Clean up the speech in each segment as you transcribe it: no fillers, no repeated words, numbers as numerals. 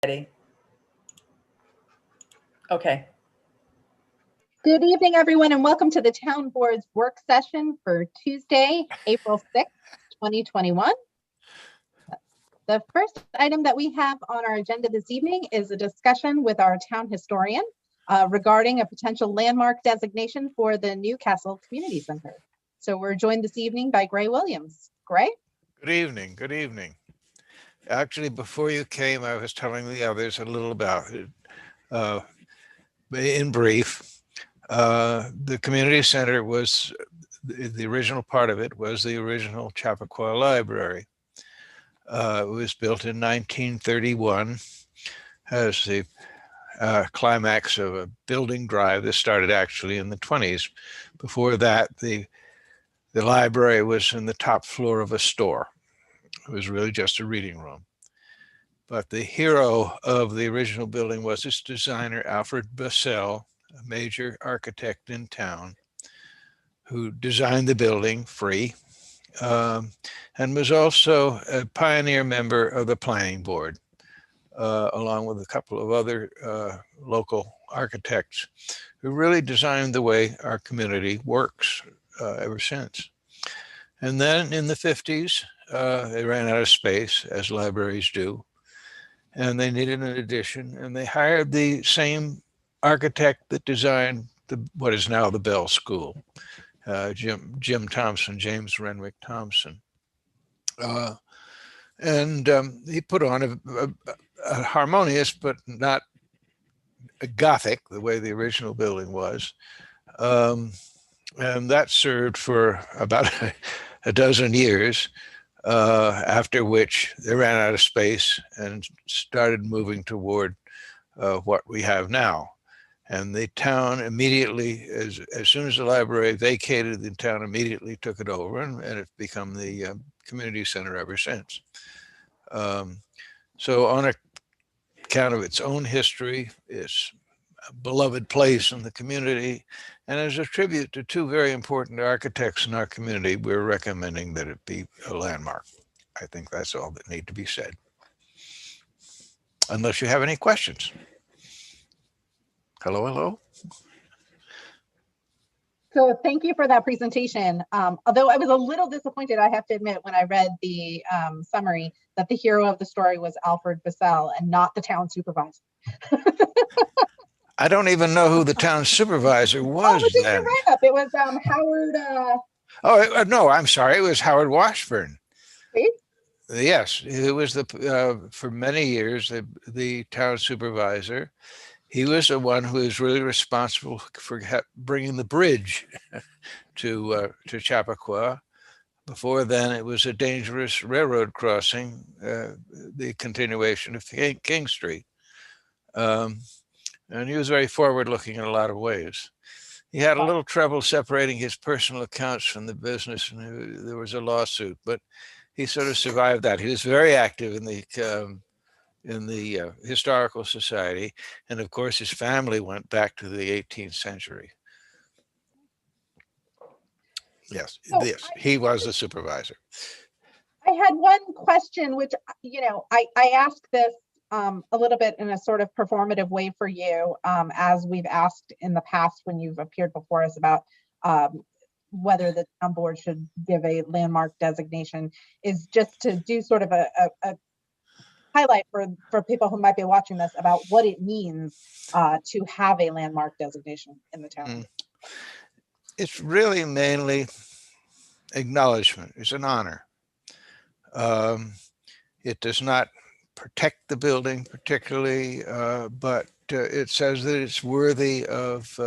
Ready. Okay. Good evening, everyone, and welcome to the Town Board's work session for Tuesday, April 6th, 2021. The first item that we have on our agenda this evening is a discussion with our town historian regarding a potential landmark designation for the Newcastle Community Center. So we're joined this evening by Gray Williams. Gray? Good evening. Good evening. Actually, before you came, I was telling the others a little about it. In brief, the community center was, the original part of it was the original Chappaqua Library. It was built in 1931 as the climax of a building drive that started actually in the 20s. Before that, the library was in the top floor of a store. It was really just a reading room. But the hero of the original building was its designer, Alfred Bassell, a major architect in town, who designed the building free, and was also a pioneer member of the planning board, along with a couple of other local architects who really designed the way our community works ever since. And then in the 50s, they ran out of space, as libraries do, and they needed an addition, and they hired the same architect that designed what is now the Bell School, James Renwick Thompson. He put on a harmonious, but not a Gothic, the way the original building was. And that served for about a dozen years, after which they ran out of space and started moving toward what we have now. And the town immediately, as soon as the library vacated, the town immediately took it over, and it's become the community center ever since. So on account of its own history, its beloved place in the community, and as a tribute to two very important architects in our community, we're recommending that it be a landmark. I think that's all that need to be said. Unless you have any questions. Hello, hello. So thank you for that presentation. Although I was a little disappointed, I have to admit, when I read the summary, that the hero of the story was Alfred Bassell and not the town supervisor. I don't even know who the town supervisor was then. It was Howard. Oh, no, I'm sorry. It was Howard Washburn. Wait? Yes, it was for many years, the town supervisor. He was the one who was really responsible for bringing the bridge to Chappaqua. Before then, it was a dangerous railroad crossing, the continuation of King Street. And he was very forward-looking in a lot of ways. He had a little trouble separating his personal accounts from the business, and there was a lawsuit, but he sort of survived that. He was very active in the Historical Society, and of course his family went back to the 18th century. Yes, he was the supervisor. I had one question, which, I asked this a little bit in a sort of performative way for you, as we've asked in the past when you've appeared before us about whether the town board should give a landmark designation, is just to do sort of a highlight for people who might be watching this about what it means to have a landmark designation in the town. It's really mainly acknowledgement. It's an honor. It does not protect the building particularly, but it says that it's worthy of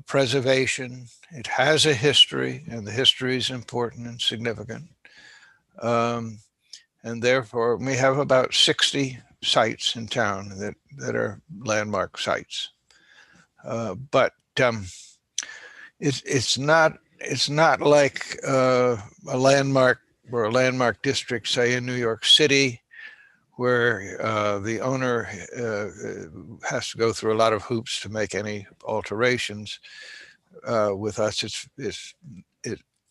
preservation. It has a history, and the history is important and significant. And therefore, we have about 60 sites in town that are landmark sites. But it's not like a landmark or a landmark district, say in New York City, where the owner has to go through a lot of hoops to make any alterations. With us,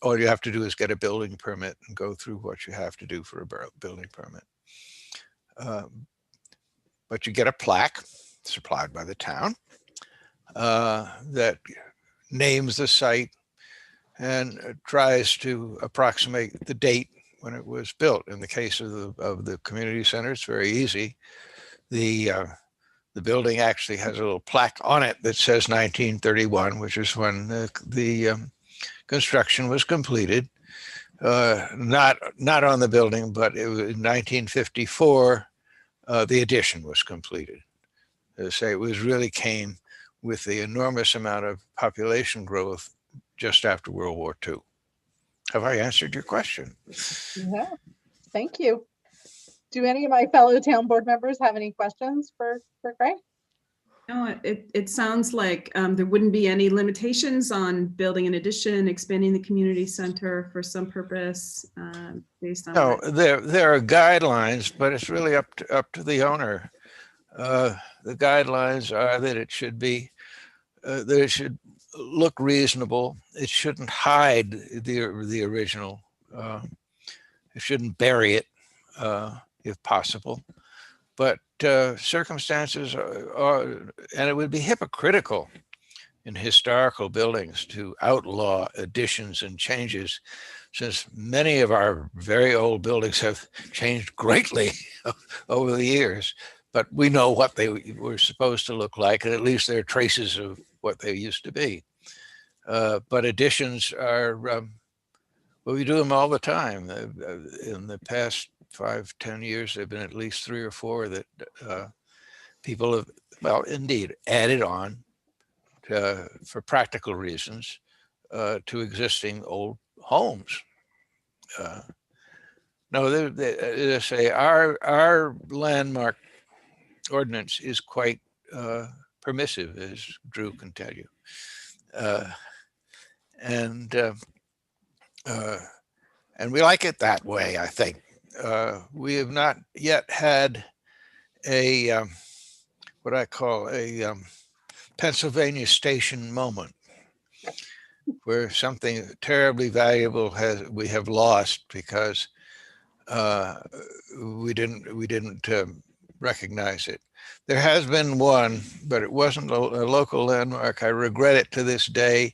all you have to do is get a building permit and go through what you have to do for a building permit. but you get a plaque supplied by the town that names the site and tries to approximate the date when it was built. In the case of the community center, it's very easy. The building actually has a little plaque on it that says 1931, which is when the construction was completed. Not on the building, but it was in 1954, the addition was completed. So it was really came with the enormous amount of population growth just after World War II. Have I answered your question? Yeah, thank you. Do any of my fellow town board members have any questions for Greg? No, it sounds like there wouldn't be any limitations on building an addition, expanding the community center for some purpose based on. No, there are guidelines, but it's really up to the owner. The guidelines are that it should be that it should look reasonable. It shouldn't hide the original. It shouldn't bury it if possible. But circumstances are, and it would be hypocritical in historical buildings to outlaw additions and changes, since many of our very old buildings have changed greatly over the years. But we know what they were supposed to look like, and at least there are traces of what they used to be. But additions are, well, we do them all the time. In the past 5-10 years, there have been at least 3 or 4 that people have, well, indeed, added on for practical reasons to existing old homes. No, they say our landmark ordinance is quite permissive, as Drew can tell you, and we like it that way. I think we have not yet had a what I call a Pennsylvania Station moment, where something terribly valuable we have lost because we didn't recognize it. There has been one, but it wasn't a local landmark. I regret it to this day,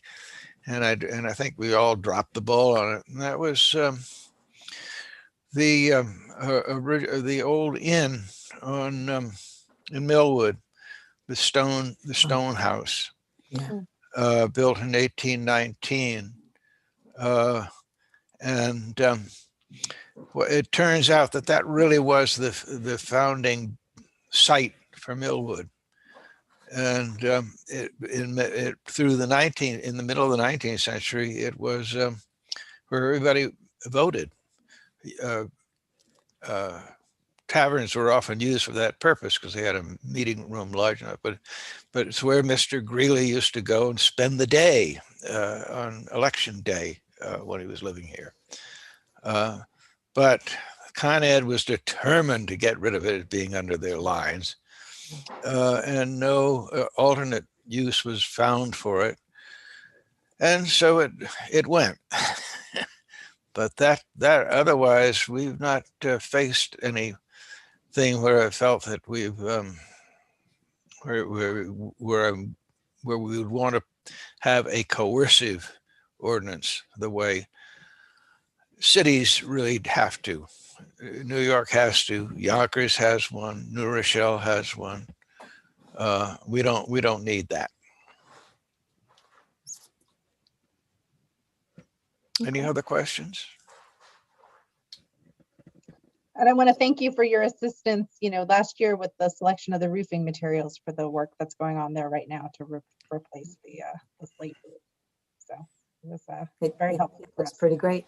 and I think we all dropped the ball on it. And that was the old inn on in Millwood, the stone house, Yeah. built in 1819, and well, it turns out that really was the founding site for Millwood, and through in the middle of the 19th century, it was where everybody voted. Taverns were often used for that purpose because they had a meeting room large enough, but it's where Mr. Greeley used to go and spend the day on election day when he was living here. But Con Ed was determined to get rid of it being under their lines, and no alternate use was found for it, and so it went. But that otherwise we've not faced anything where I felt that we've where we would want to have a coercive ordinance the way cities really have to. New York has to. Yonkers has one. New Rochelle has one. We don't need that. Any other questions? And I want to thank you for your assistance, last year with the selection of the roofing materials for the work that's going on there right now to replace the slate roof. So it was very helpful. That's pretty great.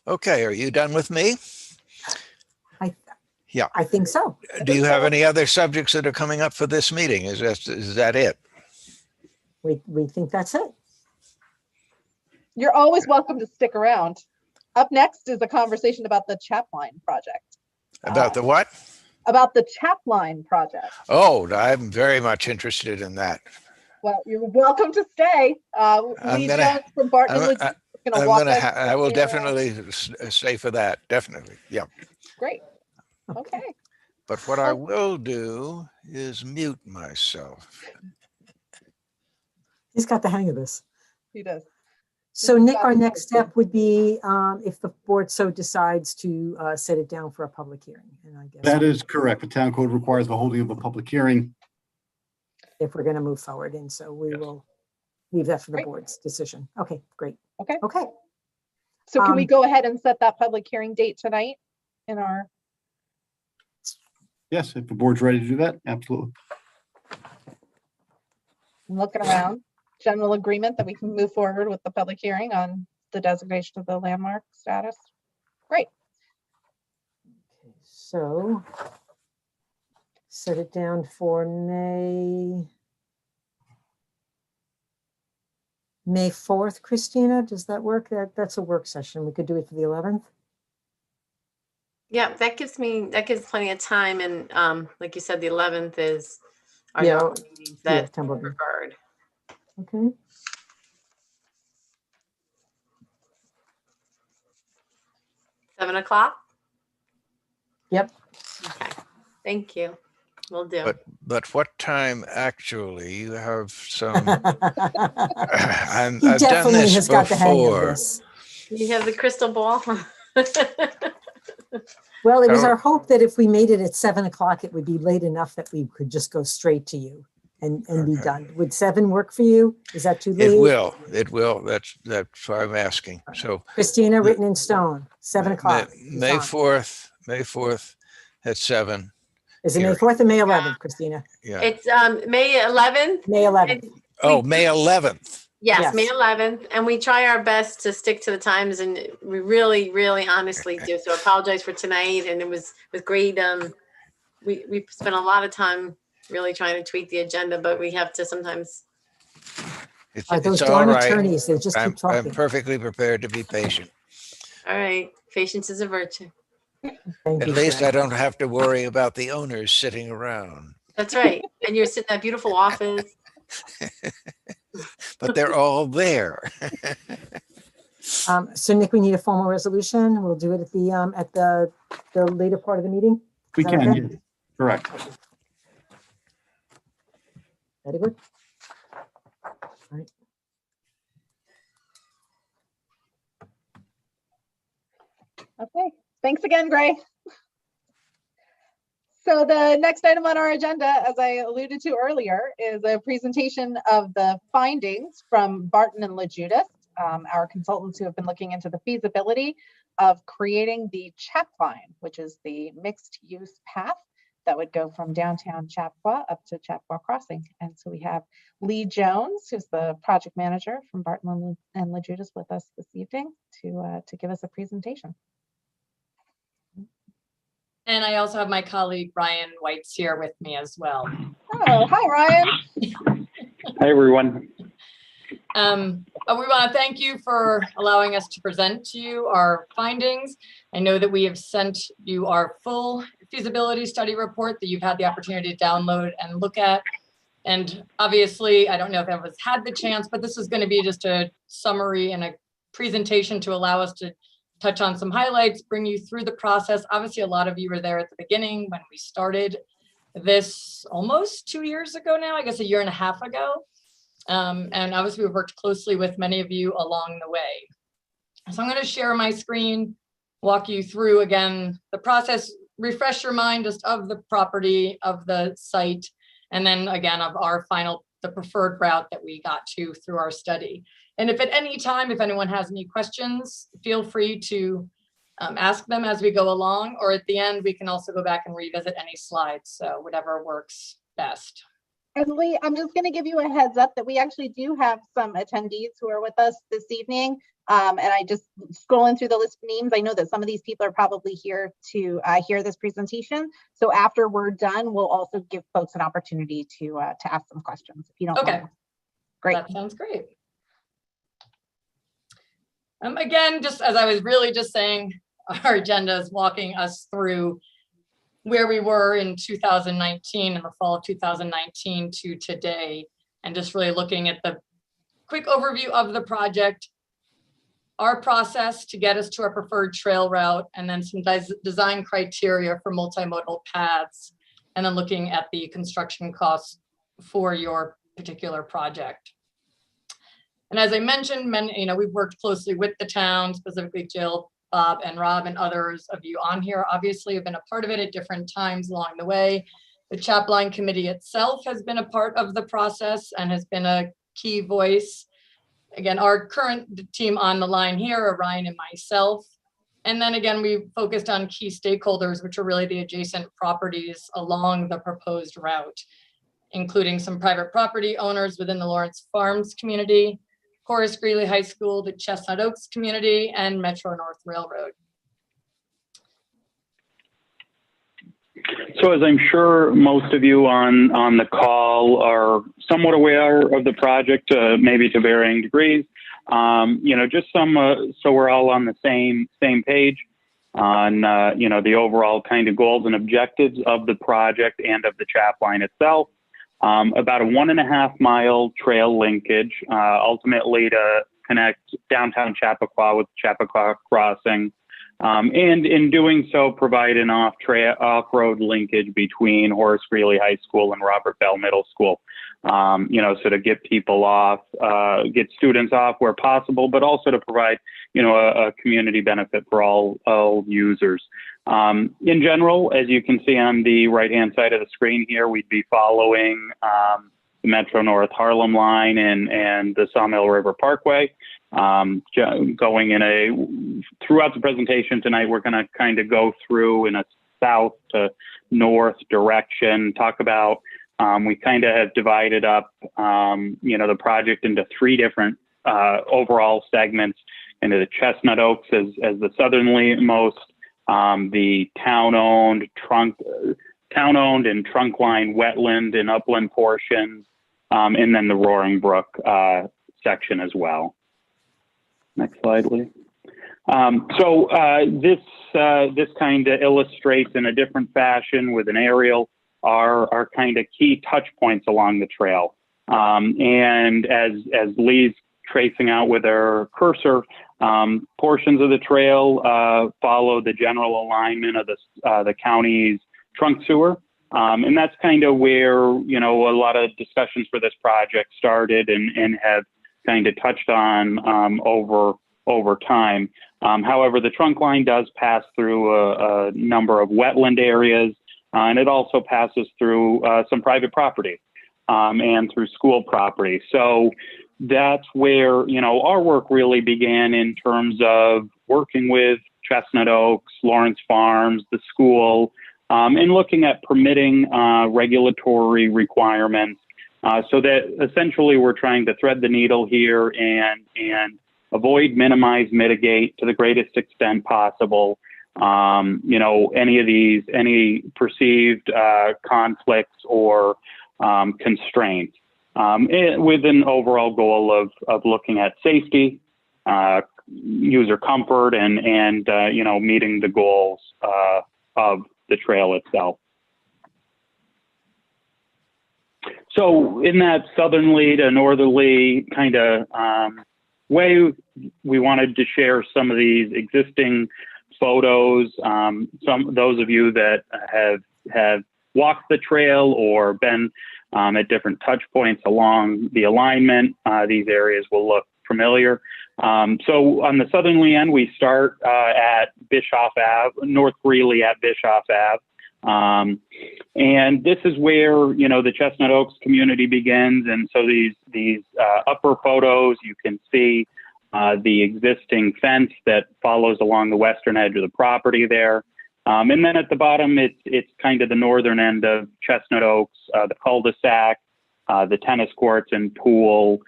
Okay, are you done with me? Yeah. I think so. Do you have any other subjects that are coming up for this meeting? Is that it? We think that's it. You're always welcome to stick around. Up next is a conversation about the Chatline Project. About the what? About the Chatline Project. Oh, I'm very much interested in that. Well, you're welcome to stay. Lee Jones from Barton and Wood. I will definitely stay for that. Definitely. Yeah. Great. Okay. But what I will do is mute myself. He's got the hang of this. He does. So Nick, our next step would be if the board so decides to set it down for a public hearing. And I guess That is correct. The town code requires the holding of a public hearing. if we're going to move forward. And so we Yes. will leave that for the Great. board's decision. Okay, great. Okay. Okay. So can we Um, go ahead and set that public hearing date tonight in our, Yes, if the board's ready to do that, absolutely. I'm looking around, general agreement that we can move forward with the public hearing on the designation of the landmark status? Great. Okay, so set it down for May 4th, Christina, does that work? That's a work session. We could do it for the 11th. Yeah, that gives plenty of time. And like you said, the 11th is our Yeah, normal meetings that temple. preferred. Okay, 7 o'clock? yep. Okay, thank you. Will do. But what time actually? You have some. He I've done definitely this has got the hang of before. this. You have the crystal ball? Well, it was Oh. our hope that if we made it at 7 o'clock, it would be late enough that we could just go straight to you and be Okay. done. Would 7 work for you? Is that too late? It will. It will. That's why I'm asking. So Christina, written in stone, 7 o'clock. is May on. 4th at 7. Is it May Here. 4th or May 11th, Christina? Yeah. It's May 11th. May 11th. Oh, May 11th. Yes, May Yes. 11th. And we try our best to stick to the times, and we really, really honestly do. So I apologize for tonight. And it was great. We spent a lot of time really trying to tweak the agenda, but we have to sometimes. It's Those all darn right. attorneys, they just keep I'm talking. perfectly prepared to be patient. All right, patience is a virtue. Thank At you, least Fran. I don't have to worry about the owners sitting around. That's right. And you're sitting in that beautiful office. But they're all there. So Nick, we need a formal resolution. We'll do it at the later part of the meeting. We Is that can, okay? yes. Correct. Very good. All right. Okay, thanks again, Gray. So the next item on our agenda, as I alluded to earlier, is a presentation of the findings from Barton and LaJudas, our consultants who have been looking into the feasibility of creating the Chatline, which is the mixed-use path that would go from downtown Chappaqua up to Chappaqua Crossing. And so we have Lee Jones, who's the project manager from Barton and LaJudas, with us this evening to give us a presentation. And I also have my colleague Ryan White's here with me as well. Oh, hi, Ryan. Hi, everyone. We want to thank you for allowing us to present to you our findings. I know that we have sent you our full feasibility study report that you've had the opportunity to download and look at. And obviously, I don't know if everyone's had the chance, but this is going to be just a summary and a presentation to allow us to touch on some highlights, bring you through the process. Obviously, a lot of you were there at the beginning when we started this almost 2 years ago now, I guess a year and a half ago. And obviously, we've worked closely with many of you along the way. So I'm going to share my screen, walk you through again the process, refresh your mind just of the property, of the site, and then again of our the preferred route that we got to through our study. And if at any time, if anyone has any questions, feel free to ask them as we go along, or at the end, we can also go back and revisit any slides. So whatever works best. And Lee, I'm just going to give you a heads up that we actually do have some attendees who are with us this evening. And I just scrolling through the list of names, I know that some of these people are probably here to hear this presentation. So after we're done, we'll also give folks an opportunity to ask some questions if you don't Okay. mind. Great. That sounds great. Again, just as I was really just saying, our agenda is walking us through where we were in 2019, in the fall of 2019 to today, and just really looking at the quick overview of the project. our process to get us to our preferred trail route, and then some design criteria for multimodal paths, and then looking at the construction costs for your particular project. And as I mentioned, we've worked closely with the town, specifically Jill, Bob, and Rob, and others of you on here obviously have been a part of it at different times along the way. The Chatline Committee itself has been a part of the process and has been a key voice. Again, our current team on the line here are Ryan and myself. And then again, we focused on key stakeholders, which are really the adjacent properties along the proposed route, including some private property owners within the Lawrence Farms community, Horace Greeley High School, the Chestnut Oaks community, and Metro North Railroad. So as I'm sure most of you on the call are somewhat aware of the project, maybe to varying degrees, just some, so we're all on the same page on, the overall kind of goals and objectives of the project and of the Chatline itself. About a 1.5 mile trail linkage, ultimately to connect downtown Chappaqua with Chappaqua Crossing. And in doing so, provide an off-road linkage between Horace Greeley High School and Robert Bell Middle School. So to get people off, get students off where possible, but also to provide, a community benefit for all users. In general, as you can see on the right-hand side of the screen here, we'd be following the Metro North Harlem line and the Sawmill River Parkway. Going throughout the presentation tonight, we're going to kind of go through in a south to north direction, talk about, we kind of have divided up, the project into 3 different overall segments, into the Chestnut Oaks as the southernmost, the town-owned and trunk line wetland and upland portions, and then the Roaring Brook section as well. Next slide, please. This kind of illustrates in a different fashion with an aerial our kind of key touch points along the trail. And as Lee's tracing out with her cursor, portions of the trail follow the general alignment of the county's trunk sewer. And that's kind of where, a lot of discussions for this project started and have kind of touched on over time. However, the trunk line does pass through a number of wetland areas, and it also passes through some private property and through school property. So that's where, our work really began in terms of working with Chestnut Oaks, Lawrence Farms, the school, and looking at permitting regulatory requirements. So that essentially we're trying to thread the needle here and avoid, minimize, mitigate to the greatest extent possible, any perceived conflicts or constraints, with an overall goal of looking at safety, user comfort, and meeting the goals of the trail itself. So in that southerly to northerly kind of way, we wanted to share some of these existing photos. Those of you that have walked the trail or been at different touch points along the alignment, these areas will look familiar. So on the southerly end, we start at Bischoff Ave, North Greeley at Bischoff Ave. And this is where, the Chestnut Oaks community begins. And so these upper photos, you can see the existing fence that follows along the western edge of the property there. And then at the bottom, it's kind of the northern end of Chestnut Oaks, the cul-de-sac, the tennis courts and pool.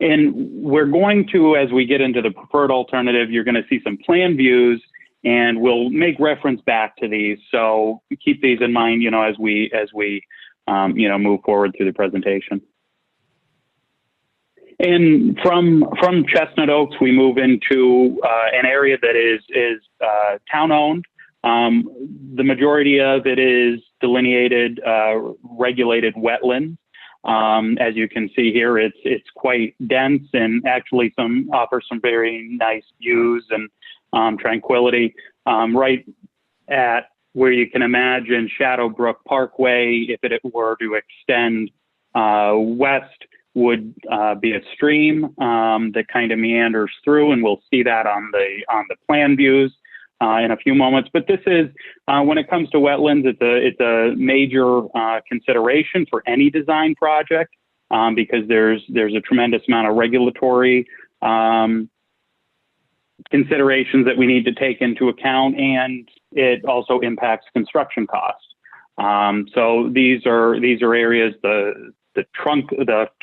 And we're going to, as we get into the preferred alternative, you're going to see some plan views, and we'll make reference back to these. So keep these in mind, as we move forward through the presentation. And from Chestnut Oaks, we move into an area that is town-owned. The majority of it is delineated, regulated wetlands. As you can see here, it's quite dense and actually offers some very nice views and tranquility. Right at where you can imagine Shadow Brook Parkway, if it were to extend west, would be a stream that kind of meanders through, and we'll see that on the plan views in a few moments. But this is, when it comes to wetlands, it's a major consideration for any design project because there's a tremendous amount of regulatory considerations that we need to take into account, and it also impacts construction costs. So these are areas, the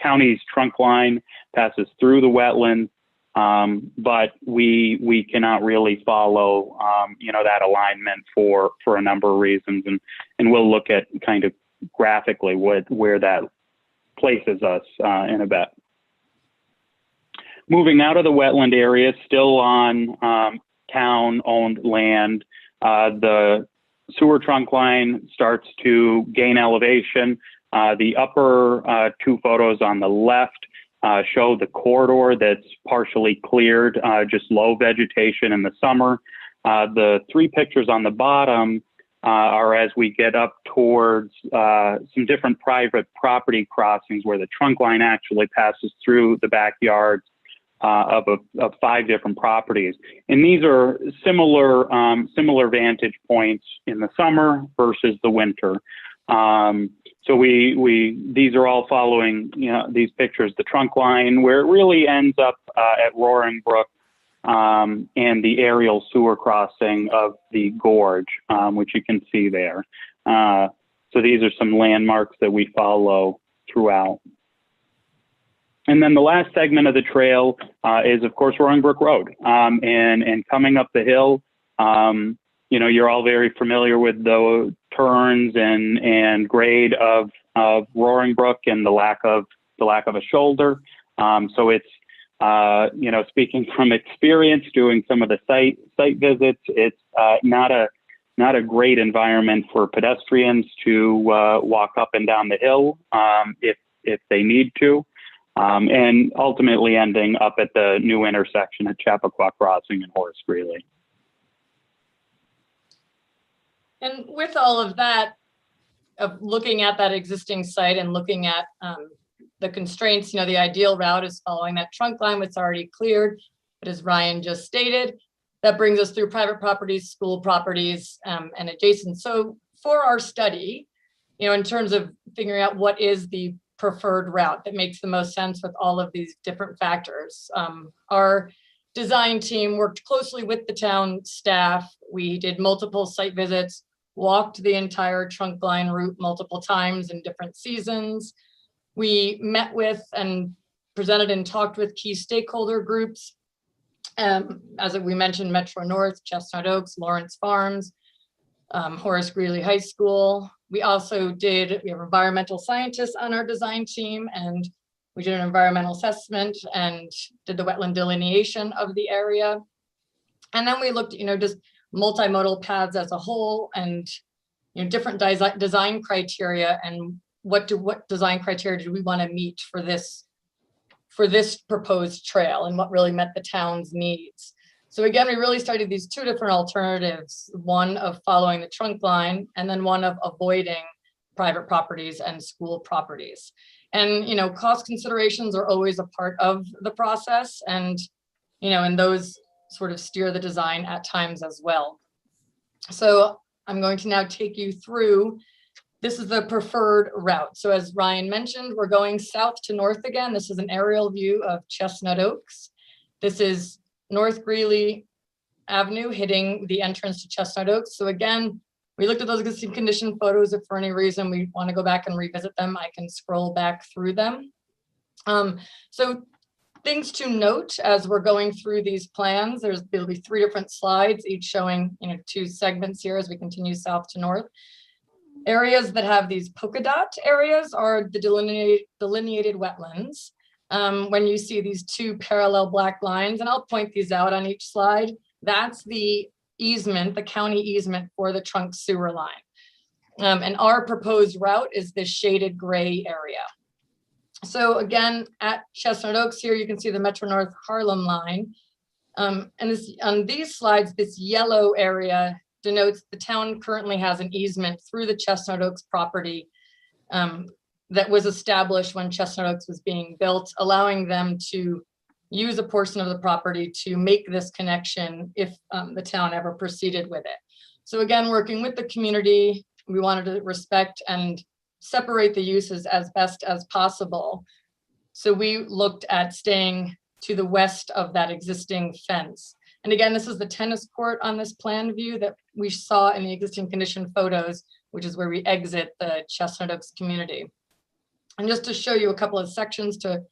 county's trunk line passes through the wetlands, but we cannot really follow, that alignment for a number of reasons, and we'll look at kind of graphically where that places us in a bit. Moving out of the wetland area, still on town-owned land, the sewer trunk line starts to gain elevation. The upper two photos on the left show the corridor that's partially cleared, just low vegetation in the summer. The three pictures on the bottom are as we get up towards some different private property crossings where the trunk line actually passes through the backyards of 5 different properties. And these are similar vantage points in the summer versus the winter. So these are all following, these pictures, the trunk line, where it really ends up at Roaring Brook and the aerial sewer crossing of the gorge, which you can see there. So these are some landmarks that we follow throughout. And then the last segment of the trail is, of course, Roaring Brook Road. And coming up the hill, you're all very familiar with the turns and grade of Roaring Brook and the lack of a shoulder. So it's, speaking from experience, doing some of the site visits, it's not a great environment for pedestrians to walk up and down the hill if they need to. And ultimately ending up at the new intersection at Chappaqua Crossing and Horace Greeley. And with all of that, of looking at that existing site and looking at the constraints, the ideal route is following that trunk line, which is already cleared. But as Ryan just stated, that brings us through private properties, school properties, and adjacent. So for our study, in terms of figuring out what is the preferred route that makes the most sense with all of these different factors. Our design team worked closely with the town staff. We did multiple site visits, walked the entire trunk line route multiple times in different seasons. We met with and presented and talked with key stakeholder groups. As we mentioned, Metro North, Chestnut Oaks, Lawrence Farms, Horace Greeley High School. We also we have environmental scientists on our design team, and we did an environmental assessment and did the wetland delineation of the area. And then we looked, just multimodal paths as a whole and, different design criteria and what design criteria do we want to meet for this proposed trail and what really met the town's needs. So again, we really studied these 2 different alternatives, one of following the trunk line and then one of avoiding private properties and school properties. And, cost considerations are always a part of the process and, and those sort of steer the design at times as well. So I'm going to now take you through, this is the preferred route. So as Ryan mentioned, we're going south to north again. This is an aerial view of Chestnut Oaks. This is North Greeley Avenue hitting the entrance to Chestnut Oaks. So again, we looked at those existing condition photos. If for any reason we want to go back and revisit them, I can scroll back through them. So things to note as we're going through these plans, there'll be 3 different slides, each showing 2 segments here as we continue south to north. Areas that have these polka dot areas are the delineated wetlands. When you see these 2 parallel black lines, and I'll point these out on each slide, that's the easement, the county easement for the trunk sewer line. And our proposed route is this shaded gray area. So again, at Chestnut Oaks here, you can see the Metro North Harlem line. And this, on these slides, this yellow area denotes the town currently has an easement through the Chestnut Oaks property that was established when Chestnut Oaks was being built, allowing them to use a portion of the property to make this connection if the town ever proceeded with it. So again, working with the community, we wanted to respect and separate the uses as best as possible. So we looked at staying to the west of that existing fence. And again, this is the tennis court on this plan view that we saw in the existing condition photos, which is where we exit the Chestnut Oaks community. And just to show you a couple of sections to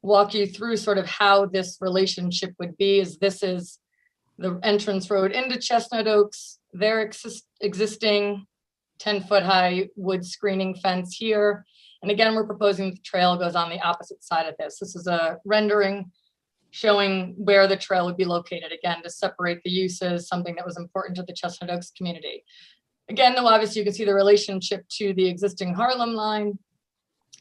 walk you through sort of how this relationship would be, is this is the entrance road into Chestnut Oaks, their existing 10-foot high wood screening fence here. And again, we're proposing the trail goes on the opposite side of this. This is a rendering showing where the trail would be located, again, to separate the uses, something that was important to the Chestnut Oaks community. Again, though, obviously you can see the relationship to the existing Harlem line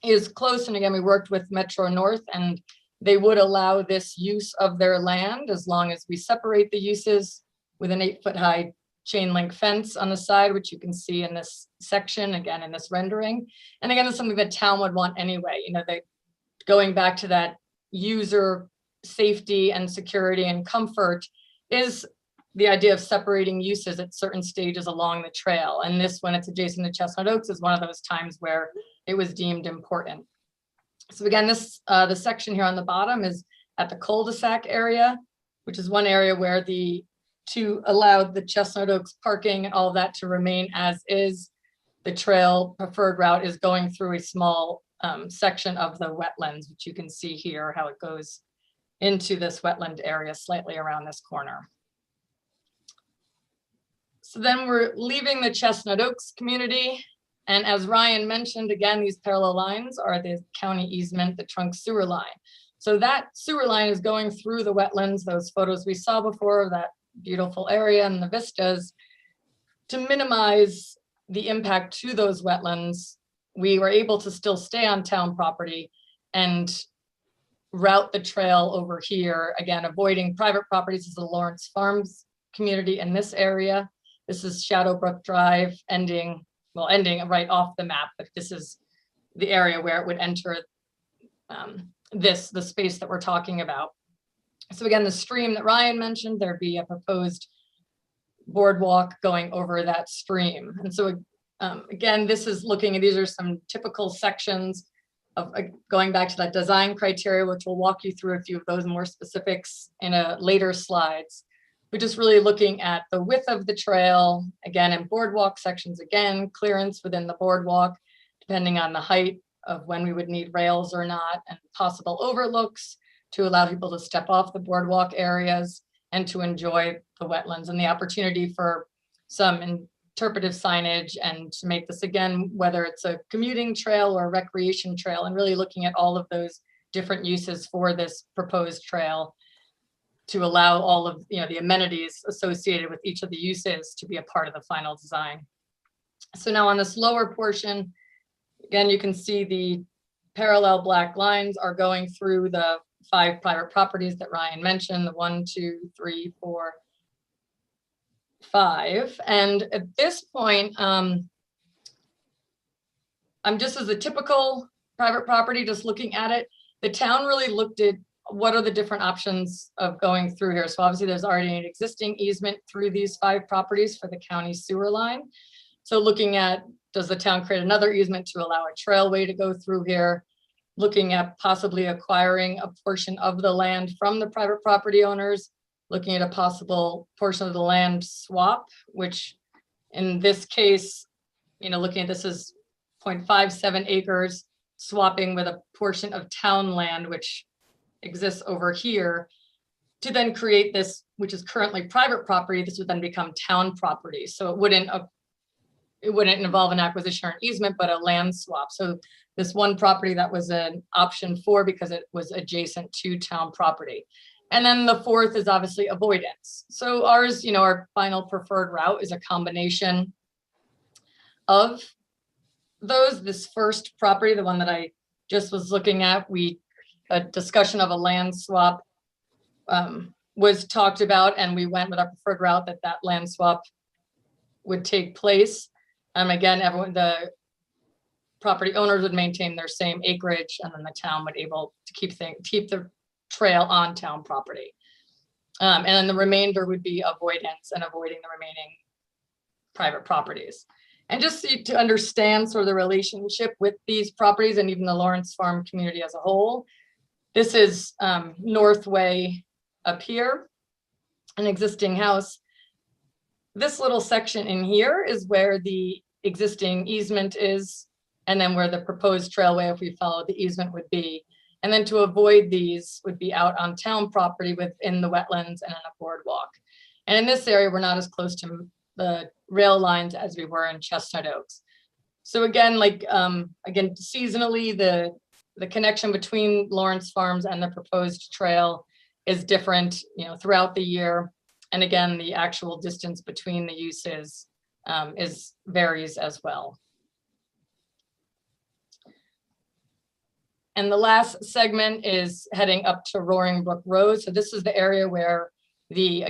is close. And again, we worked with Metro North and they would allow this use of their land as long as we separate the uses with an 8-foot high chain link fence on the side, which you can see in this section, again, in this rendering. And again, it's something that town would want anyway. You know, they going back to that user safety and security and comfort is the idea of separating uses at certain stages along the trail. And this, when it's adjacent to Chestnut Oaks, is one of those times where it was deemed important. So again, this the section here on the bottom is at the cul-de-sac area, which is one area where to allow the Chestnut Oaks parking and all of that to remain as is. The trail preferred route is going through a small section of the wetlands, which you can see here, how it goes into this wetland area slightly around this corner. So then we're leaving the Chestnut Oaks community. And as Ryan mentioned, again, these parallel lines are the county easement, the trunk sewer line. So that sewer line is going through the wetlands, those photos we saw before, that beautiful area and the vistas. To minimize the impact to those wetlands, we were able to still stay on town property and route the trail over here, again, avoiding private properties. This is the Lawrence Farms community in this area. This is Shadow Brook Drive ending right off the map, but this is the area where it would enter the space that we're talking about. So again, the stream that Ryan mentioned, there'd be a proposed boardwalk going over that stream. And so again, this is looking at, these are some typical sections of going back to that design criteria, which we'll walk you through a few of those more specifics in a later slides. We're just really looking at the width of the trail, again, in boardwalk sections, again, clearance within the boardwalk, depending on the height of when we would need rails or not, and possible overlooks to allow people to step off the boardwalk areas and to enjoy the wetlands, and the opportunity for some interpretive signage and to make this, again, whether it's a commuting trail or a recreation trail, and really looking at all of those different uses for this proposed trail to allow all of the amenities associated with each of the uses to be a part of the final design. So now on this lower portion, again, you can see the parallel black lines are going through the 5 private properties that Ryan mentioned, the 1, 2, 3, 4, 5. And at this point, I'm just as a typical private property, just looking at it, the town really looked at what are the different options of going through here. So obviously there's already an existing easement through these 5 properties for the county sewer line. So looking at, does the town create another easement to allow a trailway to go through here? Looking at possibly acquiring a portion of the land from the private property owners, looking at a possible portion of the land swap, which in this case, looking at this is 0.57 acres, swapping with a portion of town land, which exists over here, to then create this, which is currently private property. This would then become town property. So it wouldn't involve an acquisition or an easement, but a land swap. So this one property that was an option 4 because it was adjacent to town property. And then the 4th is obviously avoidance. So ours, our final preferred route is a combination of those. This first property, the one that I just was looking at, a discussion of a land swap was talked about, and we went with our preferred route that land swap would take place. Again, the property owners would maintain their same acreage, and then the town would able to keep the trail on town property. And then the remainder would be avoidance and avoiding the remaining private properties. And just to understand sort of the relationship with these properties and even the Lawrence Farm community as a whole, this is Northway up here, an existing house. This little section in here is where the existing easement is, and then where the proposed trailway, if we follow the easement, would be. And then to avoid these would be out on town property within the wetlands and on a boardwalk. And in this area, we're not as close to the rail lines as we were in Chestnut Oaks. So again, again, seasonally, the connection between Lawrence Farms and the proposed trail is different, throughout the year. And again, the actual distance between the uses varies as well. And the last segment is heading up to Roaring Brook Road. So this is the area where the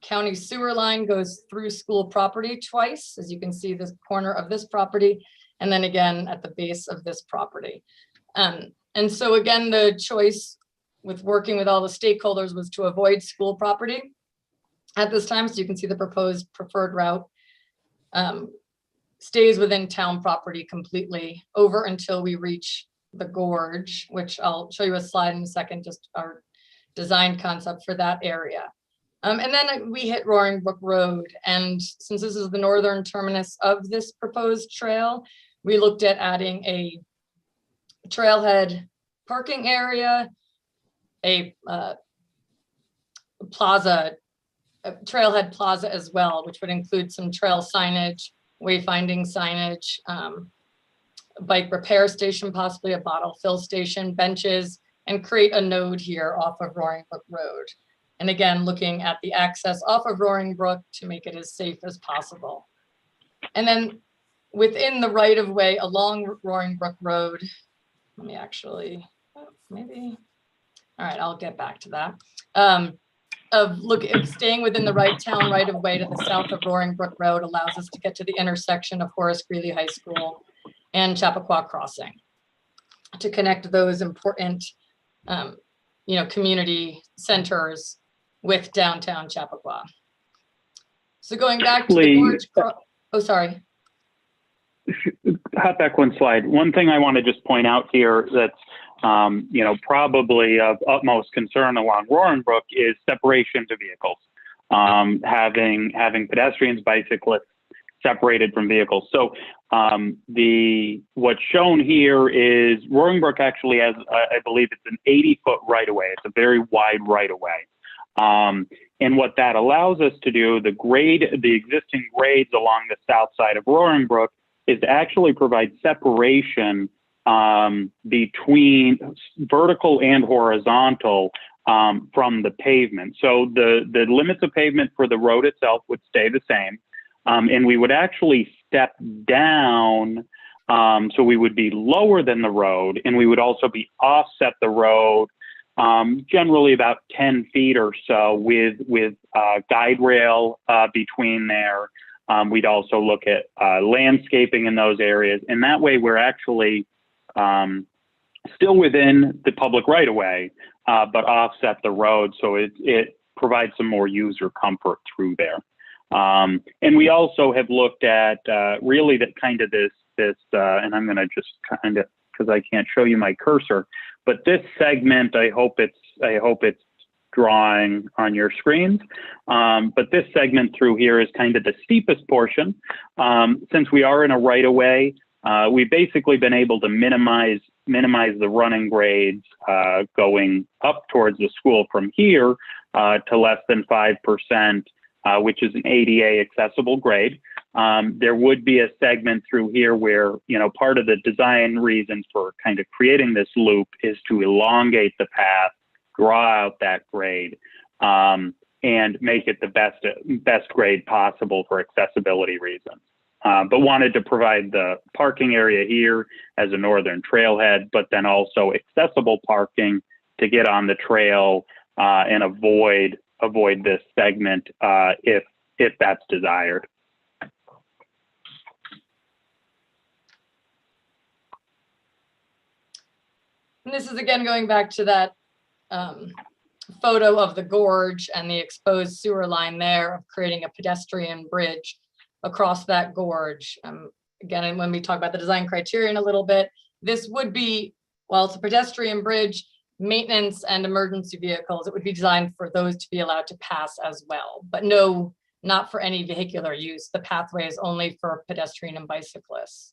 county sewer line goes through school property twice, as you can see this corner of this property, and then again at the base of this property. And so again, the choice with working with all the stakeholders was to avoid school property at this time. So you can see the proposed preferred route stays within town property completely over until we reach the gorge, which I'll show you a slide in a second, just our design concept for that area. And then we hit Roaring Brook Road. And since this is the northern terminus of this proposed trail, we looked at adding a trailhead parking area, a trailhead plaza as well, which would include some trail signage, wayfinding signage, bike repair station, possibly a bottle fill station, benches, and create a node here off of Roaring Brook Road. And again, looking at the access off of Roaring Brook to make it as safe as possible. And then within the right of way along Roaring Brook Road, let me actually, maybe, all right, I'll get back to that. Staying within the town right of way to the south of Roaring Brook Road allows us to get to the intersection of Horace Greeley High School and Chappaqua Crossing to connect those important, community centers with downtown Chappaqua. So going back to the gorge, oh, sorry. Hop back one slide. One thing I want to just point out here that's probably of utmost concern along Roaring Brook is separation to vehicles, having pedestrians, bicyclists separated from vehicles. So what's shown here is Roaring Brook actually has, I believe it's an 80-foot right-of-way. It's a very wide right-of-way. And what that allows us to do, the existing grades along the south side of Roaring Brook, is to actually provide separation between vertical and horizontal from the pavement. So the limits of pavement for the road itself would stay the same. And we would actually step down, so we would be lower than the road, and we would also be offset the road generally about 10 feet or so with guide rail between there. We'd also look at landscaping in those areas, and that way we're actually still within the public right-of-way, but offset the road, so it provides some more user comfort through there. And we also have looked at really that kind of this, and I'm going to just kind of, because I can't show you my cursor, but this segment, I hope it's drawing on your screens. But this segment through here is kind of the steepest portion. Since we are in a right-of-way, we've basically been able to minimize the running grades going up towards the school from here to less than 5%, which is an ADA accessible grade. There would be a segment through here where, part of the design reason for kind of creating this loop is to elongate the path, draw out that grade, and make it the best grade possible for accessibility reasons. but wanted to provide the parking area here as a northern trailhead, but then also accessible parking to get on the trail and avoid this segment if that's desired. And this is again going back to that photo of the gorge and the exposed sewer line there of creating a pedestrian bridge across that gorge. Again, and when we talk about the design criterion a little bit, this would be, while it's a pedestrian bridge, maintenance and emergency vehicles, it would be designed for those to be allowed to pass as well, but no, not for any vehicular use. The pathway is only for pedestrian and bicyclists.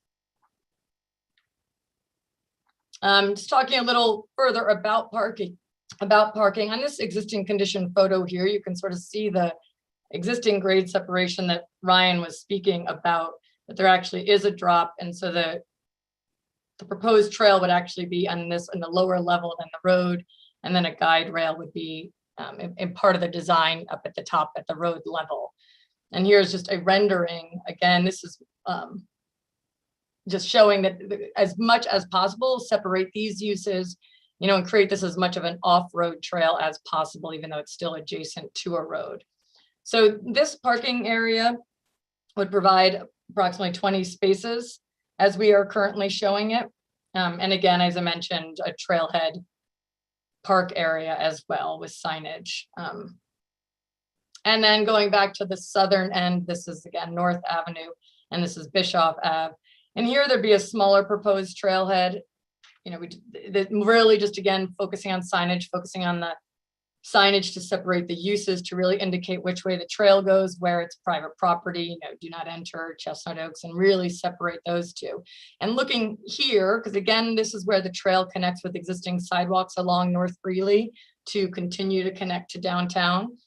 Just talking a little further about parking. On this existing condition photo here, you can sort of see the existing grade separation that Ryan was speaking about, that there actually is a drop. And so the proposed trail would actually be on this in the lower level than the road. And then a guide rail would be in part of the design up at the top at the road level. And here's just a rendering. Again, this is just showing that as much as possible, separate these uses, you know, and create this as much of an off-road trail as possible, even though it's still adjacent to a road. So this parking area would provide approximately 20 spaces as we are currently showing it. And again, as I mentioned, a trailhead park area as well with signage. And then going back to the southern end, this is again North Avenue, and this is Bischoff Ave. And here there'd be a smaller proposed trailhead. You know, really just again focusing on signage, focusing on the signage to separate the uses to really indicate which way the trail goes, where it's private property, you know, do not enter Chestnut Oaks, and really separate those two. And looking here, because again, this is where the trail connects with existing sidewalks along North Greeley to continue to connect to downtown,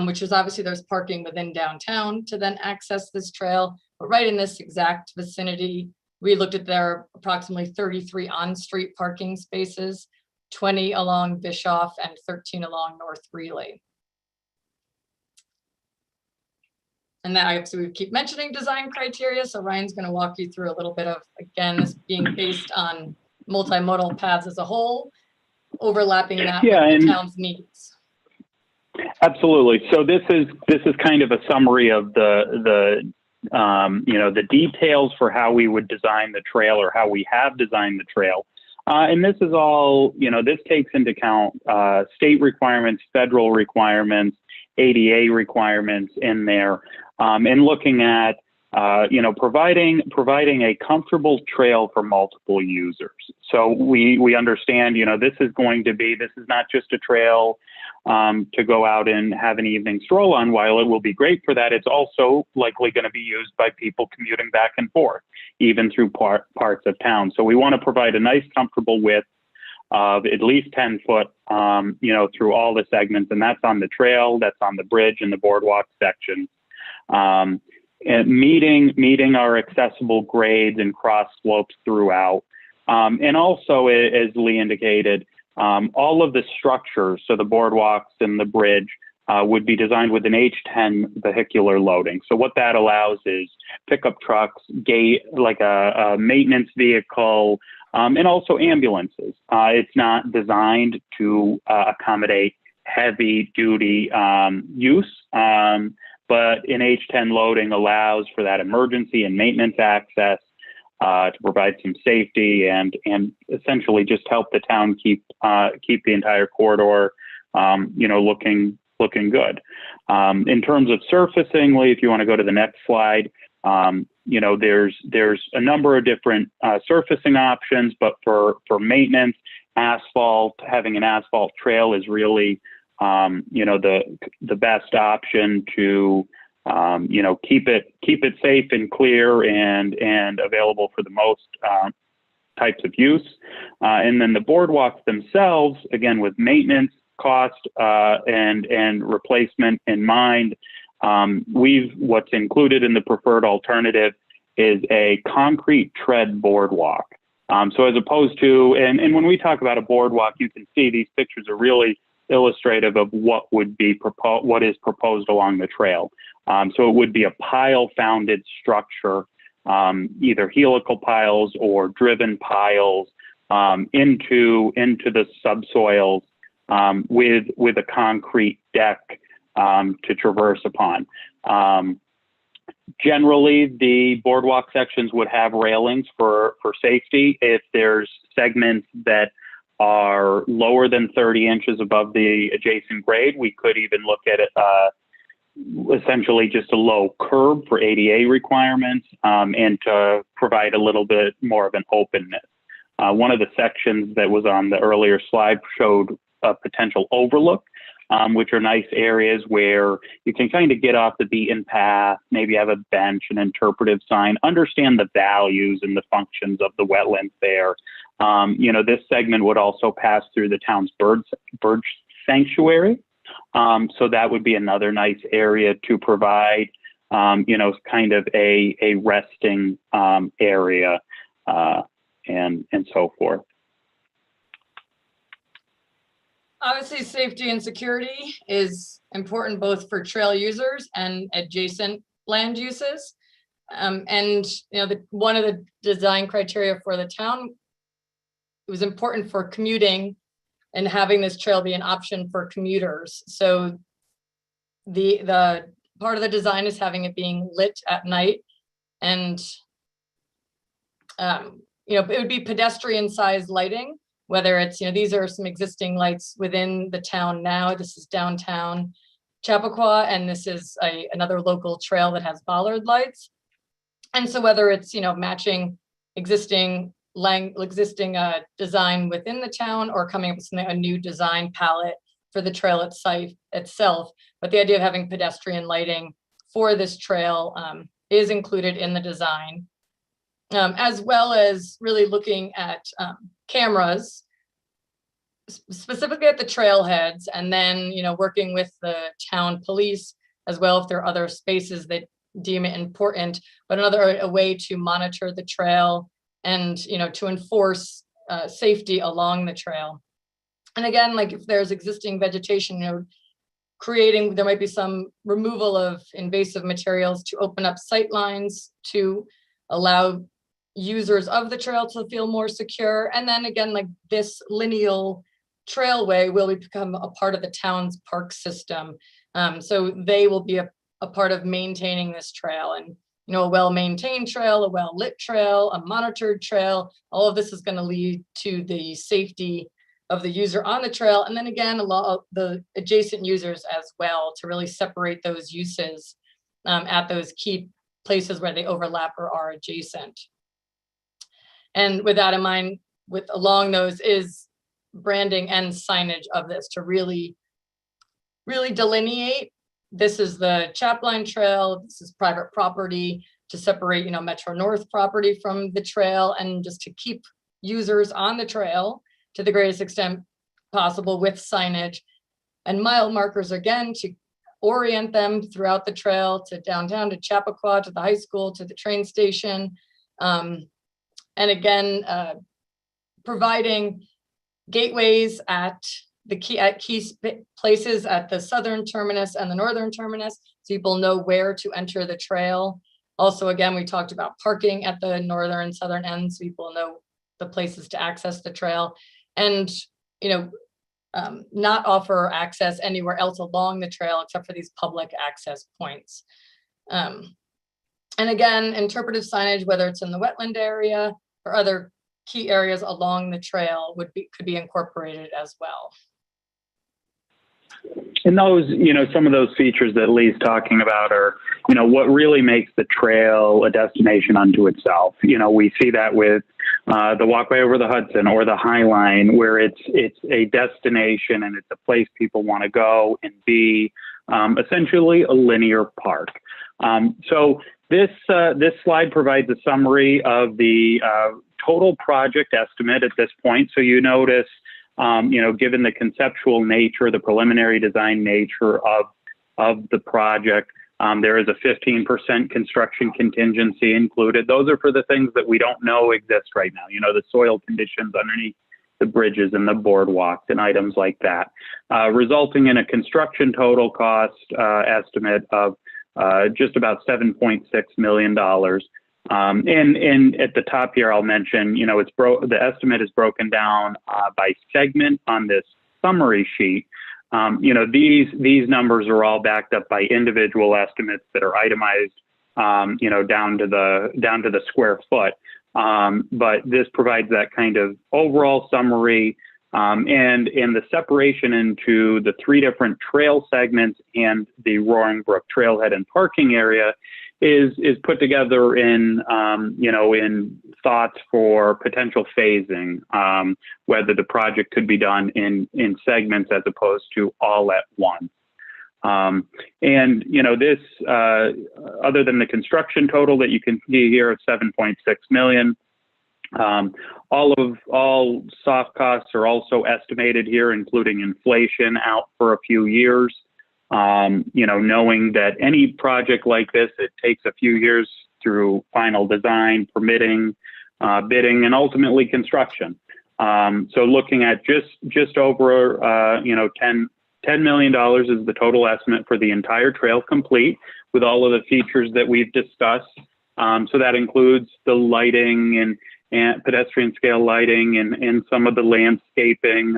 which is obviously there's parking within downtown to then access this trail. But right in this exact vicinity, we looked at there approximately 33 on-street parking spaces, 20 along Bischoff and 13 along North Greeley. And then so we keep mentioning design criteria. So Ryan's going to walk you through a little bit of, again, this being based on multimodal paths as a whole, overlapping that with the town's needs. Absolutely. So this is kind of a summary of the you know, the details for how we would design the trail, or how we have designed the trail. And this is all, you know, this takes into account state requirements, federal requirements, ADA requirements in there, and looking at, you know, providing a comfortable trail for multiple users. So we understand, you know, this is not just a trail to go out and have an evening stroll on. While it will be great for that, it's also likely going to be used by people commuting back and forth, even through parts of town. So we want to provide a nice, comfortable width of at least 10 foot, you know, through all the segments. And that's on the trail, that's on the bridge and the boardwalk section. And meeting our accessible grades and cross slopes throughout. And also, as Lee indicated, all of the structures, so the boardwalks and the bridge, would be designed with an H10 vehicular loading. So what that allows is pickup trucks, like a maintenance vehicle, and also ambulances. It's not designed to accommodate heavy duty use, but an H10 loading allows for that emergency and maintenance access to provide some safety and essentially just help the town keep the entire corridor, you know, looking good. In terms of surfacing, Lee, if you want to go to the next slide, you know, there's a number of different surfacing options, but for maintenance, having an asphalt trail is really, you know, the best option to, you know, keep it safe and clear and available for the most types of use. And then the boardwalks themselves, again, with maintenance cost and replacement in mind, what's included in the preferred alternative is a concrete tread boardwalk. So as opposed to, and when we talk about a boardwalk, you can see these pictures are really illustrative of what is proposed along the trail. So it would be a pile-founded structure either helical piles or driven piles into the subsoils with a concrete deck to traverse upon. Generally, the boardwalk sections would have railings for safety. If there's segments that are lower than 30 inches above the adjacent grade, we could even look at it, essentially just a low curb for ADA requirements, and to provide a little bit more of an openness. One of the sections that was on the earlier slide showed a potential overlook, which are nice areas where you can kind of get off the beaten path, maybe have a bench, an interpretive sign, understand the values and the functions of the wetlands there. You know, this segment would also pass through the town's bird sanctuary. So that would be another nice area to provide, you know, kind of a resting area and so forth. Obviously, safety and security is important both for trail users and adjacent land uses. And you know, one of the design criteria for the town, it was important for commuting and having this trail be an option for commuters. So the part of the design is having it being lit at night, and you know, it would be pedestrian sized lighting. Whether it's, you know, these are some existing lights within the town now. This is downtown Chappaqua, and this is another local trail that has bollard lights. And so whether it's, you know, matching existing design within the town or coming up with a new design palette for the trail itself. But the idea of having pedestrian lighting for this trail is included in the design, as well as really looking at cameras, specifically at the trailheads, and then, you know, working with the town police as well if there are other spaces that deem it important, but a way to monitor the trail and, you know, to enforce safety along the trail. And again, like if there's existing vegetation, you know, there might be some removal of invasive materials to open up sight lines to allow users of the trail to feel more secure. And then again, like this lineal trailway will become a part of the town's park system. So they will be a part of maintaining this trail, and, you know, a well-maintained trail, a well-lit trail, a monitored trail, all of this is going to lead to the safety of the user on the trail. And then again, a lot of the adjacent users as well, to really separate those uses at those key places where they overlap or are adjacent. And with that in mind, along those is branding and signage of this to really delineate. This is the Chatline Trail. This is private property, to separate, you know, Metro North property from the trail, and just to keep users on the trail to the greatest extent possible with signage and mile markers, again, to orient them throughout the trail to downtown, to Chappaqua, to the high school, to the train station. And again, providing gateways at key places at the southern terminus and the northern terminus, so people know where to enter the trail. Also, again, we talked about parking at the northern and southern ends, so people know the places to access the trail, and, you know, not offer access anywhere else along the trail except for these public access points. And again, interpretive signage, whether it's in the wetland area or other key areas along the trail, could be incorporated as well. And those, you know, some of those features that Lee's talking about are, you know, what really makes the trail a destination unto itself. You know, we see that with the walkway over the Hudson or the High Line, where it's a destination and it's a place people want to go and be, essentially a linear park. So this slide provides a summary of the total project estimate at this point. So you notice, you know, given the conceptual nature, the preliminary design nature of the project, there is a 15% construction contingency included. Those are for the things that we don't know exist right now. You know, the soil conditions underneath the bridges and the boardwalks and items like that, resulting in a construction total cost estimate of just about $7.6 million. And at the top here, I'll mention, the estimate is broken down by segment on this summary sheet. These numbers are all backed up by individual estimates that are itemized, down to the square foot. But this provides that kind of overall summary, and the separation into the 3 different trail segments and the Roaring Brook trailhead and parking area is put together in thoughts for potential phasing, whether the project could be done in segments as opposed to all at once. This, other than the construction total that you can see here of 7.6 million, all soft costs are also estimated here, including inflation out for a few years. Knowing that any project like this, it takes a few years through final design, permitting, bidding, and ultimately construction. So looking at just over, $10 million is the total estimate for the entire trail complete with all of the features that we've discussed. So that includes the lighting and pedestrian scale lighting and some of the landscaping.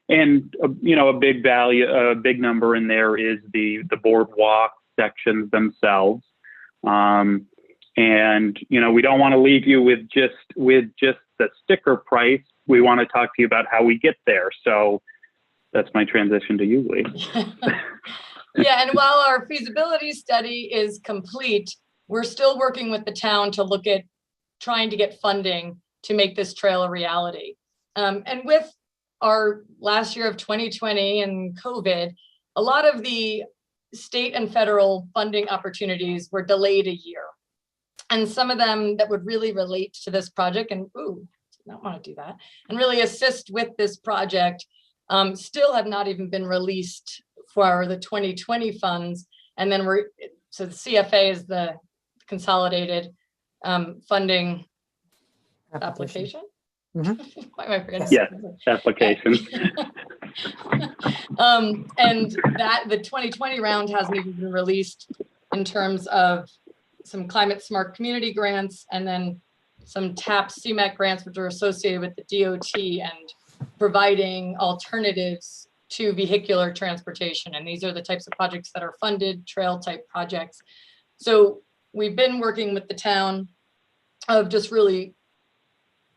And a big number in there is the boardwalk sections themselves. We don't want to leave you with just the sticker price. We want to talk to you about how we get there. So that's my transition to you, Lee. Yeah, and while our feasibility study is complete, we're still working with the town to look at trying to get funding to make this trail a reality. And with our last year of 2020 and COVID, a lot of the state and federal funding opportunities were delayed a year. And some of them that would really relate to this project and, don't want to do that, and really assist with this project still have not even been released for the 2020 funds. And then so the CFA is the consolidated funding application. Mm-hmm. Why am I forgetting? Yes, application. And the 2020 round hasn't even been released in terms of some climate smart community grants and then some TAP CMAQ grants, which are associated with the DOT and providing alternatives to vehicular transportation. And these are the types of projects that are funded, trail type projects. So we've been working with the town of just really,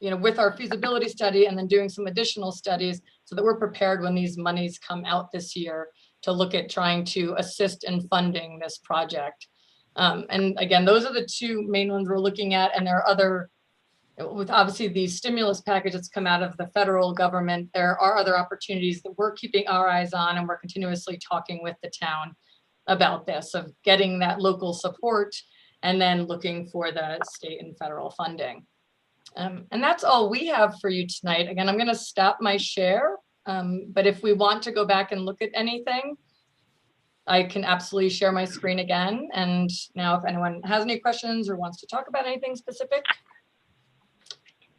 with our feasibility study and then doing some additional studies so that we're prepared when these monies come out this year to look at trying to assist in funding this project. And again, those are the 2 main ones we're looking at. And there are other, with obviously the stimulus package that's come out of the federal government, there are other opportunities that we're keeping our eyes on, and we're continuously talking with the town about this, of getting that local support and then looking for the state and federal funding. And that's all we have for you tonight. Again, I'm going to stop my share, but if we want to go back and look at anything, I can absolutely share my screen again. And now if anyone has any questions or wants to talk about anything specific,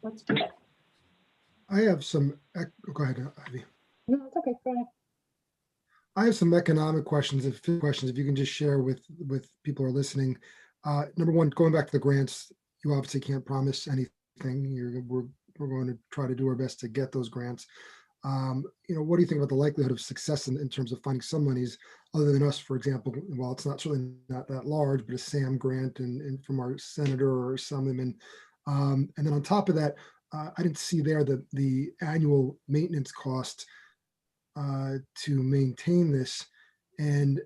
let's do it. I have some, go ahead, Ivy. No, it's okay, go ahead. I have some economic questions, if you can just share with people who are listening. Number one, going back to the grants, you obviously can't promise anything. We're going to try to do our best to get those grants. What do you think about the likelihood of success in terms of finding some monies other than us, for example? Well, it's certainly not that large, but a SAM grant and from our senator or Assemblyman. And then on top of that, I didn't see there the annual maintenance cost to maintain this. And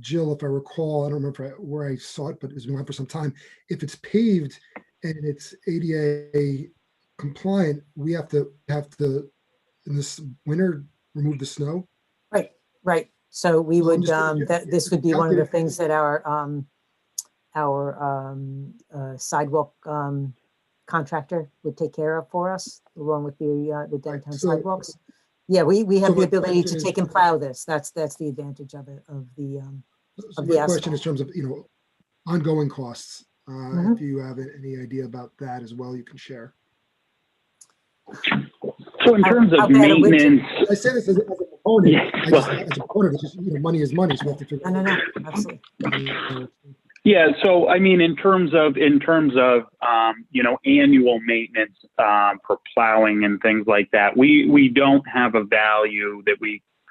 Jill, if I recall, I don't remember where I saw it, but it's been around for some time. If it's paved and it's ADA compliant, we have to in this winter remove the snow. Right. So we would this would be one of the things that our sidewalk contractor would take care of for us, along with the downtown sidewalks. Yeah, we have the ability to take and plow this. That's the advantage of it, of the my question in terms of ongoing costs. If you have any idea about that as well, you can share. So in terms of maintenance, I say this as a proponent. As a proponent, it's just money is money, so we have to figure. No, absolutely. Yeah, so I mean, in terms of you know, annual maintenance for plowing and things like that, we don't have a value that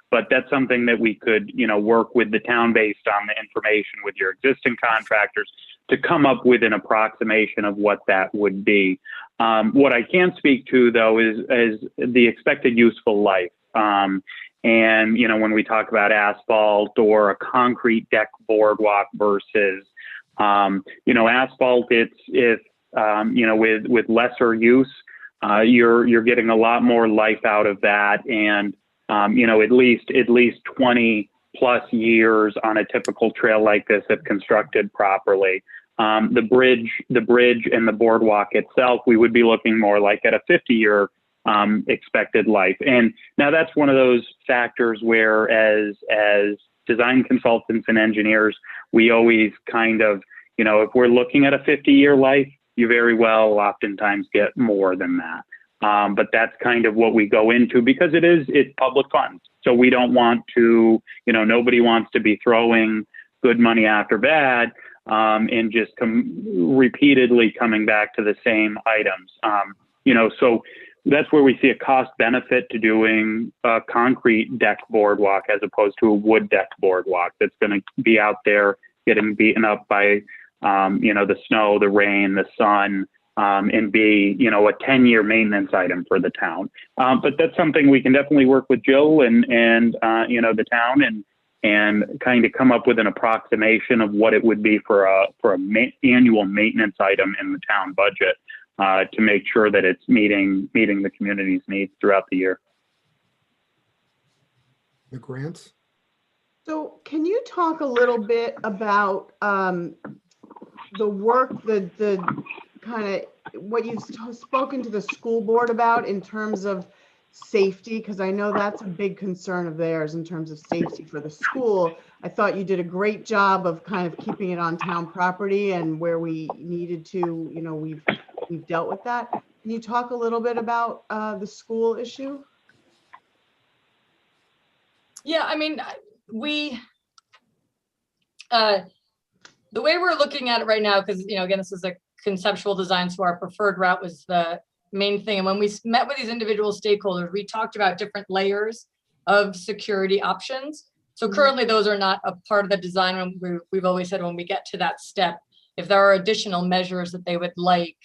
but that's something that we could, you know, work with the town based on the information with your existing contractors to come up with an approximation of what that would be. What I can speak to though is the expected useful life. And, you know, when we talk about asphalt or a concrete deck boardwalk versus, you know, asphalt, it's, if, you know, with lesser use, you're getting a lot more life out of that. And, you know, at least 20 plus years on a typical trail like this if constructed properly. The bridge and the boardwalk itself, we would be looking more like at a 50-year expected life. And now that's one of those factors where as design consultants and engineers, we always kind of, you know, if we're looking at a 50-year life, you very well oftentimes get more than that. But that's kind of what we go into because it's public funds. So we don't want to, you know, nobody wants to be throwing good money after bad and just repeatedly coming back to the same items. You know, so that's where we see a cost benefit to doing a concrete deck boardwalk as opposed to a wood deck boardwalk that's going to be out there getting beaten up by, you know, the snow, the rain, the sun, and be, you know, a 10-year maintenance item for the town. But that's something we can definitely work with Jill and you know, the town and kind of come up with an approximation of what it would be for a annual maintenance item in the town budget to make sure that it's meeting the community's needs throughout the year. The grants? So can you talk a little bit about the work, the kind of what you've spoken to the school board about in terms of safety? Because I know that's a big concern of theirs in terms of safety for the school. I thought you did a great job of kind of keeping it on town property, and where we needed to, you know, we've dealt with that. Can you talk a little bit about the school issue? Yeah, I mean, the way we're looking at it right now, because, you know, again, this is a conceptual design, so our preferred route was the main thing. And when we met with these individual stakeholders, we talked about different layers of security options. So currently those are not a part of the design. We've always said when we get to that step, if there are additional measures that they would like,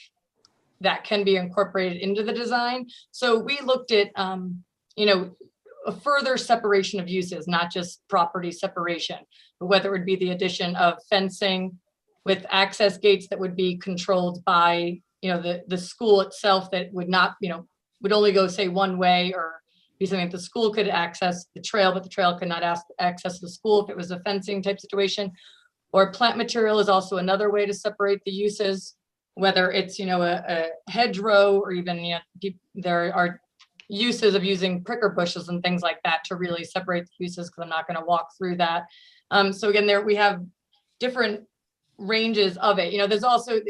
that can be incorporated into the design. So we looked at, you know, a further separation of uses, not just property separation, but whether it would be the addition of fencing with access gates that would be controlled by, you know, the school itself, that would not, you know, would only go, say, one way, or be something that the school could access the trail, but the trail could not access the school if it was a fencing type situation. Or plant material is also another way to separate the uses, whether it's, you know, a hedgerow, or even, you know, there are uses of using pricker bushes and things like that to really separate the uses, because I'm not going to walk through that. So again, there we have different ranges of it. You know, there's also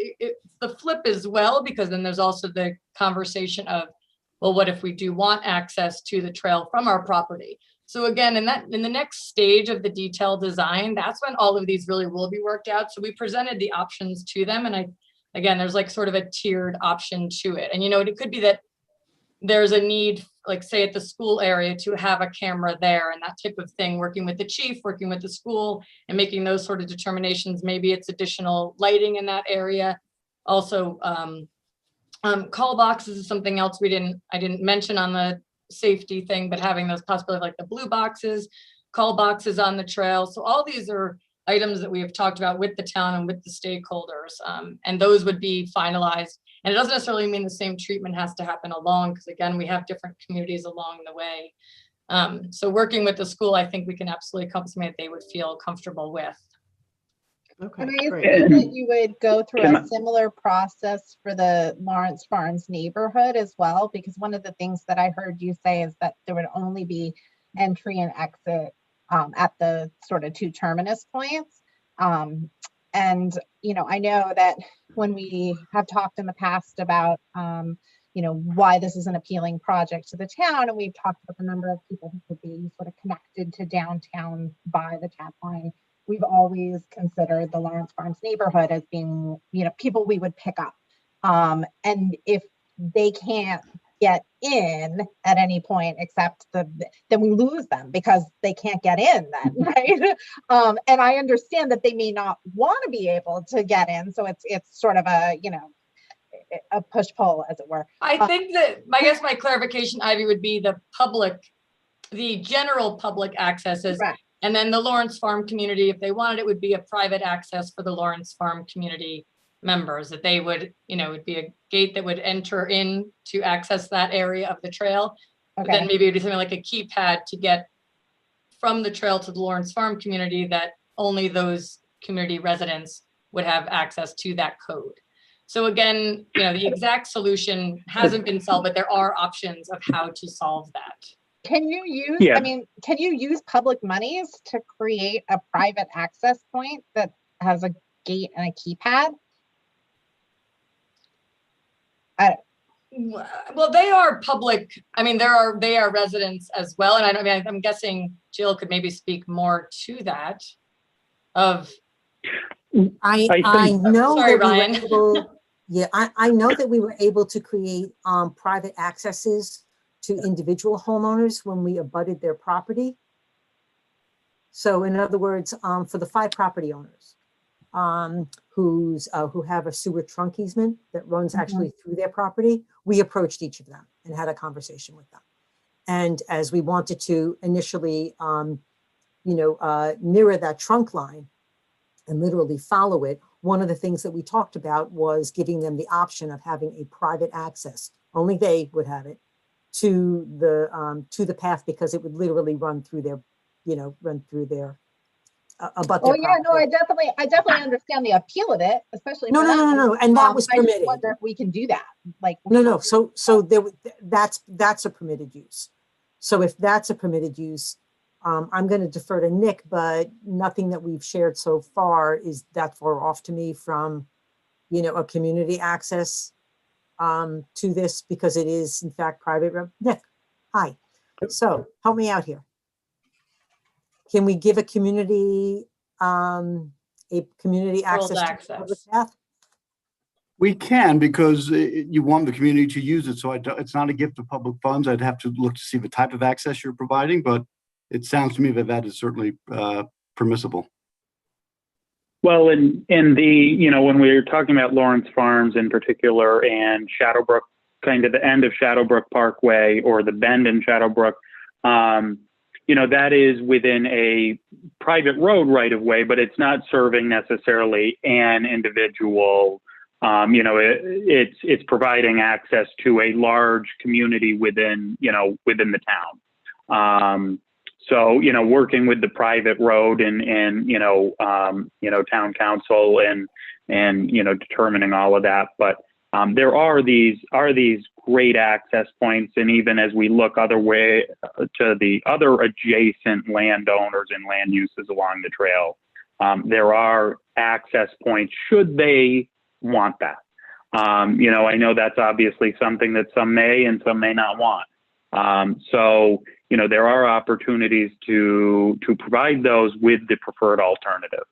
the flip as well, because then there's also the conversation of, well, what if we do want access to the trail from our property? So again, in the next stage of the detailed design, that's when all of these really will be worked out. So we presented the options to them, and again, there's like sort of a tiered option to it. And, you know, it could be that there's a need, like say at the school area, to have a camera there and that type of thing, working with the chief, working with the school and making those sort of determinations. Maybe it's additional lighting in that area. Also, call boxes is something else I didn't mention on the safety thing, but having those possibilities like the blue boxes, call boxes on the trail. So all these are items that we have talked about with the town and with the stakeholders, and those would be finalized. And it doesn't necessarily mean the same treatment has to happen along, because again, we have different communities along the way. So working with the school, I think we can absolutely come to something that they would feel comfortable with. Okay, And I great. assume that you would go through a similar process for the Lawrence Farms neighborhood as well, because one of the things that I heard you say is that there would only be entry and exit at the sort of two terminus points. And, you know, I know that when we have talked in the past about, you know, why this is an appealing project to the town, and we've talked about the number of people who could be sort of connected to downtown by the Chatline, we've always considered the Lawrence Farms neighborhood as being, people we would pick up. And if they can't get in at any point except then we lose them because they can't get in then, right? And I understand that they may not want to be able to get in. So it's sort of a, a push-pull, as it were. I think that, I guess my clarification, Ivy, would be the general public accesses. Right. And then the Lawrence Farm community, if they wanted, it would be a private access for the Lawrence Farm community members, that they would, it would be a gate that would enter in to access that area of the trail. But then maybe it would be something like a keypad to get from the trail to the Lawrence Farm community, that only those community residents would have access to that code. So again, the exact solution hasn't been solved, but there are options of how to solve that. Can you use, Yeah. Can you use public monies to create a private access point that has a gate and a keypad? Well, they are public. I mean, they are residents as well. And I'm guessing Jill could maybe speak more to that. I know Sorry, that we Ryan. were able, I know that we were able to create private accesses to individual homeowners when we abutted their property. So in other words, for the 5 property owners who have a sewer trunk easement that runs actually through their property, we approached each of them and had a conversation with them. And as we wanted to initially, mirror that trunk line and literally follow it, one of the things that we talked about was giving them the option of having a private access. Only they would have it to the path, because it would literally run through their, abut their Oh yeah, no, I property. definitely understand the appeal of it, especially. No, for no, them. no, no, no, and that was I just permitted. wonder if we can do that. Like No. So that's a permitted use. So if that's a permitted use, I'm going to defer to Nick, but nothing that we've shared so far is that far off to me from, a community access to this, because it is in fact private. Nick, hi. So help me out here. Can we give a community access to the public path? We can, because you want the community to use it. So it's not a gift of public funds. I'd have to look to see the type of access you're providing, but it sounds to me that is certainly permissible. Well, in the, when we were talking about Lawrence Farms in particular and Shadowbrook, kind of the end of Shadowbrook Parkway or the bend in Shadowbrook, that is within a private road right of way, but it's not serving necessarily an individual. It's providing access to a large community within the town. So, working with the private road and town council and determining all of that. But there are these great access points. And even as we look other way to the other adjacent landowners and land uses along the trail, there are access points should they want that. I know that's obviously something that some may and some may not want. So, there are opportunities to provide those with the preferred alternative.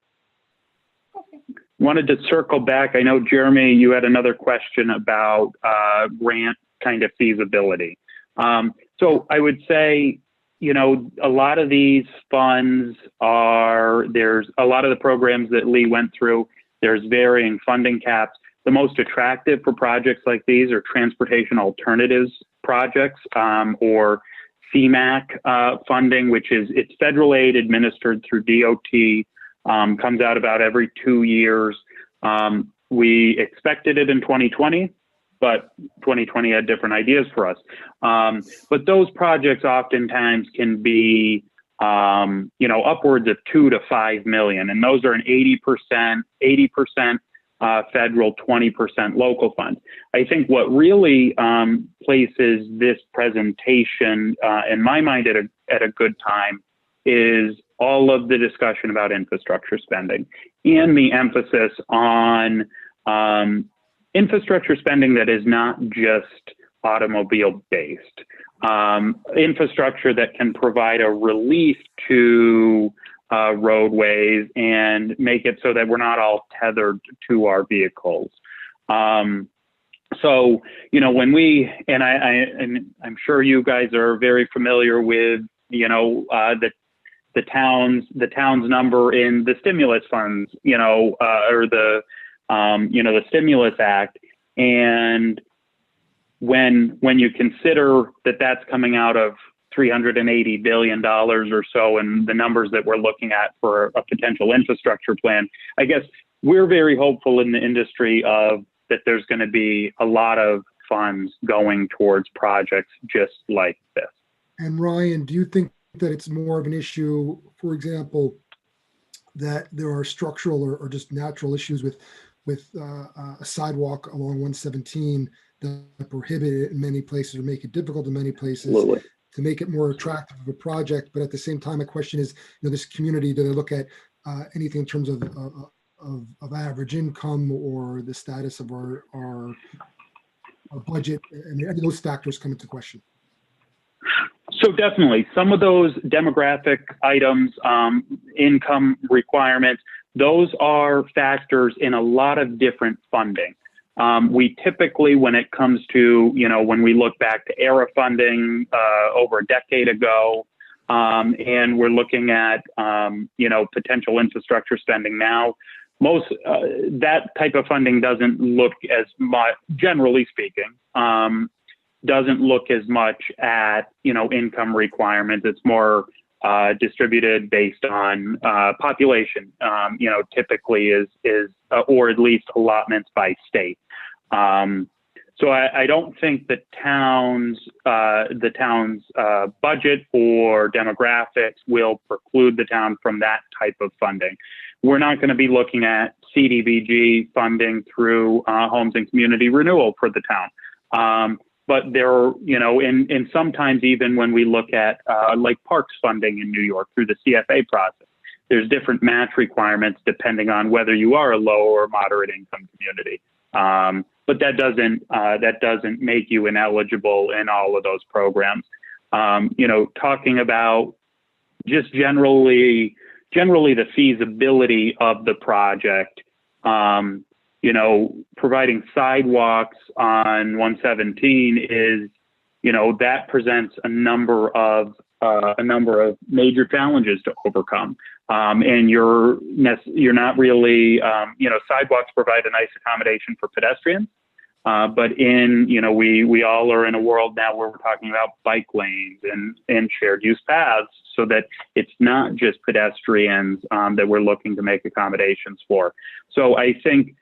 Wanted to circle back. I know, Jeremy, you had another question about grant kind of feasibility. So I would say, a lot of these funds there's a lot of the programs that Lee went through, there's varying funding caps. The most attractive for projects like these are transportation alternatives projects, or CMAQ funding, which is it's federal aid administered through DOT, comes out about every 2 years. We expected it in 2020, but 2020 had different ideas for us. But those projects oftentimes can be, upwards of $2 to $5 million, and those are an 80% federal, 20% local funds. I think what really places this presentation, in my mind, at a good time is all of the discussion about infrastructure spending and the emphasis on infrastructure spending that is not just automobile based. Infrastructure that can provide a relief to roadways and make it so that we're not all tethered to our vehicles. So, you know, when we, and I'm sure you guys are very familiar with, you know, the town's number in the stimulus funds, you know, or the, you know, the Stimulus Act. And when you consider that that's coming out of $380 billion or so, and the numbers that we're looking at for a potential infrastructure plan, I guess we're very hopeful in the industry of that there's going to be a lot of funds going towards projects just like this. And Ryan, do you think that it's more of an issue, for example, that there are structural or just natural issues with a sidewalk along 117 that prohibit it in many places or make it difficult in many places? Absolutely. To make it more attractive of a project, but at the same time, my question is, you know, this community, do they look at anything in terms of average income or the status of our budget? I mean, any of those factors come into question. So definitely, some of those demographic items, income requirements, those are factors in a lot of different funding. We typically, when it comes to, you know, when we look back to ERA funding over a decade ago, and we're looking at, you know, potential infrastructure spending now, most that type of funding doesn't look as much, generally speaking, doesn't look as much at, you know, income requirements. It's more distributed based on population, you know, typically is or at least allotments by state. So I don't think the town's budget or demographics will preclude the town from that type of funding. We're not going to be looking at CDBG funding through homes and community renewal for the town. But there, you know, and sometimes even when we look at like parks funding in New York through the CFA process, there's different match requirements depending on whether you are a low or moderate income community. But that doesn't make you ineligible in all of those programs. You know, talking about just generally the feasibility of the project. You know, providing sidewalks on 117 is, you know, that presents a number of major challenges to overcome. And you're not really, you know, sidewalks provide a nice accommodation for pedestrians. But you know, we all are in a world now where we're talking about bike lanes and shared use paths, so that it's not just pedestrians that we're looking to make accommodations for. So I think,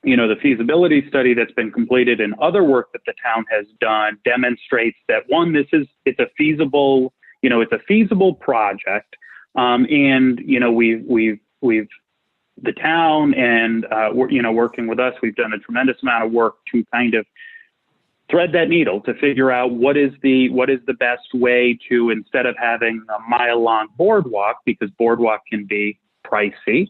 you know, the feasibility study that's been completed and other work that the town has done demonstrates that, one, it's a feasible project. And, you know, the town and, you know, working with us, we've done a tremendous amount of work to kind of thread that needle to figure out what is the best way to, instead of having a mile-long boardwalk, because boardwalk can be pricey,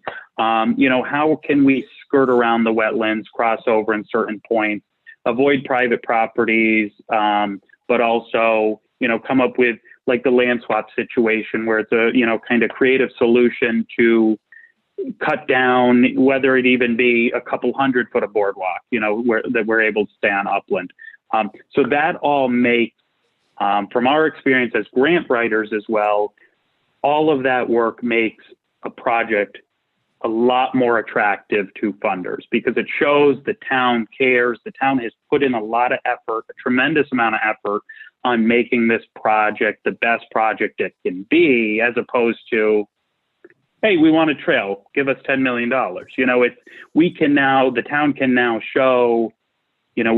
you know, how can we skirt around the wetlands, cross over in certain points, avoid private properties, but also, you know, come up with like the land swap situation where it's a, you know, kind of creative solution to cut down, whether it even be a couple 100 foot of boardwalk, you know, that we're able to stay on upland. So that all makes, from our experience as grant writers as well, all of that work makes a project a lot more attractive to funders, because it shows the town cares. The town has put in a lot of effort, a tremendous amount of effort, on making this project the best project it can be, as opposed to, hey, we want a trail, give us $10 million. You know, the town can now show, you know,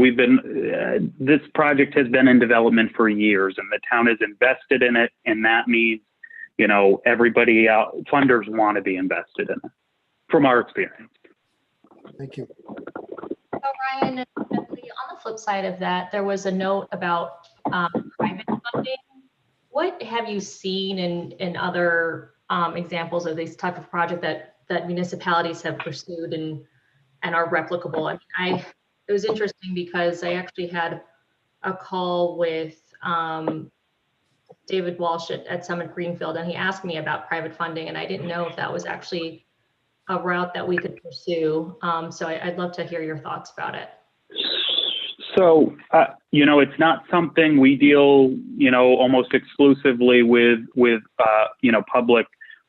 this project has been in development for years and the town has invested in it. And that means, you know, everybody out, funders want to be invested in it, from our experience. Thank you. So Ryan, on the flip side of that, there was a note about private funding. What have you seen in other examples of these type of project that municipalities have pursued and are replicable? I mean, it was interesting because I actually had a call with David Walsh at Summit Greenfield, and he asked me about private funding, and I didn't know if that was actually a route that we could pursue. So I'd love to hear your thoughts about it. So, it's not something we deal, almost exclusively with public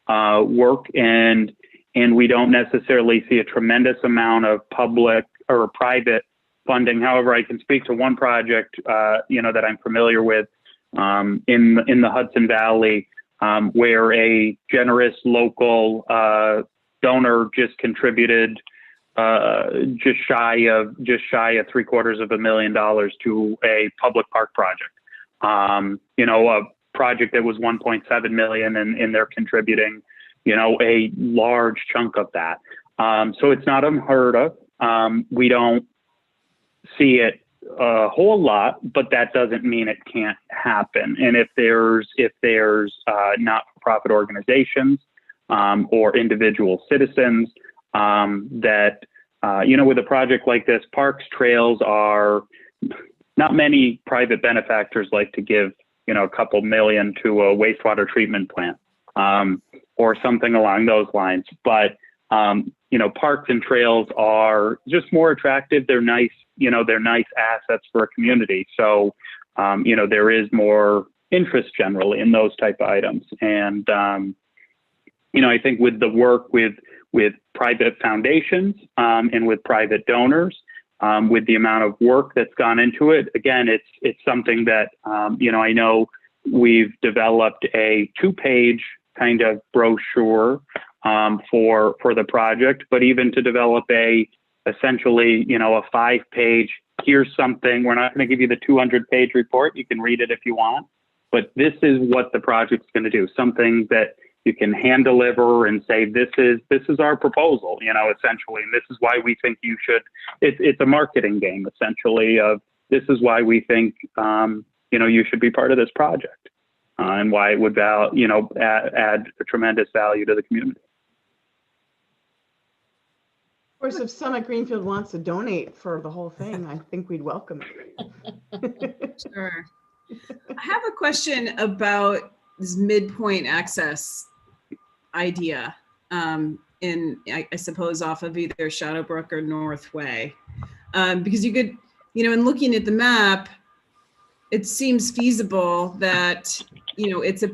work, and we don't necessarily see a tremendous amount of public or private funding. However, I can speak to one project, that I'm familiar with in the Hudson Valley, where a generous local donor just contributed just shy of $750,000 to a public park project. A project that was 1.7 million, and they're contributing, a large chunk of that. So it's not unheard of. We don't see it a whole lot, but that doesn't mean it can't happen. And if there's not-for-profit organizations or individual citizens that, with a project like this, parks, trails are not many private benefactors like to give, a couple million to a wastewater treatment plant or something along those lines. But, parks and trails are just more attractive. They're nice, they're nice assets for a community. So, there is more interest generally in those type of items. And, I think with the work with private foundations and with private donors, with the amount of work that's gone into it, again, it's something that, I know we've developed a 2-page kind of brochure for the project, but even to develop essentially a 5-page, here's something, we're not going to give you the 200-page report. You can read it if you want, but this is what the project's going to do. Something that you can hand deliver and say, this is our proposal, essentially, and this is why we think you should. It's a marketing game, essentially, of this is why we think, you should be part of this project, and why it would add a tremendous value to the community. Of course, if Summit Greenfield wants to donate for the whole thing, I think we'd welcome it. Sure. I have a question about this midpoint access idea, I suppose off of either Shadowbrook or Northway, because you could, in looking at the map, it seems feasible that, it's a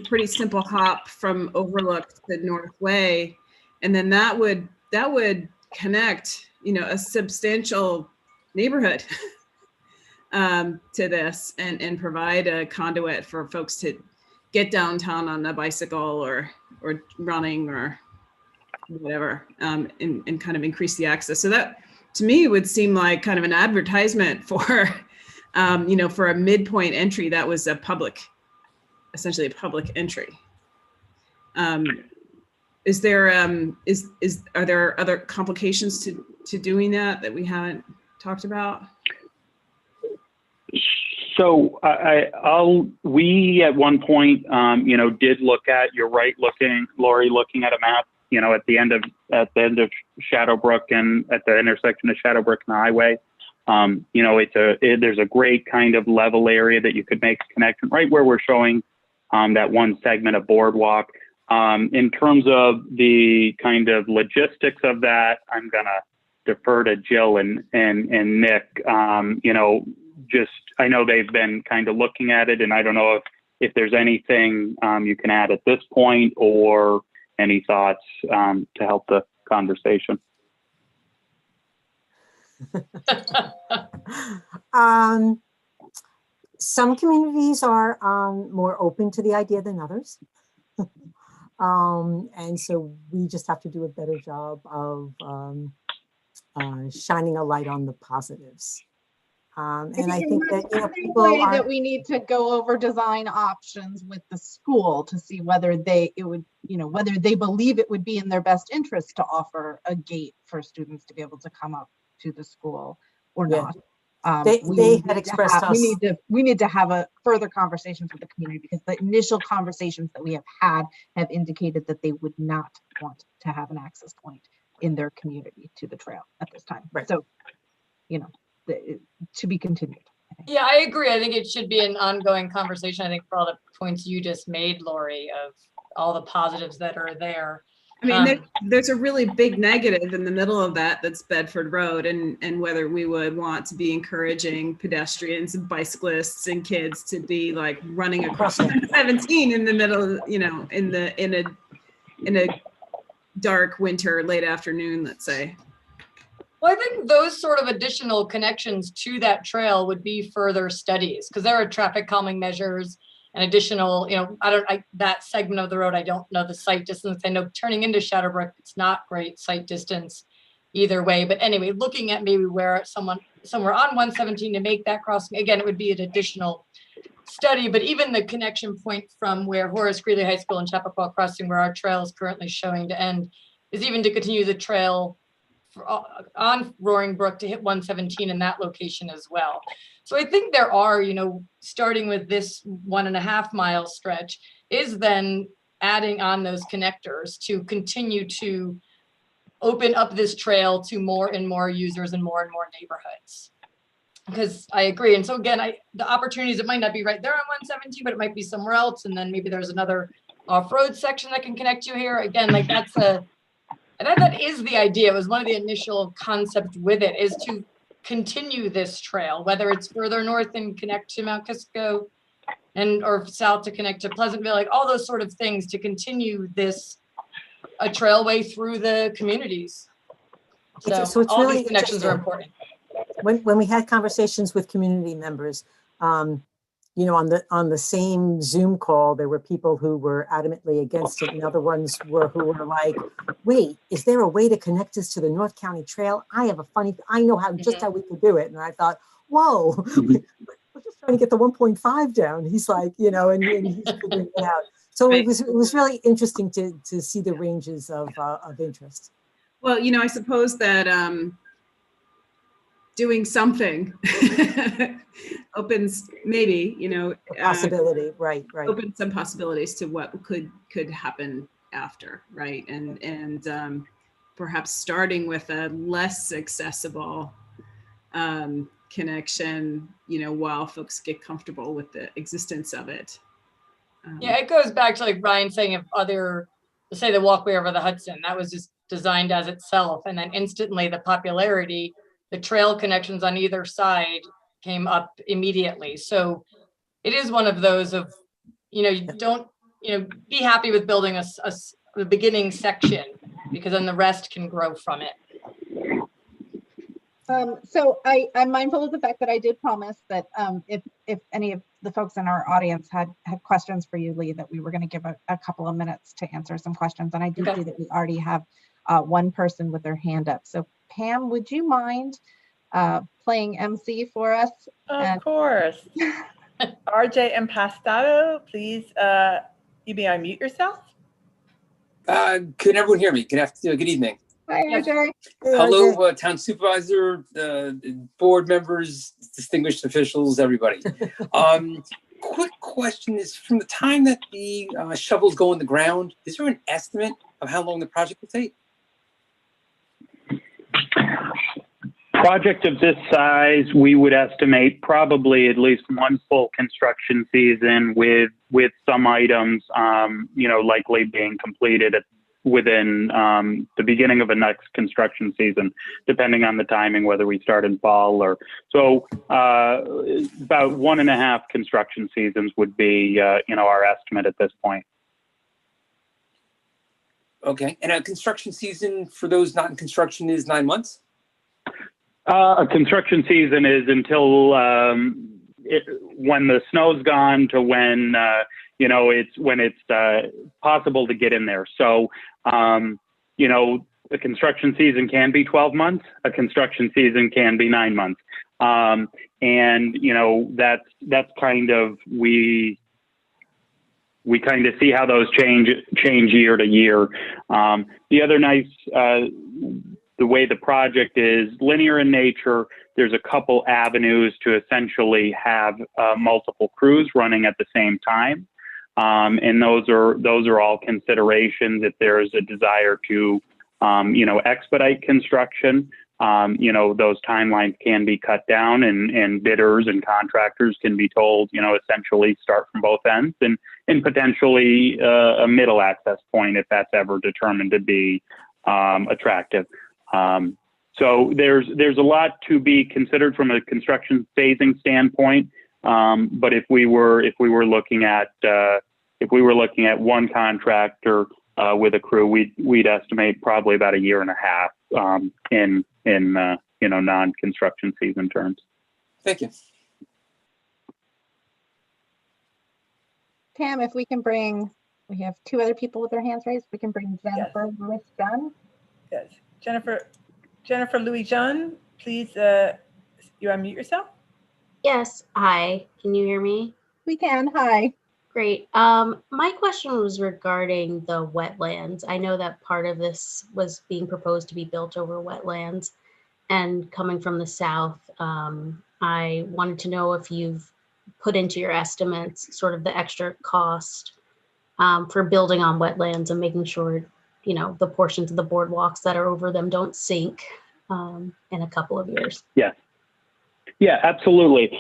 pretty simple hop from Overlook to Northway, and then that would connect, a substantial neighborhood to this and provide a conduit for folks to get downtown on a bicycle or running or whatever, and kind of increase the access. So that to me would seem like kind of an advertisement for, for a midpoint entry that was essentially a public entry. Are there other complications to doing that we haven't talked about? So we at one point, did look at, you're right, Lori, looking at a map, at the end of Shadowbrook and at the intersection of Shadowbrook and the highway. There's a great kind of level area that you could make a connection right where we're showing that one segment of boardwalk. In terms of the kind of logistics of that, I'm gonna defer to Jill and Nick. I know they've been kind of looking at it, and I don't know if there's anything you can add at this point or any thoughts to help the conversation. Some communities are more open to the idea than others. And so we just have to do a better job of shining a light on the positives. And I think that people are, that we need to go over design options with the school to see whether whether they believe it would be in their best interest to offer a gate for students to be able to come up to the school or not. They had expressed us. We need to have a further conversations with the community, because the initial conversations that we have had have indicated that they would not want to have an access point in their community to the trail at this time. Right. So, to be continued, I think. Yeah, I agree. I think it should be an ongoing conversation. I think for all the points you just made, Lori, of all the positives that are there. I mean, there's a really big negative in the middle of that, that's Bedford Road, and whether we would want to be encouraging pedestrians and bicyclists and kids to be like running across 17 in the middle, you know, in a dark winter, late afternoon, let's say. Well, I think those sort of additional connections to that trail would be further studies, because there are traffic calming measures and additional, you know, that segment of the road, I don't know the sight distance. I know turning into Shadowbrook, it's not great sight distance either way. But anyway, looking at maybe where somewhere on 117 to make that crossing, again, it would be an additional study. But even the connection point from where Horace Greeley High School and Chappaqua Crossing, where our trail is currently showing to end, is even to continue the trail on Roaring Brook to hit 117 in that location as well. So I think there are, you know, starting with this 1.5 mile stretch is then adding on those connectors to continue to open up this trail to more and more users and more neighborhoods. Because I agree. And so again, the opportunities, it might not be right there on 117, but it might be somewhere else. And then maybe there's another off-road section that can connect you here. Again, like that is the idea. It was one of the initial concepts with it, is to continue this trail, whether it's further north and connect to Mount Kisco or south to connect to Pleasantville, like all those sort of things to continue this a trailway through the communities. So it's all really these connections are important. When we had conversations with community members, you know, on the same Zoom call, there were people who were adamantly against it, and other ones who were like, "Wait, is there a way to connect us to the North County Trail? I know just how we could do it." And I thought, "Whoa, we're just trying to get the 1.5 down." He's like, you know, and he's figuring it out. So Right. it was really interesting to see the ranges of interest. Well, you know, I suppose that doing something opens maybe, you know, Possibility, right. open some possibilities to what could happen after, right? And perhaps starting with a less accessible connection, you know, while folks get comfortable with the existence of it. Yeah, it goes back to like Ryan saying, if say the walkway over the Hudson, that was just designed as itself, and then instantly the popularity, the trail connections on either side came up immediately. So it is one of those of, you know, be happy with building a beginning section, because then the rest can grow from it. So I'm mindful of the fact that I did promise that if any of the folks in our audience had questions for you, Lee, that we were going to give a couple of minutes to answer some questions. And I do see that we already have one person with their hand up. So Pam, would you mind playing MC for us? Of course. RJ Impastato, please, you may unmute yourself. Can everyone hear me? Good evening. Hi, RJ. Hello, town supervisor, board members, distinguished officials, everybody. Quick question is, from the time that the shovels go in the ground, is there an estimate of how long the project will take? Project of this size, we would estimate probably at least one full construction season with some items, you know, likely being completed within the beginning of a next construction season, depending on the timing, whether we start in fall or so. About 1.5 construction seasons would be, you know, our estimate at this point. Okay, and a construction season for those not in construction is 9 months? A construction season is until when the snow's gone to when you know, it's possible to get in there. So you know, a construction season can be 12 months. A construction season can be 9 months. And you know, that's kind of we kind of see how those change year to year. The other nice the way the project is linear in nature, there's a couple avenues to essentially have multiple crews running at the same time. And those are all considerations if there's a desire to, you know, expedite construction. those timelines can be cut down, and bidders and contractors can be told, essentially start from both ends, and potentially a middle access point if that's ever determined to be attractive. So there's a lot to be considered from a construction phasing standpoint. But if we were looking at one contractor with a crew, we'd estimate probably about 1.5 years in non-construction season terms. Thank you. Pam, if we can bring, we have 2 other people with their hands raised. We can bring Jennifer Lewis Dunn. Yes, Jennifer Louis John, please, you unmute yourself. Yes, hi, can you hear me? We can, hi. Great. My question was regarding the wetlands. I know that part of this was being proposed to be built over wetlands, and coming from the south, I wanted to know if you've put into your estimates sort of the extra cost for building on wetlands and making sure, the portions of the boardwalks that are over them don't sink in a couple of years. Yeah, absolutely.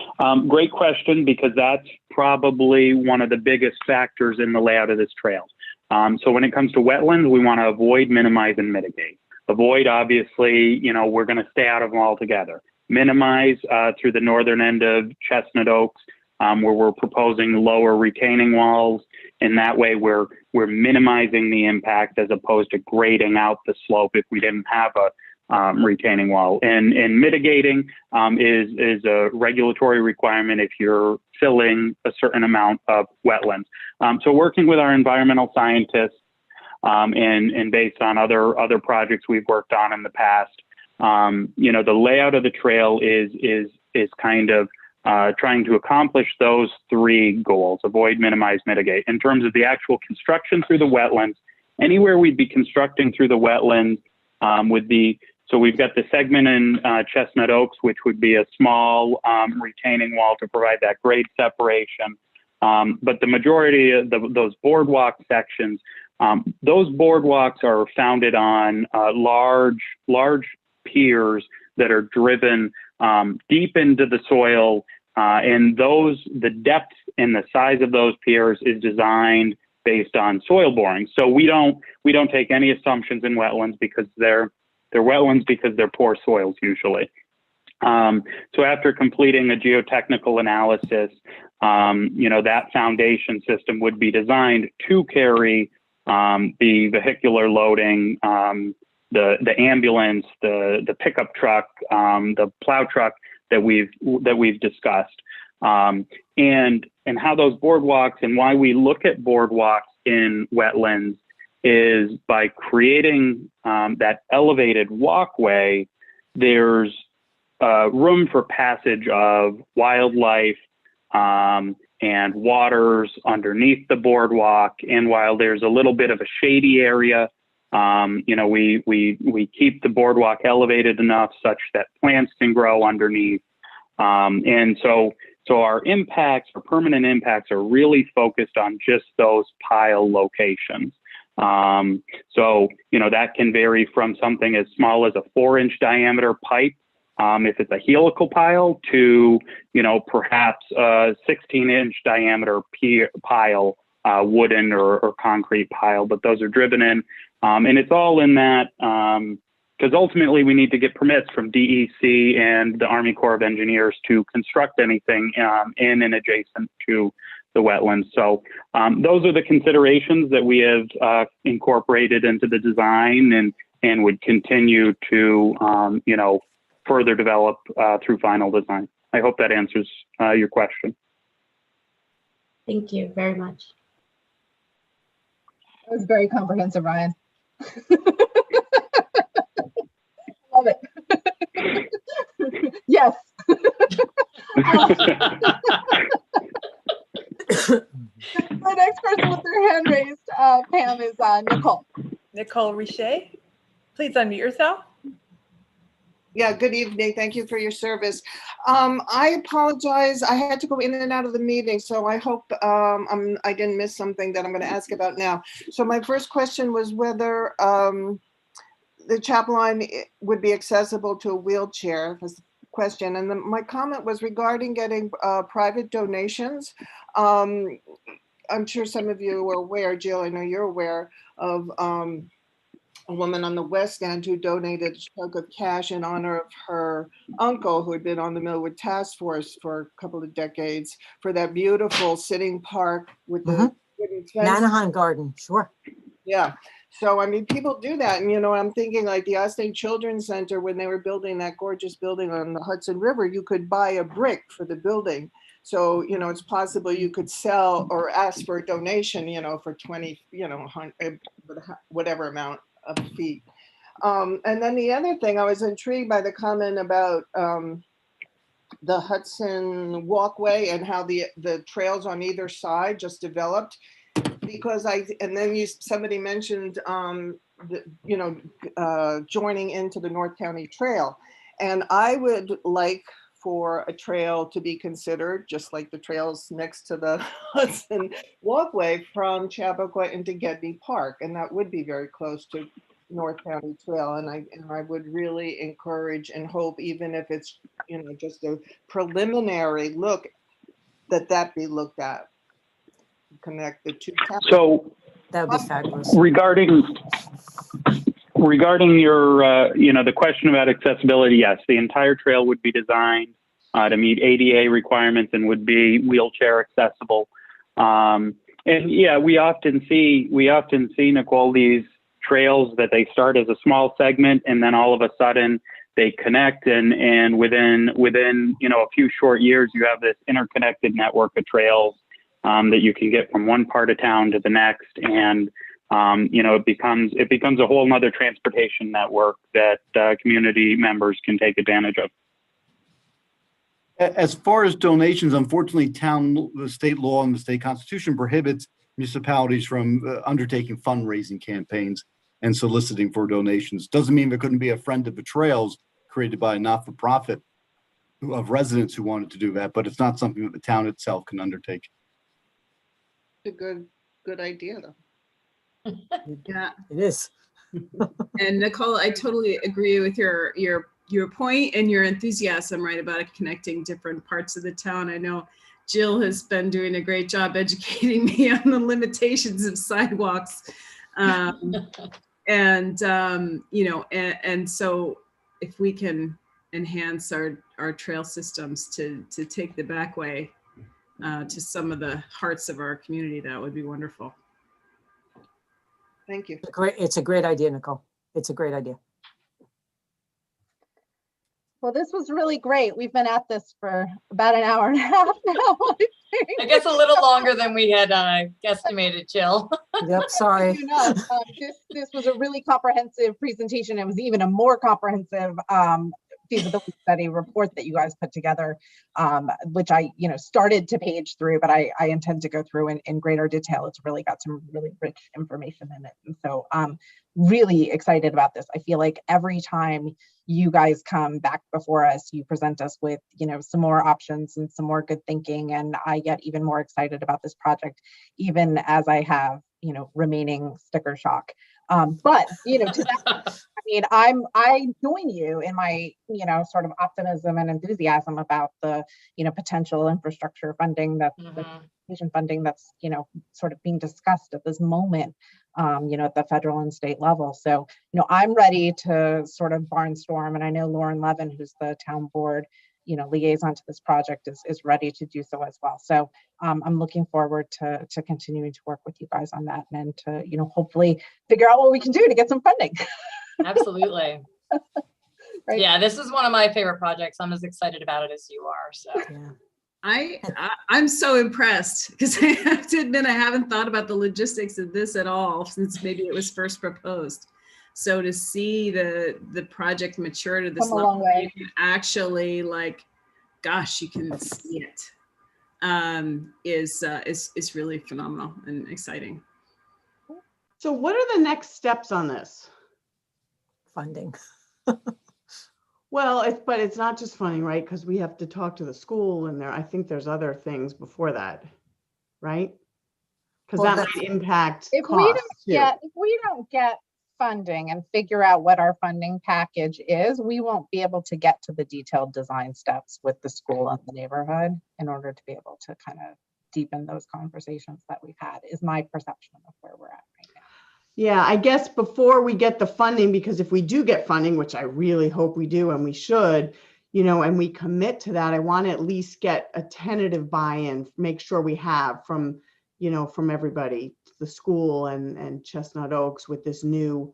Great question, because that's probably one of the biggest factors in the layout of this trail. So when it comes to wetlands, we want to avoid, minimize, and mitigate. Avoid, obviously, we're going to stay out of them altogether. Minimize through the northern end of Chestnut Oaks, where we're proposing lower retaining walls. And that way we're minimizing the impact as opposed to grading out the slope if we didn't have a retaining wall. And mitigating is a regulatory requirement if you're filling a certain amount of wetlands. So working with our environmental scientists and based on other projects we've worked on in the past, the layout of the trail is kind of trying to accomplish those 3 goals: avoid, minimize, mitigate. In terms of the actual construction through the wetlands, anywhere we'd be constructing through the wetlands so we've got the segment in Chestnut Oaks, which would be a small retaining wall to provide that grade separation. But the majority of those boardwalk sections, those boardwalks are founded on large piers that are driven deep into the soil, and the depth and the size of those piers is designed based on soil boring. So we don't take any assumptions in wetlands because they're wetlands because they're poor soils usually. So after completing a geotechnical analysis, that foundation system would be designed to carry the vehicular loading, the ambulance, the pickup truck, the plow truck that we've discussed, and how those boardwalks and why we look at boardwalks in wetlands is by creating that elevated walkway. There's room for passage of wildlife and waters underneath the boardwalk. And while there's a little bit of a shady area, we keep the boardwalk elevated enough such that plants can grow underneath. And so our permanent impacts are really focused on just those pile locations. So that can vary from something as small as a 4-inch diameter pipe, if it's a helical pile, to, perhaps a 16-inch diameter pile, wooden or concrete pile, but those are driven in. And it's all in that, because ultimately we need to get permits from DEC and the Army Corps of Engineers to construct anything in and adjacent to the wetlands. So those are the considerations that we have incorporated into the design and would continue to, further develop through final design. I hope that answers your question. Thank you very much. That was very comprehensive, Ryan. Love it. Yes. The next person with their hand raised, Pam, is Nicole. Nicole Richet, please unmute yourself. Yeah, good evening. Thank you for your service. I apologize. I had to go in and out of the meeting, so I hope I didn't miss something that I'm going to ask about now. So my first question was whether the Chapline would be accessible to a wheelchair, was the question. And my comment was regarding getting private donations. I'm sure some of you are aware, Jill, I know you're aware of a woman on the West End who donated a chunk of cash in honor of her uncle who had been on the Millwood Task Force for a couple of decades for that beautiful sitting park with the wooden fence. Nanaheim Garden, sure. Yeah. So, I mean, people do that. And, you know, I'm thinking like the Austin Children's Center, when they were building that gorgeous building on the Hudson River, you could buy a brick for the building. So, you know, it's possible you could sell or ask for a donation, you know, for 20, you know, whatever amount of feet. And then the other thing, I was intrigued by the comment about the Hudson Walkway and how the trails on either side just developed. Because and then somebody mentioned, you know, joining into the North County Trail. And I would like for a trail to be considered, just like the trails next to the Hudson Walkway from Chappaqua into Gedney Park. And that would be very close to North County Trail. And I would really encourage and hope, even if it's, you know, just a preliminary look, that be looked at. Connect the two towns. So that would be fabulous. Regarding your, you know, the question about accessibility, yes, the entire trail would be designed to meet ADA requirements and would be wheelchair accessible. And yeah, we often see, Nicole, these trails that they start as a small segment and then all of a sudden they connect, and within you know, a few short years, you have this interconnected network of trails that you can get from one part of town to the next. And, you know, it becomes a whole nother transportation network that community members can take advantage of. As far as donations, unfortunately, the state law and the state constitution prohibits municipalities from undertaking fundraising campaigns and soliciting for donations. Doesn't mean there couldn't be a Friend of the Trails created by a not-for-profit of residents who wanted to do that, but it's not something that the town itself can undertake. A good idea, though. Yeah, it is. And Nicole, I totally agree with your point and your enthusiasm, right, about connecting different parts of the town. I know Jill has been doing a great job educating me on the limitations of sidewalks. And you know, and so if we can enhance our trail systems to take the back way to some of the hearts of our community, that would be wonderful. Thank you. It's a great idea, Nicole. It's a great idea. Well, this was really great. We've been at this for about an hour and a half now. I guess a little longer than we had guesstimated, Jill. Yep, sorry. You know, this was a really comprehensive presentation. It was even a more comprehensive feasibility study report that you guys put together, which I, you know, started to page through, but I intend to go through in greater detail. It's really got some really rich information in it. And so I'm really excited about this. I feel like every time you guys come back before us, you present us with, you know, some more options and some more good thinking. And I get even more excited about this project, even as I have, you know, remaining sticker shock. But, you know, to that, I mean, I join you in my, you know, sort of optimism and enthusiasm about the, you know, potential infrastructure funding that funding that's, you know, sort of being discussed at this moment, you know, at the federal and state level. So, you know, I'm ready to sort of barnstorm, and I know Lauren Levin, who's the town board, you know, liaison to this project, is ready to do so as well. So I'm looking forward to continuing to work with you guys on that, and to, you know, hopefully figure out what we can do to get some funding. Absolutely. Right. Yeah, this is one of my favorite projects. I'm as excited about it as you are. So yeah. I'm so impressed, because I have to admit I haven't thought about the logistics of this at all since maybe it was first proposed. So to see the project mature to this level, you can actually, like, gosh, you can see it, is really phenomenal and exciting. So what are the next steps on this? Funding. Well, but it's not just funding, right? Because we have to talk to the school, and I think there's other things before that, right? Because that might impact if costs we don't get funding and figure out what our funding package is, we won't be able to get to the detailed design steps with the school and the neighborhood in order to be able to kind of deepen those conversations that we've had, is my perception of where we're at right now. Yeah, I guess before we get the funding, because if we do get funding, which I really hope we do, and we should, and we commit to that, I want to at least get a tentative buy-in, make sure we have from everybody, the school and Chestnut Oaks with this new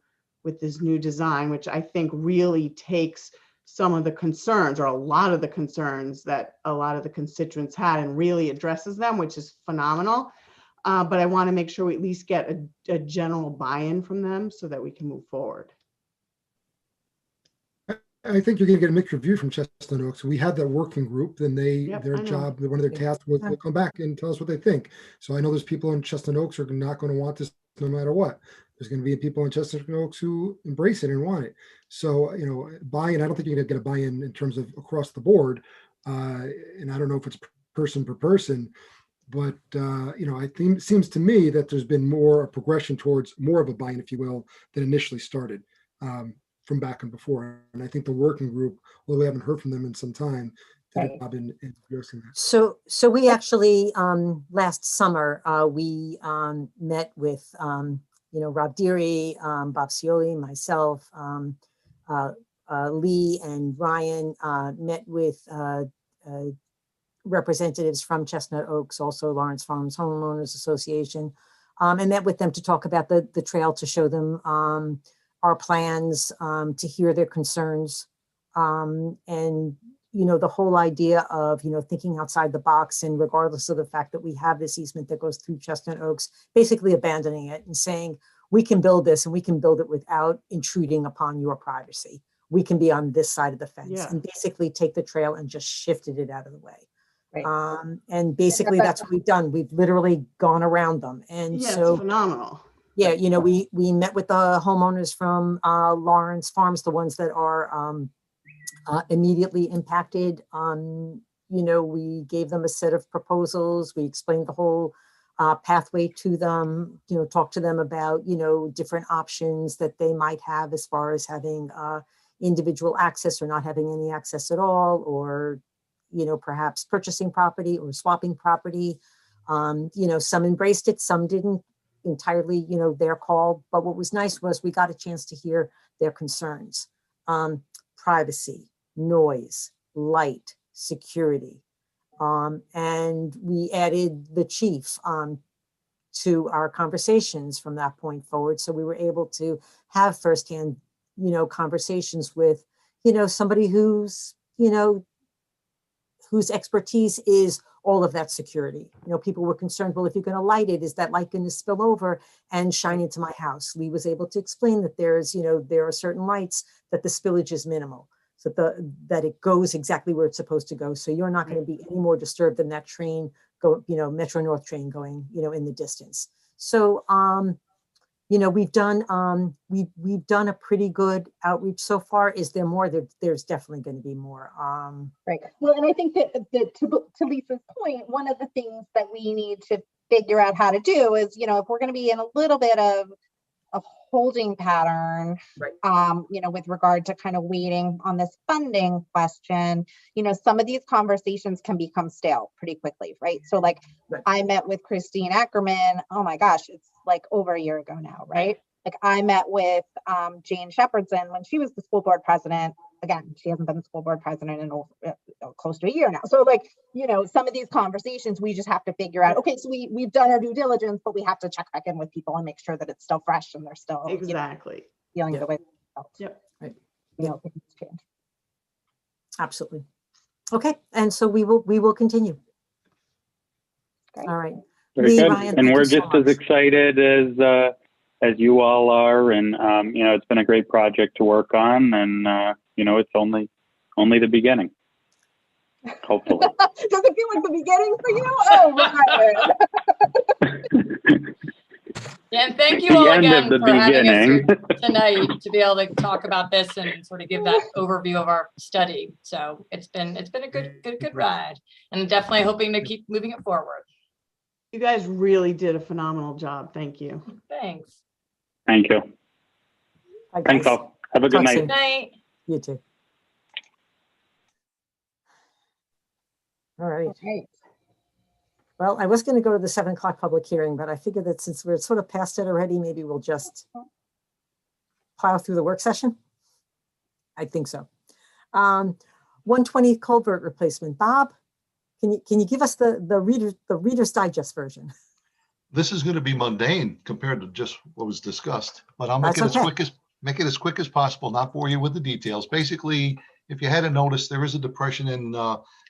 design, which I think really takes some of the concerns, or a lot of the concerns that a lot of the constituents had, and really addresses them, which is phenomenal. But I want to make sure we at least get a general buy-in from them so that we can move forward. I think you're going to get a mixed review from Chestnut Oaks. We had that working group, then Yep, their I know. job, one of their tasks was to come back and tell us what they think. So I know there's people in Chestnut Oaks who are not going to want this no matter what. There's going to be people in Chestnut Oaks who embrace it and want it. So, buy-in, I don't think you're going to get a buy-in in terms of across the board. And I don't know if it's person per person, but, I think it seems to me that there's been more progression towards more of a buy-in, if you will, than initially started. From back and before. And I think the working group, although we haven't heard from them in some time, did a job in addressing that. So we actually, last summer, we met with, Rob Deary, Bob Cioli, myself, Lee and Ryan, met with representatives from Chestnut Oaks, also Lawrence Farms Homeowners Association, and met with them to talk about the trail, to show them our plans, to hear their concerns, and the whole idea of thinking outside the box, and regardless of the fact that we have this easement that goes through Chestnut Oaks, basically abandoning it and saying we can build this, and we can build it without intruding upon your privacy. We can be on this side of the fence, and basically take the trail and just shifted it out of the way. Right. And basically that's what we've done. We've literally gone around them, and so it's phenomenal. Yeah, we met with the homeowners from Lawrence Farms, the ones that are immediately impacted. We gave them a set of proposals. We explained the whole pathway to them, talked to them about, different options that they might have as far as having individual access or not having any access at all, or, perhaps purchasing property or swapping property. Some embraced it, some didn't. Entirely, their call. But what was nice was we got a chance to hear their concerns: privacy, noise, light, security, and we added the chief to our conversations from that point forward. So we were able to have firsthand, conversations with, somebody whose expertise is all of that security. People were concerned, well, if you're going to light it, is that light going to spill over and shine into my house? Lee was able to explain that there are certain lights that the spillage is minimal, so that it goes exactly where it's supposed to go. So you're not going to be any more disturbed than that train Metro North train going, in the distance. So, we've done a pretty good outreach so far. Is there more? There's definitely going to be more. Right. Well, and I think that to Lisa's point, one of the things that we need to figure out how to do is, if we're going to be in a little bit of a holding pattern, with regard to kind of waiting on this funding question, some of these conversations can become stale pretty quickly, right? So I met with Christine Ackerman, oh my gosh, it's like over a year ago now, right? Like I met with Jane Shepherdson when she was the school board president. Again, she hasn't been the school board president in close to a year now. So some of these conversations, we just have to figure out, okay, so we've done our due diligence, but we have to check back in with people and make sure that it's still fresh and they're still feeling the way they felt. Yep. Right. Things change. Absolutely. Okay. And so we will continue. Great. All right. Very Lee, good. Ryan, And thank we're you so just as much. excited as you all are. And, it's been a great project to work on, and, it's only the beginning, hopefully. Does it feel like the beginning for you? Oh, right. Yeah, and thank you The all end of again the for having us here beginning. tonight to be able to talk about this and sort of give that overview of our study. So it's been a good ride, and definitely hoping to keep moving it forward. You guys really did a phenomenal job. Thank you. Thanks. Thank you. Bye, Thanks guys. all. Have a good Talk night. soon. Night. You too. All right. Okay. Well, I was going to go to the 7 o'clock public hearing, but I figured that since we're sort of past it already, maybe we'll just plow through the work session. I think so. 120 culvert replacement. Bob, can you give us the Reader's Digest version? This is going to be mundane compared to just what was discussed, but I'll make That's it okay. make it as quick as possible, not bore you with the details. Basically, if you hadn't noticed, there is a depression in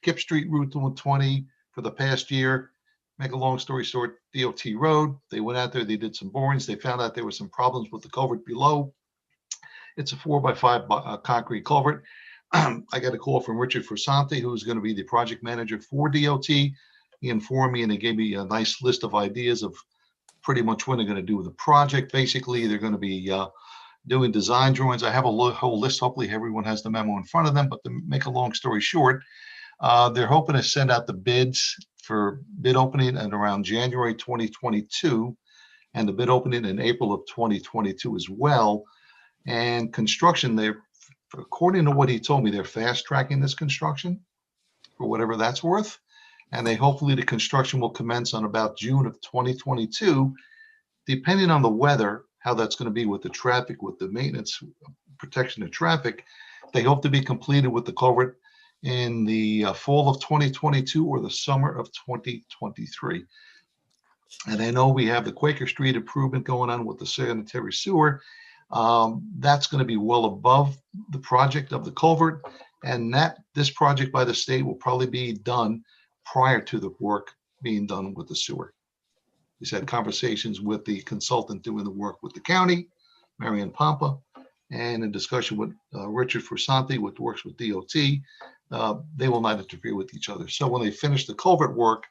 Kip Street Route 120 for the past year. Make a long story short, DOT road. They went out there, they did some borings. They found out there were some problems with the culvert below. It's a 4x5 concrete culvert. I got a call from Richard Forsanti, who's going to be the project manager for DOT. He informed me and he gave me a nice list of ideas of pretty much what they're going to do with the project. Basically, they're going to be doing design drawings. I have a whole list. Hopefully everyone has the memo in front of them, but to make a long story short, they're hoping to send out the bids for bid opening at around January 2022 and the bid opening in April of 2022 as well. And construction, they're, according to what he told me, they're fast tracking this construction for whatever that's worth. And they hopefully the construction will commence on about June of 2022, depending on the weather, how that's going to be with the traffic, with the maintenance, protection of traffic. They hope to be completed with the culvert in the fall of 2022 or the summer of 2023. And I know we have the Quaker Street improvement going on with the sanitary sewer. That's going to be well above the project of the culvert, and this project by the state will probably be done prior to the work being done with the sewer. He's had conversations with the consultant doing the work with the county, Marion Pompa, and in discussion with Richard Forsanti, which works with DOT. They will not interfere with each other. So when they finish the culvert work,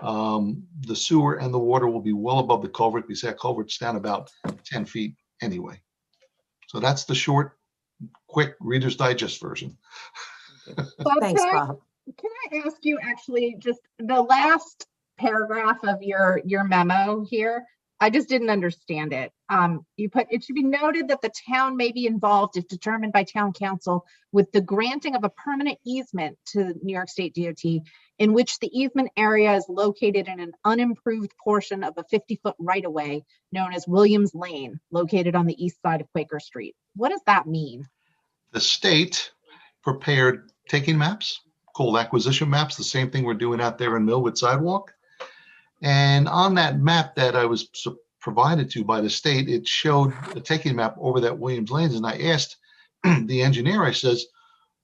the sewer and the water will be well above the culvert because that culvert's down about 10 feet anyway. So that's the short, quick Reader's Digest version. Thanks, Bob. Can I ask you actually just the last paragraph of your memo here? I just didn't understand it. You put, it should be noted that the town may be involved if determined by town council with the granting of a permanent easement to New York State DOT in which the easement area is located in an unimproved portion of a 50-foot right-of-way known as Williams Lane, located on the east side of Quaker Street. What does that mean? The state prepared taking maps called acquisition maps, the same thing we're doing out there in Millwood Sidewalk. And on that map that I was provided to by the state, it showed a taking map over that Williams Lanes. And I asked the engineer, I says,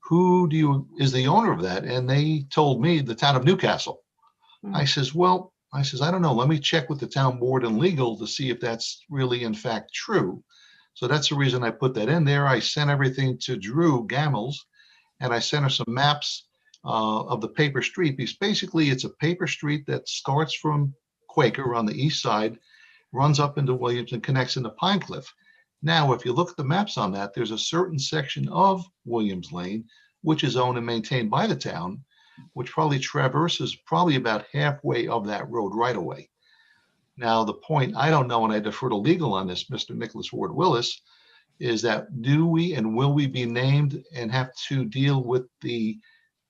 who is the owner of that? And they told me the town of Newcastle. I says, well, I don't know. Let me check with the town board and legal to see if that's really in fact true. So that's the reason I put that in there. I sent everything to Drew Gamels and I sent her some maps of the paper street, because basically it's a paper street that starts from Quaker on the east side, runs up into Williams and connects into Pine Cliff. Now, if you look at the maps on that, there's a certain section of Williams Lane, which is owned and maintained by the town, which probably traverses probably about halfway of that road right away. Now, the point I don't know, and I defer to legal on this, Mr. Nicholas Ward Willis, is that do we and will we be named and have to deal with the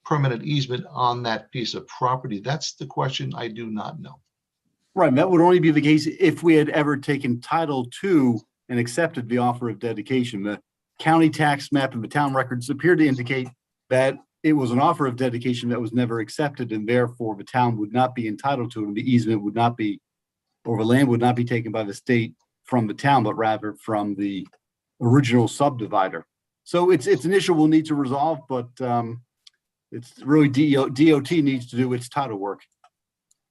permanent easement on that piece of property? That's the question I do not know. Right, that would only be the case if we had ever taken title to and accepted the offer of dedication. The county tax map and the town records appear to indicate that it was an offer of dedication that was never accepted, and therefore the town would not be entitled to it, and the easement would not be, or the land would not be taken by the state from the town, but rather from the original subdivider. So it's an issue we'll need to resolve, but it's really DOT needs to do its title work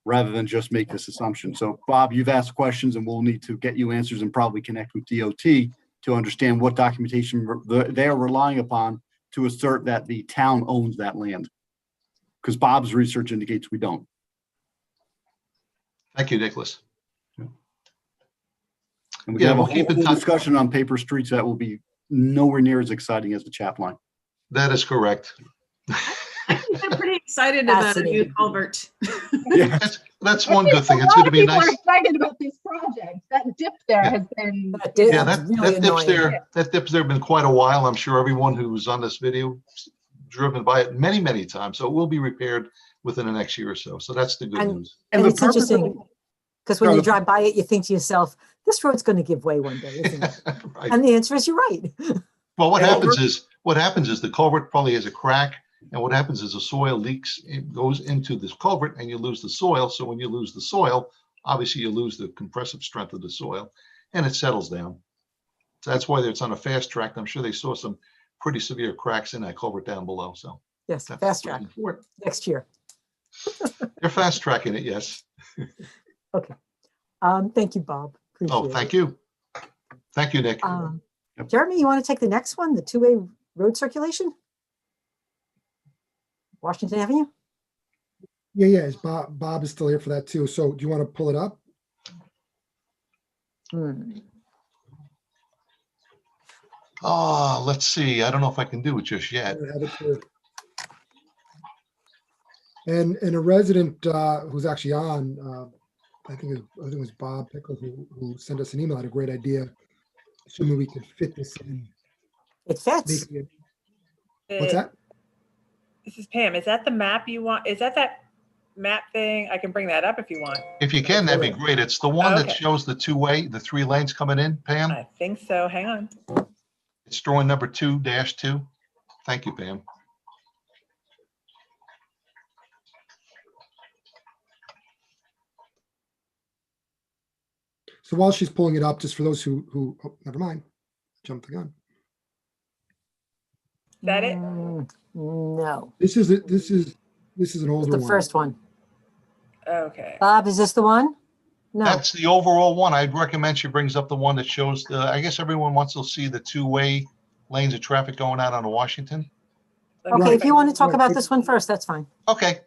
rather than just make this assumption. So Bob, you've asked questions and we'll need to get you answers and probably connect with DOT to understand what documentation they're relying upon to assert that the town owns that land. Because Bob's research indicates we don't. Thank you, Nicholas. And we can have a whole discussion on paper streets that will be nowhere near as exciting as the Chatline. That is correct. I think they're pretty Excited about a new Fascinating. culvert. Yeah, that's one good thing. A It's lot going to of be people are nice. excited about this project. That dip there Yeah. has been, That you dip- Yeah, know, It's really that dips annoying. there. That dips there been quite a while. I'm sure everyone who's on this video driven by it many, many times. So it will be repaired within the next year or so. So that's the good And, news. and the it's purpose of interesting because when No, you the- drive by it, you think to yourself, this road's going to give way one day, isn't it? Right. And the answer is you're right. Well, what And happens is the culvert probably has a crack, and what happens is the soil leaks, it goes into this culvert, and you lose the soil. So when you lose the soil, obviously you lose the compressive strength of the soil, and it settles down. So that's why it's on a fast track. I'm sure they saw some pretty severe cracks in that culvert down below. So Yes, that's fast the track reason for it. next year. They're fast tracking it, yes. Okay. Thank you, Bob. Appreciate Oh, thank you. Thank you, Nick. it. Jeremy, you want to take the next one, the two-way road circulation? Washington Avenue? Yeah. Is Bob is still here for that too. So do you want to pull it up? Oh, let's see. I don't know if I can do it just yet. I have it here. And a resident who's actually on, I think it was Bob Pickle who sent us an email, had a great idea, assuming we could fit this in. It fits. Making it- What's that? This is Pam. Is that the map you want? Is that map thing? I can bring that up if you want. If you can, that'd be great. It's the one that Okay. shows the two-way, the 3 lanes coming in, Pam. I think so. Hang on. It's drawing number 2-2. Thank you, Pam. So while she's pulling it up, just for those who oh, never mind, jumped the gun. Is that it? No, This is an older the one. first one. Okay. Bob, is this the one? No. That's the overall one. I'd recommend she brings up the one that shows the, I guess everyone wants to see the two-way lanes of traffic going out on Washington. Okay, if you want to talk Right. about this one first, that's fine. Okay.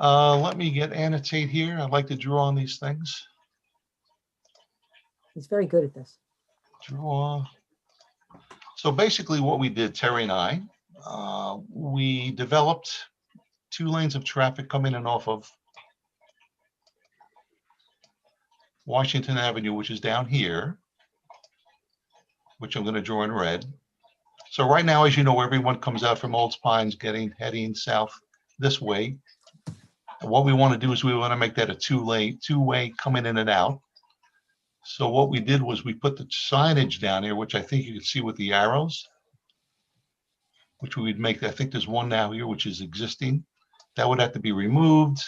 Let me get annotate here. I like to draw on these things. He's very good at this. Draw. So basically what we did, Terry and I, we developed 2 lanes of traffic coming in off of Washington Avenue, which is down here, which I'm going to draw in red. So right now, as you know, everyone comes out from Olds Pines heading south this way. And what we want to do is we want to make that a two-way coming in and out. So what we did was we put the signage down here, which I think you can see with the arrows, which we would make, I think there's one now here, which is existing. That would have to be removed.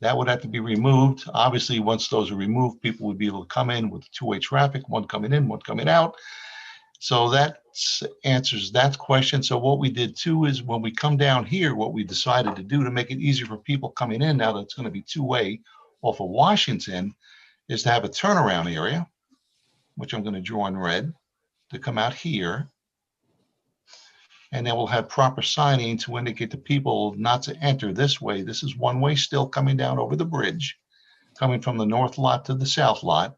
That would have to be removed. Obviously, once those are removed, people would be able to come in with two-way traffic, one coming in, one coming out. So that answers that question. So what we did too is when we come down here, what we decided to do to make it easier for people coming in, now that it's going to be two-way off of Washington, is to have a turnaround area, which I'm going to draw in red, to come out here. And then we'll have proper signing to indicate to people not to enter this way. This is one way still coming down over the bridge, coming from the north lot to the south lot.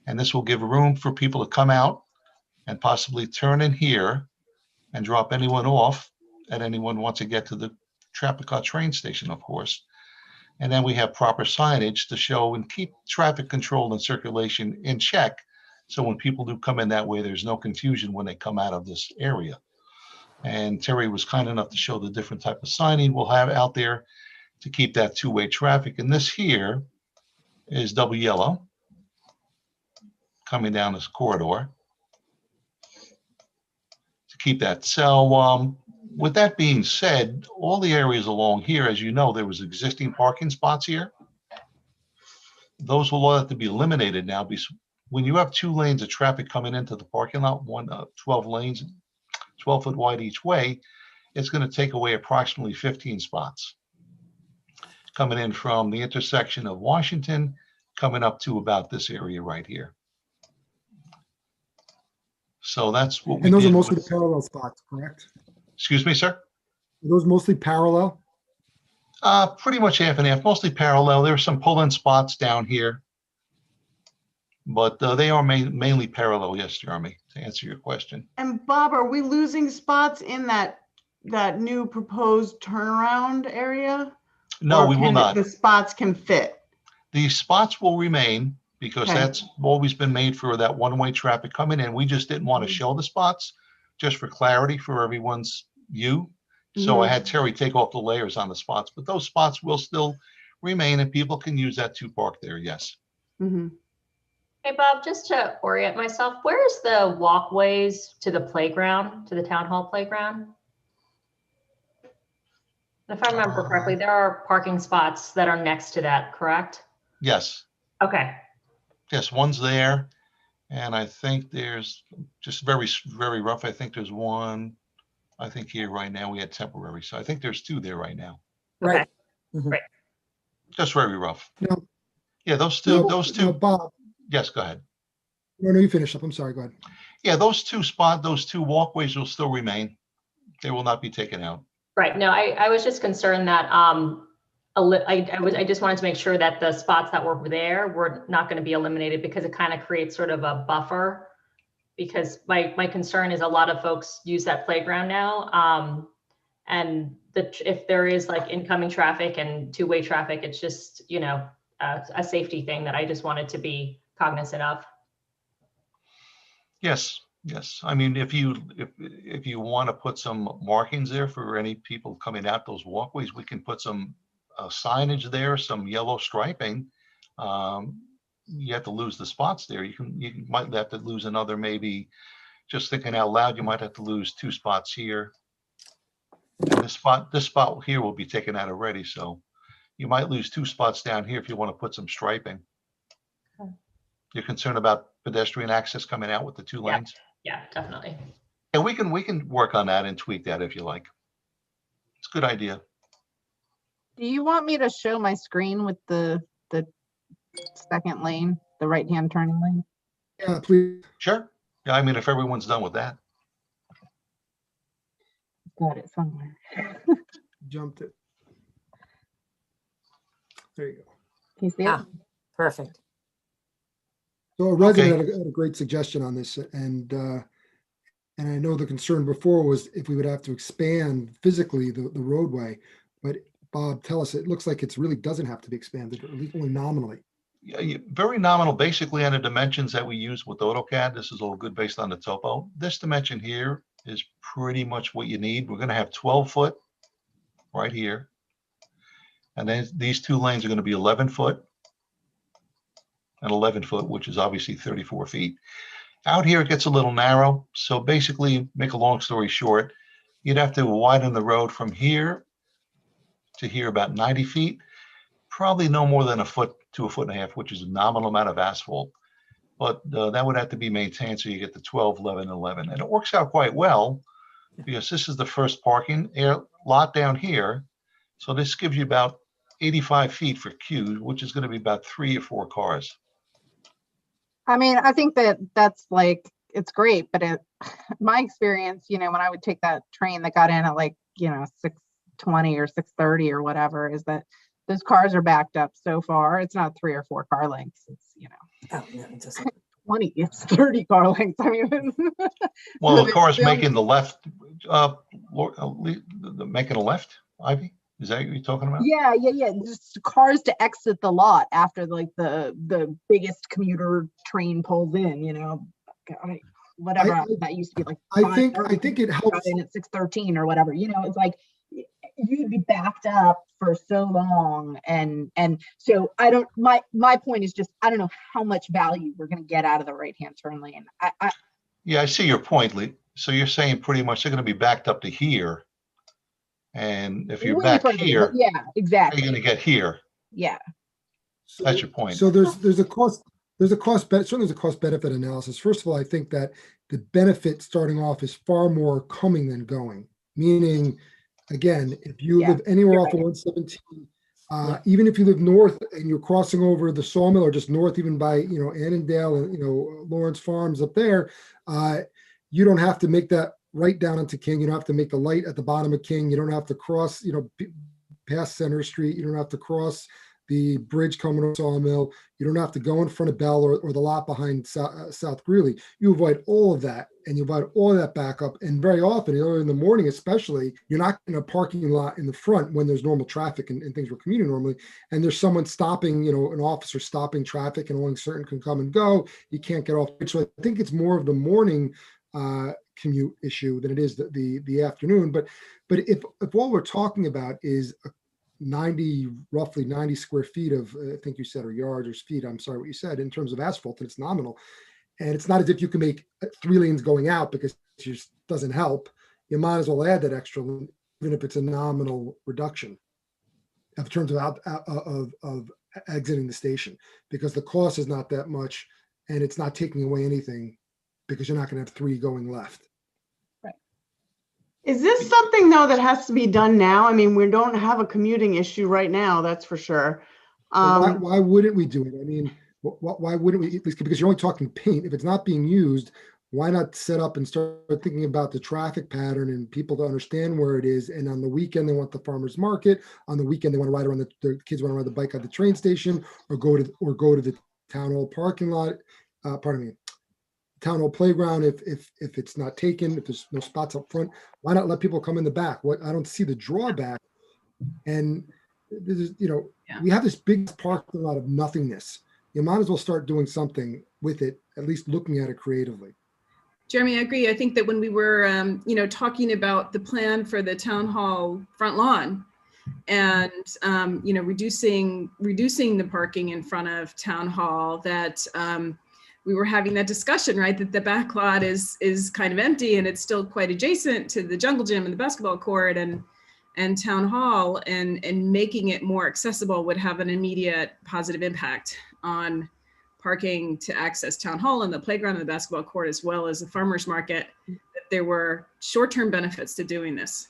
And this will give room for people to come out and possibly turn in here and drop anyone off that anyone wants to get to the Trappicot train station, of course. And then we have proper signage to show and keep traffic control and circulation in check. So when people do come in that way, there's no confusion when they come out of this area. And Terry was kind enough to show the different type of signing we'll have out there to keep that two-way traffic. And this here is double yellow coming down this corridor to keep that. So with that being said, all the areas along here, as you know, there was existing parking spots here. Those will all have to be eliminated now because when you have 2 lanes of traffic coming into the parking lot, 12 lanes, 12 foot wide each way, it's going to take away approximately 15 spots coming in from the intersection of Washington, coming up to about this area right here. So that's what we And those did are mostly with- parallel spots, correct? Excuse me, sir? Are those mostly parallel? Pretty much half and half, mostly parallel. There are some pull-in spots down here, but they are mainly parallel, yes, Jeremy, to answer your question. And Bob, are we losing spots in that that new proposed turnaround area? No, Or we will can not. The spots can fit. The spots will remain because Okay. that's always been made for that one-way traffic coming in. We just didn't want to show the spots just for clarity for everyone's view. So I had Terry take off the layers on the spots, but those spots will still remain and people can use that to park there. Yes. Hey, Bob, just to orient myself, where's the walkways to the playground, to the town hall playground? If I remember correctly, there are parking spots that are next to that, correct? Yes. Okay. Yes, one's there. And I think there's just very, very rough. I think there's one, I think here right now we had temporary. So I think there's two there right now. Right. Great. Just very rough. No. Yeah, those No, two. Bob. Yes, go ahead. No, you finish up. I'm sorry. Go ahead. Yeah, those two walkways will still remain. They will not be taken out. Right. No, I was just concerned that I just wanted to make sure that the spots that were there were not going to be eliminated because it kind of creates sort of a buffer. Because my concern is a lot of folks use that playground now. And if there is like incoming traffic and two-way traffic, it's just, you know, a safety thing that I just wanted to be cognizant of. Yes, yes. I mean, if you want to put some markings there for any people coming out those walkways, we can put some signage there, some yellow striping. You have to lose the spots there. You might have to lose another, maybe, just thinking out loud, you might have to lose 2 spots here. And this spot here will be taken out already. So you might lose 2 spots down here if you want to put some striping. Okay. You're concerned about pedestrian access coming out with the 2 lanes? Yeah, definitely. And we can work on that and tweak that if you like. It's a good idea. Do you want me to show my screen with the second lane, the right-hand turning lane? Yeah, please. Sure. Yeah, I mean, if everyone's done with that. Got it somewhere. Jumped it. There you go. Can you see it? Perfect. So a resident had a great suggestion on this, and I know the concern before was if we would have to expand physically the roadway, but Bob, tell us, it looks like it really doesn't have to be expanded, or at least only nominally. Yeah, very nominal, basically on the dimensions that we use with AutoCAD. This is all good based on the topo. This dimension here is pretty much what you need. We're going to have 12 foot right here. And then these 2 lanes are going to be 11 foot and 11 foot, which is obviously 34 feet. Out here, it gets a little narrow. So basically, make a long story short, you'd have to widen the road from here to here about 90 feet, probably no more than 1 foot to 1.5 foot, which is a nominal amount of asphalt. But that would have to be maintained so you get the 12, 11, 11. And it works out quite well because this is the first parking lot down here. So this gives you about 85 feet for queues, which is going to be about 3 or 4 cars. I mean, I think that's like, it's great, but my experience, you know, when I would take that train that got in at like, you know, 6:20 or 6:30 or whatever, is that those cars are backed up so far. It's not 3 or 4 car lengths. It's, you know, 20, it's 30 car lengths. I mean, well, the car's making the left, making a left, Ivy? Is that what you're talking about? Yeah. Just cars to exit the lot after like the biggest commuter train pulls in, you know, whatever that used to be like. I think it helps in at 6:13 or whatever, you know, it's like you'd be backed up for so long. And so my point is just, I don't know how much value we're going to get out of the right-hand turn lane. Yeah, I see your point, Lee. So you're saying pretty much they're going to be backed up to here. And if you're back here, yeah, exactly. you're going to get here. Yeah. That's your point. So there's a cost benefit, certainly there's a cost benefit analysis. First of all, I think that the benefit starting off is far more coming than going. Meaning, again, if you live anywhere off of 117, even if you live north and you're crossing over the sawmill or just north, even by, you know, Annandale and, you know, Lawrence Farms up there, you don't have to make that right down into King. You don't have to make the light at the bottom of King. You don't have to cross, you know, past Center Street. You don't have to cross the bridge coming to Sawmill. You don't have to go in front of Bell or the lot behind South Greeley. You avoid all of that, and you avoid all of that backup. And very often, early in the morning especially, you're not in a parking lot in the front when there's normal traffic and things were commuting normally. And there's someone stopping, an officer stopping traffic, and only certain can come and go. You can't get off. So I think it's more of the morning commute issue than it is the afternoon. But if all we're talking about is roughly 90 square feet of, I think you said, or yards or feet, I'm sorry what you said, in terms of asphalt, and it's nominal. And it's not as if you can make 3 lanes going out, because it just doesn't help. You might as well add that extra lane, even if it's a nominal reduction in terms of exiting the station, because the cost is not that much, and it's not taking away anything, because you're not going to have 3 going left. Is this something though that has to be done now? I mean, we don't have a commuting issue right now, that's for sure. Why wouldn't we do it? I mean, why wouldn't we? Because you're only talking paint. If it's not being used, why not set up and start thinking about the traffic pattern and people to understand where it is? And on the weekend, they want the farmer's market. On the weekend, they want to ride around the kids want to ride the bike at the train station, or go to the town hall parking lot. Town hall playground. If it's not taken, if there's no spots up front, why not let people come in the back? I don't see the drawback. And this is, we have this big parking lot of nothingness. You might as well start doing something with it, at least looking at it creatively. Jeremy, I agree. I think that when we were, talking about the plan for the town hall front lawn, and reducing the parking in front of town hall, that we were having that discussion, right? That the back lot is kind of empty, and it's still quite adjacent to the jungle gym and the basketball court and town hall, and making it more accessible would have an immediate positive impact on parking to access town hall and the playground and the basketball court, as well as the farmer's market. That there were short-term benefits to doing this.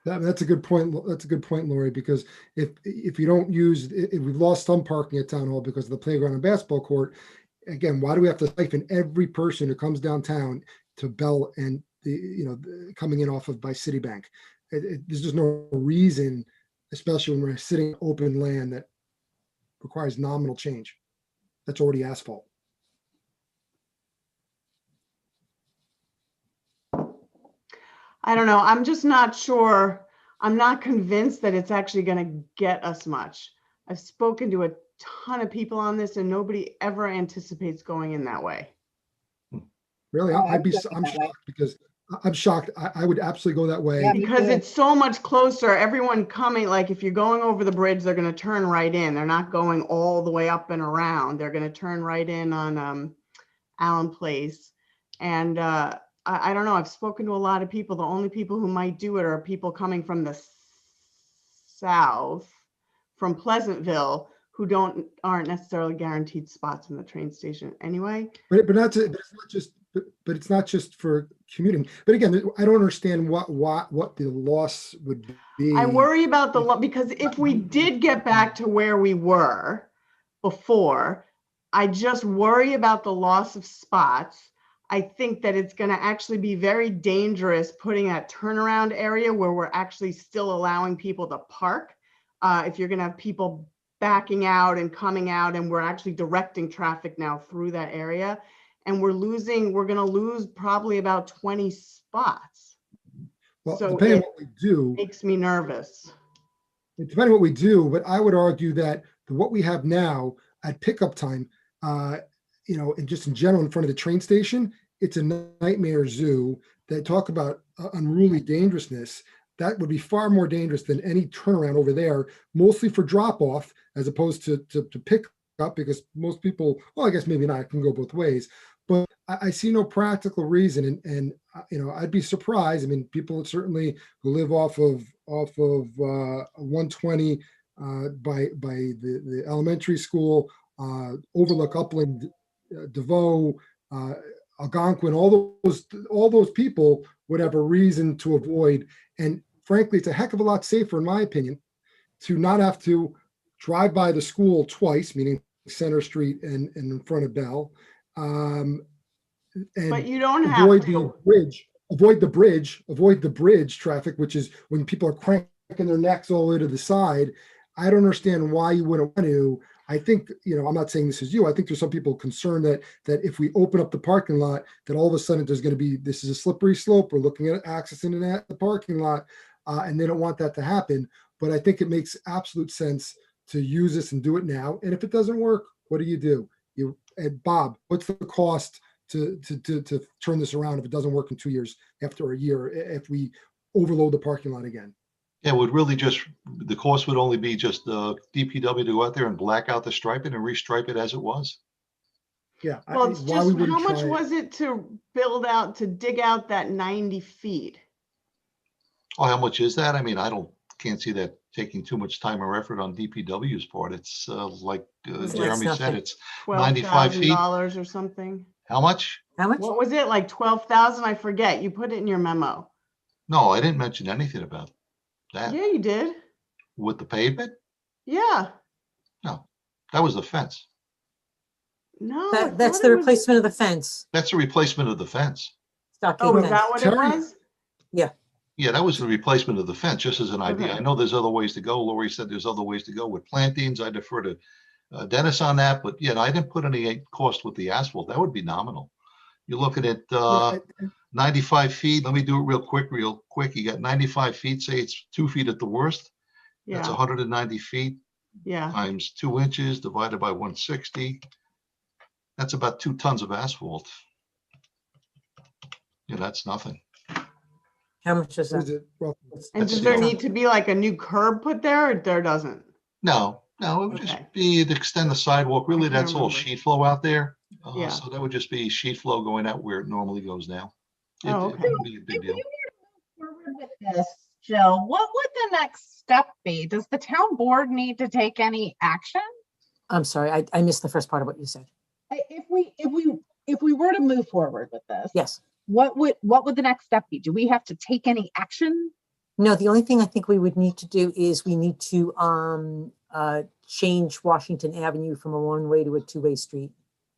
That's a good point. That's a good point, Lori, because if you don't use, if we've lost some parking at town hall because of the playground and basketball court, again, why do we have to siphon every person who comes downtown to Bell and coming in off of by Citibank? There's just no reason, especially when we're sitting open land that requires nominal change. That's already asphalt. I don't know. I'm just not sure. I'm not convinced that it's actually going to get us much. I've spoken to a ton of people on this, and nobody ever anticipates going in that way. Really? I'm shocked, because I'm shocked. I would absolutely go that way. Yeah, because it's so much closer. Everyone coming, like if you're going over the bridge, they're going to turn right in. They're not going all the way up and around. They're going to turn right in on Allen Place. And I don't know. I've spoken to a lot of people. The only people who might do it are people coming from the south, from Pleasantville, who aren't necessarily guaranteed spots in the train station anyway. But it's not just for commuting. But again, I don't understand what the loss would be. I worry about because if we did get back to where we were before, I just worry about the loss of spots. I think that it's going to actually be very dangerous putting that turnaround area where we're actually still allowing people to park. If you're going to have people backing out and coming out, and we're actually directing traffic now through that area, and we're going to lose probably about 20 spots. Well, so depending on what we do, makes me nervous. Depending on what we do, but I would argue that what we have now at pickup time, and just in general in front of the train station, it's a nightmare zoo. That talk about unruly dangerousness. That would be far more dangerous than any turnaround over there, mostly for drop off as opposed to pick up, because most people, well, I guess maybe not, it can go both ways, but I see no practical reason. And I'd be surprised. I mean, people certainly who live off of 120 by the elementary school, overlook Upland, DeVoe, Algonquin, all those people would have a reason to avoid. And frankly, it's a heck of a lot safer, in my opinion, to not have to drive by the school twice, meaning Center Street and in front of Bell, and but you don't avoid have to. avoid the bridge traffic, which is when people are cranking their necks all the way to the side. I don't understand why you wouldn't want to. I think, I'm not saying this is you. I think there's some people concerned that if we open up the parking lot, that all of a sudden there's going to be, this is a slippery slope. We're looking at accessing the parking lot, and they don't want that to happen. But I think it makes absolute sense to use this and do it now. And if it doesn't work, what do? And Bob, what's the cost to turn this around if it doesn't work in 2 years, after a year, if we overload the parking lot again? Yeah, it would really the cost would only be just the DPW to go out there and black out the striping and restripe it as it was. Yeah. Well, it's just, how much was it to dig out that 90 feet? Oh, how much is that? I mean, can't see that taking too much time or effort on DPW's part. It's like Jeremy said, it's 95 feet. $12,000 or something. How much? What was it, like 12,000? I forget. You put it in your memo. No, I didn't mention anything about that. Yeah, you did. With the pavement? Yeah. No, that was the fence. No, that's the replacement of the fence. That's the replacement of the fence. Oh, is that what it was? Yeah. Yeah, that was the replacement of the fence, just as an idea. Okay. I know there's other ways to go. Lori said there's other ways to go with plantings. I defer to Dennis on that, but yeah, I didn't put any cost with the asphalt. That would be nominal. You're looking at 95 feet. Let me do it real quick. You got 95 feet, say it's 2 feet at the worst. That's 190 feet. Yeah. Times 2 inches divided by 160. That's about 2 tons of asphalt. Yeah, that's nothing. How much is that? And does there need to be like a new curb put there, or there doesn't? No, it would just be to extend the sidewalk. Really, that's all sheet flow out there. So that would just be sheet flow going out where it normally goes now. It wouldn't be a big deal. Forward with this, Jill, what would the next step be? Does the town board need to take any action? I'm sorry, I missed the first part of what you said. If we were to move forward with this, yes, what would the next step be? Do we have to take any action? No, the only thing I think we would need to do is we need to change Washington Avenue from a one-way to a two-way street.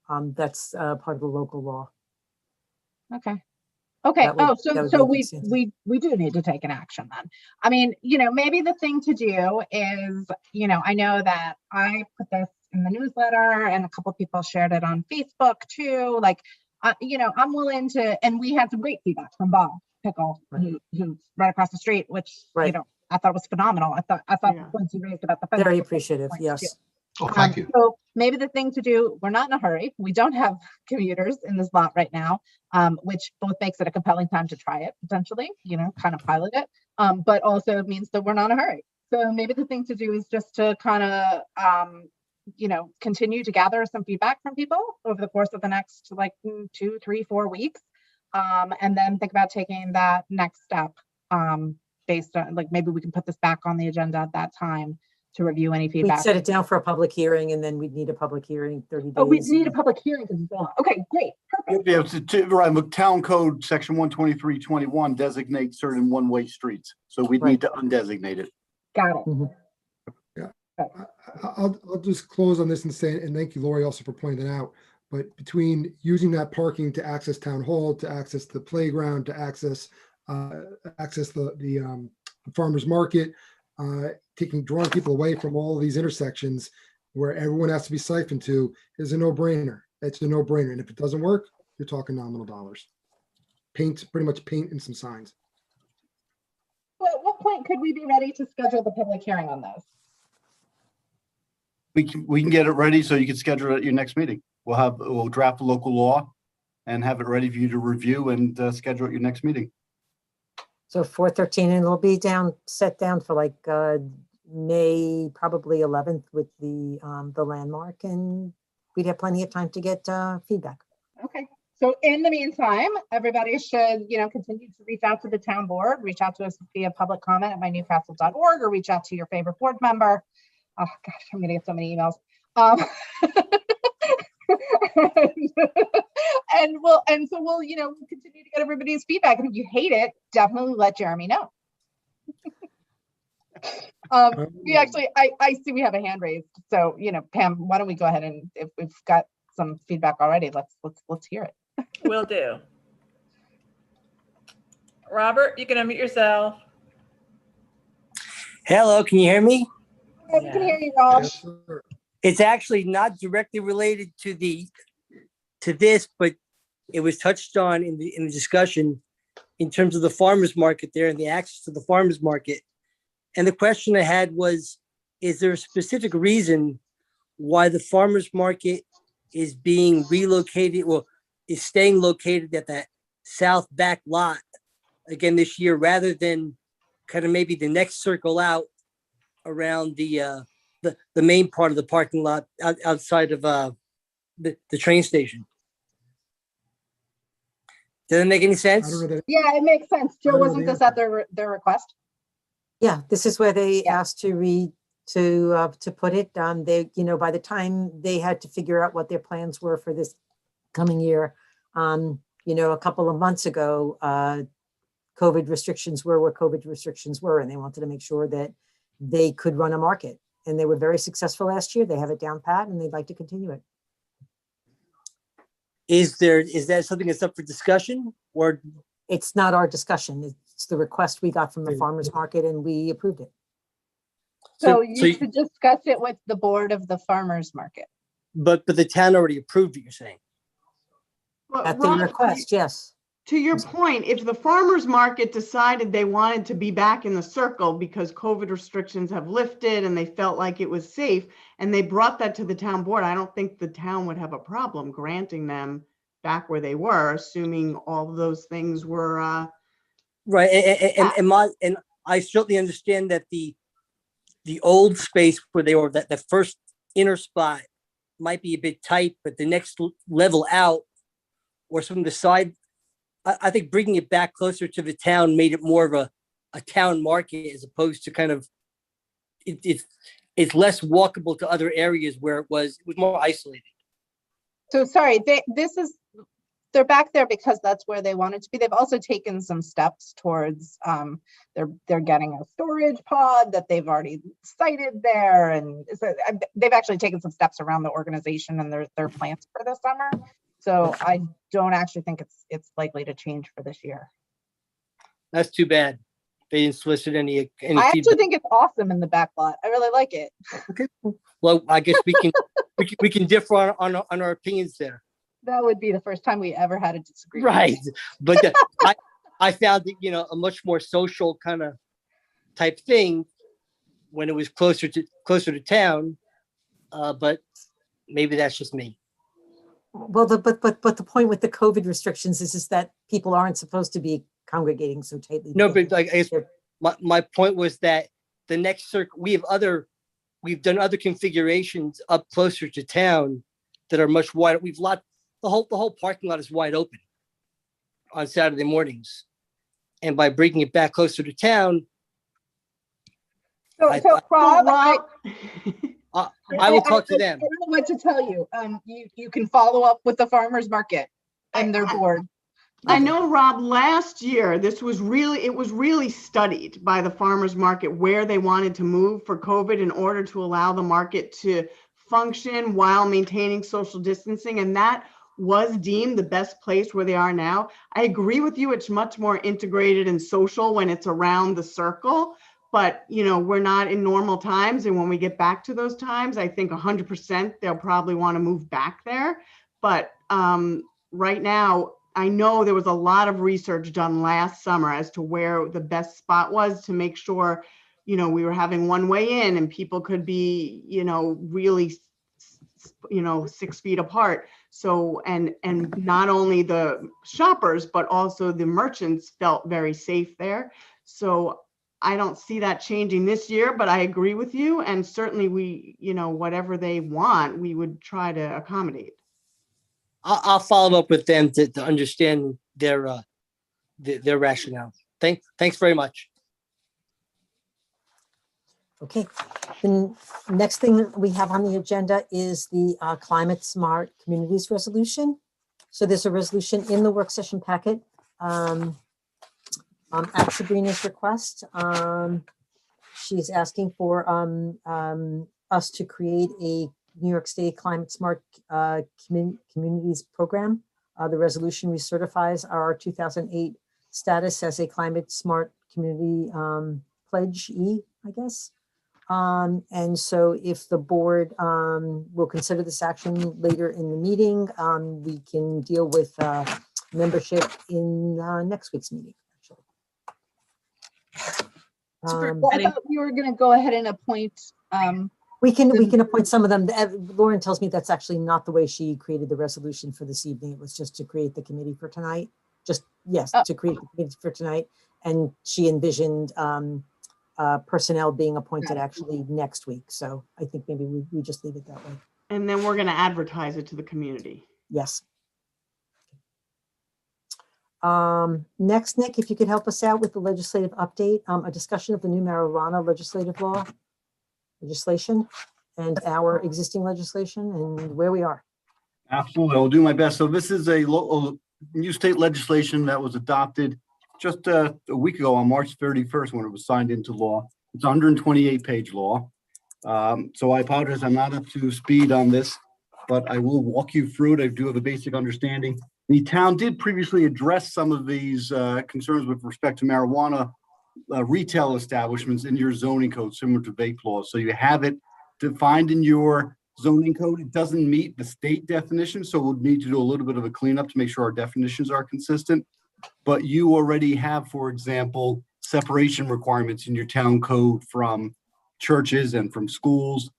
That's part of the local law. Okay. So we do need to take an action then. I mean, maybe the thing to do is, I know that I put this in the newsletter and a couple of people shared it on Facebook too. Like, I'm willing to, and we had some great feedback from Bob Pickle, who's right across the street, which, I thought was phenomenal. I thought the points you raised about the fence. Very appreciative. Yes. Too. Oh, thank you. So maybe the thing to do, we're not in a hurry. We don't have commuters in this lot right now, which both makes it a compelling time to try it potentially, kind of pilot it, but also means that we're not in a hurry. So maybe the thing to do is just to kind of, continue to gather some feedback from people over the course of the next 2, 3, 4 weeks, and then think about taking that next step based on, maybe we can put this back on the agenda at that time to review any feedback. We'd set it down for a public hearing, and then we'd need a public hearing 30 days. Oh, we need a public hearing. Okay, great. Perfect. Yeah, right. Town code section 123.21 designates certain one-way streets. So we'd need to undesignate it. Got it. Mm-hmm. Yeah. I'll just close on this and say, and thank you, Lori, also for pointing that out. But between using that parking to access town hall, to access the playground, to access the farmer's market, drawing people away from all of these intersections where everyone has to be siphoned to is a no-brainer. It's a no-brainer. And if it doesn't work, you're talking nominal dollars. Pretty much paint and some signs. Well, at what point could we be ready to schedule the public hearing on those? We can get it ready so you can schedule it at your next meeting. We'll draft a local law and have it ready for you to review and schedule at your next meeting. So 4/13, and it'll be set down for May, probably 11th with the landmark, and we'd have plenty of time to get feedback. Okay. So in the meantime, everybody should, continue to reach out to the town board, reach out to us via public comment at mynewcastle.org, or reach out to your favorite board member. Oh gosh, I'm gonna get so many emails. And so we'll continue to get everybody's feedback. And if you hate it, definitely let Jeremy know. I see we have a hand raised. So, Pam, why don't we go ahead and if we've got some feedback already, let's hear it. Will do. Robert, you can unmute yourself. Hello, can you hear me? I can hear you, Rob. Yes, sir. It's actually not directly related to this, but it was touched on in the discussion in terms of the farmers market there and the access to the farmers market. And the question I had was, is there a specific reason why the farmers market is being relocated, or is staying located at that south back lot again this year, rather than kind of maybe the next circle out around the main part of the parking lot outside of the train station? Does that make any I sense? don't know that. Yeah, it makes sense. I Joe, don't know wasn't the this at their request? Yeah, this is where they asked to put it. They, by the time they had to figure out what their plans were for this coming year, a couple of months ago, COVID restrictions were what COVID restrictions were, and they wanted to make sure that they could run a market. And they were very successful last year. They have it down pat, and they'd like to continue it. Is that something that's up for discussion, or? It's not our discussion. It's the request we got from the farmers market, and we approved it. So you should discuss it with the board of the farmers market. But the town already approved it, you're saying? At the request, yes. To your point, if the farmers market decided they wanted to be back in the circle because COVID restrictions have lifted and they felt like it was safe, and they brought that to the town board, I don't think the town would have a problem granting them back where they were, assuming all of those things were right. And I certainly understand that the old space where they were, that the first inner spot might be a bit tight, but the next level out, or some of the side, I think bringing it back closer to the town made it more of a town market, as opposed to kind of, it's less walkable to other areas where it was more isolated. So sorry, they're back there because that's where they wanted to be. They've also taken some steps towards, they're getting a storage pod that they've already cited there. And so they've actually taken some steps around the organization and their plans for the summer. So I don't actually think it's likely to change for this year. That's too bad. They didn't solicit any I actually feedback. think it's awesome in the back lot. I really like it. Okay. Well, I guess we can differ on our opinions there. That would be the first time we ever had a disagreement. Right. But I found it, a much more social kind of type thing when it was closer to town. But maybe that's just me. Well, but the point with the COVID restrictions is that people aren't supposed to be congregating so tightly. No, but I guess my point was that the next circle, we've done other configurations up closer to town that are much wider. The whole parking lot is wide open on Saturday mornings, and by bringing it back closer to town, Rob, I will talk to them. I don't know what to tell you. You can follow up with the farmers market and their board. I know, Rob, last year, it was really studied by the farmers market where they wanted to move for COVID in order to allow the market to function while maintaining social distancing. And that was deemed the best place where they are now. I agree with you. It's much more integrated and social when it's around the circle, but we're not in normal times. And when we get back to those times, I think 100% they'll probably want to move back there. But right now, I know there was a lot of research done last summer as to where the best spot was to make sure, we were having one way in and people could be, really, 6 feet apart. So, and not only the shoppers, but also the merchants felt very safe there. So I don't see that changing this year, but I agree with you. And certainly we, whatever they want, we would try to accommodate. I'll follow up with them to understand their rationale. Thanks very much. Okay. The next thing that we have on the agenda is the Climate Smart Communities Resolution. So there's a resolution in the work session packet at Sabrina's request. She's asking for us to create a New York State Climate Smart Communities Program. The resolution recertifies our 2008 status as a Climate Smart Community Pledge E, I guess. And so if the board will consider this action later in the meeting, we can deal with membership in next week's meeting. Well, I thought you were going to go ahead and appoint. We can appoint some of them. Lauren tells me that's actually not the way she created the resolution for this evening. It was just to create the committee for tonight. To create the committee for tonight. And she envisioned personnel being appointed actually next week. So I think maybe we just leave it that way. And then we're going to advertise it to the community. Yes. Next, Nick, if you could help us out with the legislative update, a discussion of the new marijuana legislation and our existing legislation and where we are. Absolutely, I'll do my best. So this is a new state legislation that was adopted just a week ago on March 31st when it was signed into law. It's a 128-page law. So I apologize, I'm not up to speed on this, but I will walk you through it. I do have a basic understanding. The town did previously address some of these concerns with respect to marijuana retail establishments in your zoning code, similar to vape laws. So you have it defined in your zoning code. It doesn't meet the state definition, so we'll need to do a little bit of a cleanup to make sure our definitions are consistent. But you already have, for example, separation requirements in your town code from churches and from schools,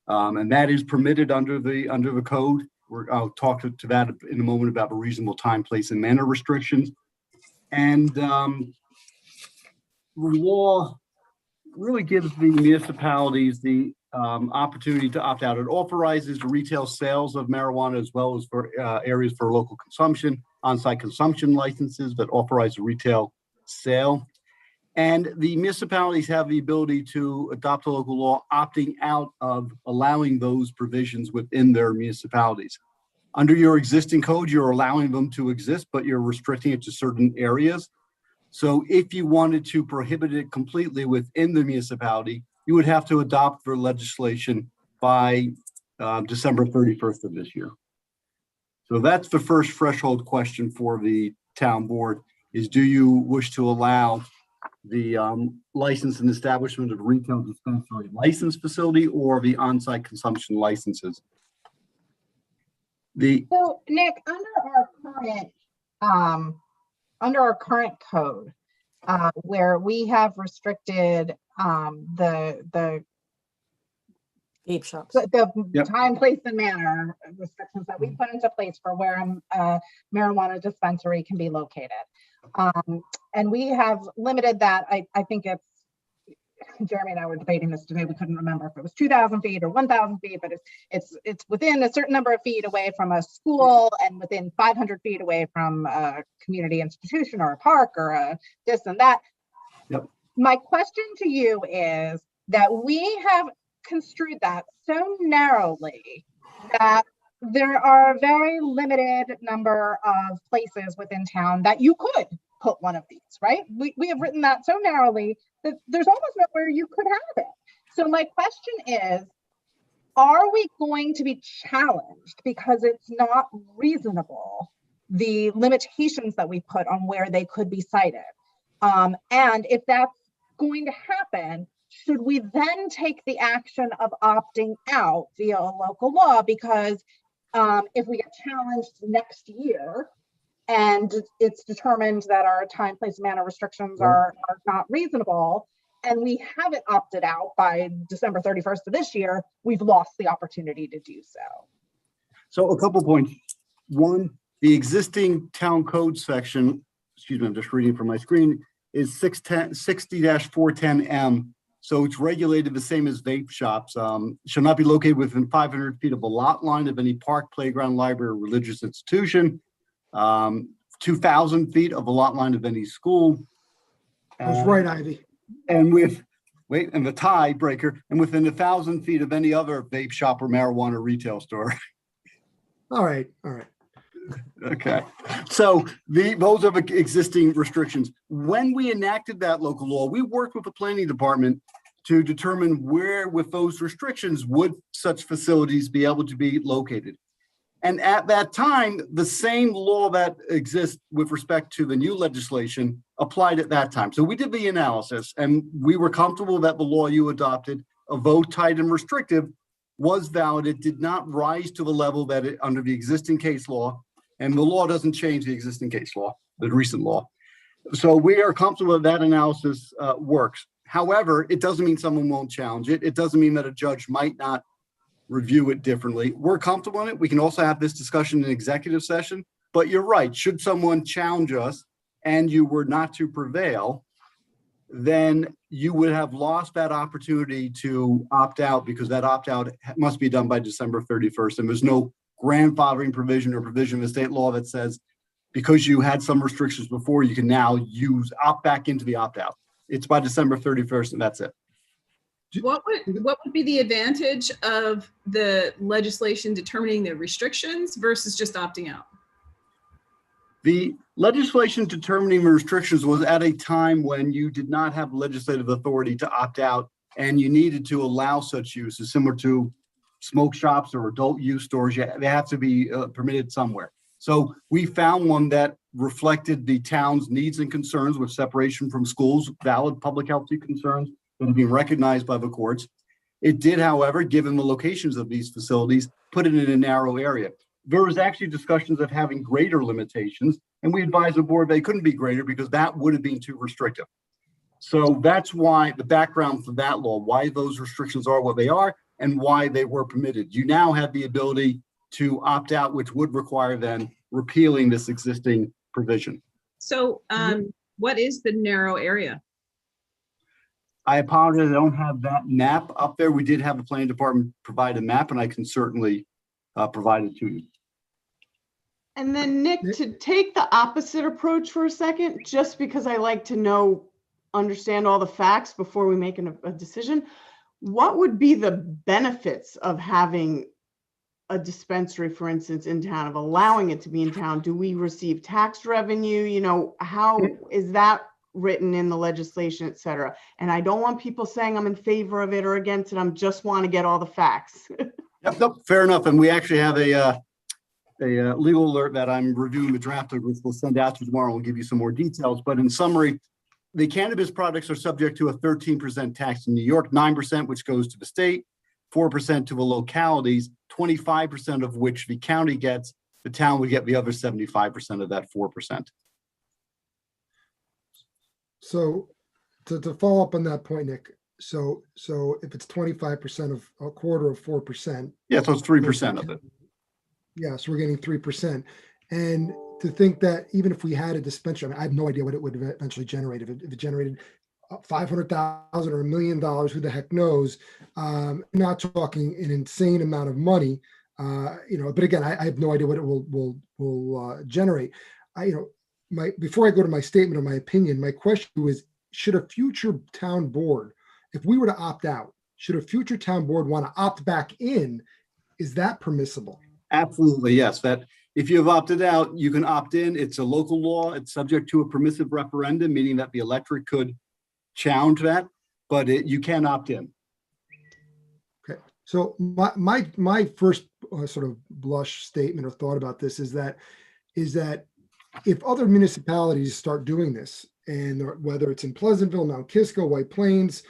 and that is permitted under the code. I'll talk to that in a moment about the reasonable time, place, and manner restrictions. And the law really gives the municipalities the opportunity to opt out. It authorizes the retail sales of marijuana as well as for areas for local consumption, on-site consumption licenses that authorize the retail sale. And the municipalities have the ability to adopt a local law opting out of allowing those provisions within their municipalities. Under your existing code, you're allowing them to exist, but you're restricting it to certain areas. So if you wanted to prohibit it completely within the municipality, you would have to adopt the legislation by December 31st of this year. So that's the first threshold question for the town board is, do you wish to allow the license and establishment of retail dispensary license facility or the on-site consumption licenses? So Nick, under our current code, where we have restricted the vape shops, the time, place, and manner restrictions that we put into place for where a marijuana dispensary can be located. And we have limited that. I think it's, Jeremy and I were debating this today. We couldn't remember if it was 2,000 feet or 1,000 feet, but it's within a certain number of feet away from a school and within 500 feet away from a community institution or a park or a this and that. Yep. My question to you is that we have construed that so narrowly that there are a very limited number of places within town that you could put one of these, right? We have written that so narrowly that there's almost nowhere you could have it. So my question is, are we going to be challenged because it's not reasonable, the limitations that we put on where they could be cited? And if that's going to happen, should we then take the action of opting out via a local law? Because if we get challenged next year and it's determined that our time, place, manner restrictions are not reasonable, and we haven't opted out by December 31st of this year, we've lost the opportunity to do so. So a couple points. One, the existing town code section, excuse me, I'm just reading from my screen, is 60-410M. So it's regulated the same as vape shops. Shall not be located within 500 feet of a lot line of any park, playground, library, or religious institution. 2,000 feet of a lot line of any school. I was right, Ivy. And and the tiebreaker, and within 1,000 feet of any other vape shop or marijuana retail store. All right. Okay, so those are the existing restrictions. When we enacted that local law, we worked with the planning department to determine where with those restrictions would such facilities be able to be located. And at that time, the same law that exists with respect to the new legislation applied at that time. So we did the analysis and we were comfortable that the law you adopted a vote tight and restrictive was valid. It did not rise to the level that it under the existing case law, and the law doesn't change the existing case law, the recent law. So we are comfortable that analysis works. However, it doesn't mean someone won't challenge it. It doesn't mean that a judge might not review it differently. We're comfortable in it. We can also have this discussion in executive session, but you're right. Should someone challenge us and you were not to prevail, then you would have lost that opportunity to opt out, because that opt out must be done by December 31st. And there's no grandfathering provision or provision of the state law that says, because you had some restrictions before, you can now opt back into the opt out. It's by December 31st and that's it. What would be the advantage of the legislation determining the restrictions versus just opting out? The legislation determining the restrictions was at a time when you did not have legislative authority to opt out, and you needed to allow such uses, similar to smoke shops or adult use stores. They have to be permitted somewhere. So we found one that reflected the town's needs and concerns with separation from schools, valid public health concerns that have been recognized by the courts. It did, however, given the locations of these facilities, put it in a narrow area. There was actually discussions of having greater limitations, and we advised the board they couldn't be greater because that would have been too restrictive. So that's why the background for that law, why those restrictions are what they are and why they were permitted. You now have the ability to opt out, which would require then repealing this existing provision. So what is the narrow area? I apologize, I don't have that map up there. We did have the planning department provide a map, and I can certainly provide it to you. And then Nick, to take the opposite approach for a second, just because I like to understand all the facts before we make a decision, what would be the benefits of having a dispensary, for instance, in town, of allowing it to be in town? Do we receive tax revenue? You know, how is that written in the legislation, et cetera? And I don't want people saying I'm in favor of it or against it. I just want to get all the facts. Yep, nope, fair enough. And we actually have a legal alert that I'm reviewing the draft of, which we'll send out to tomorrow. We'll give you some more details. But in summary, the cannabis products are subject to a 13% tax in New York, 9% which goes to the state, 4% to the localities, 25% of which the county gets. The town would get the other 75% of that 4%. So to follow up on that point, Nick, so if it's 25% of a quarter of 4%. Yeah, so it's 3% of it. Yeah, so we're getting 3%. And to think that even if we had a dispensary, I mean, I have no idea what it would eventually generate. If it generated $500,000 or $1 million, who the heck knows? Not talking an insane amount of money, but again, I have no idea what it will generate. Before I go to my statement or my opinion, my question was, should a future town board, if we were to opt out, should a future town board want to opt back in? Is that permissible? Absolutely, yes. That if you have opted out, you can opt in. It's a local law. It's subject to a permissive referendum, meaning that the electorate could challenge that, but you can opt in. Okay. So my first sort of blush statement or thought about this is that if other municipalities start doing this, and whether it's in Pleasantville, Mount Kisco, White Plains,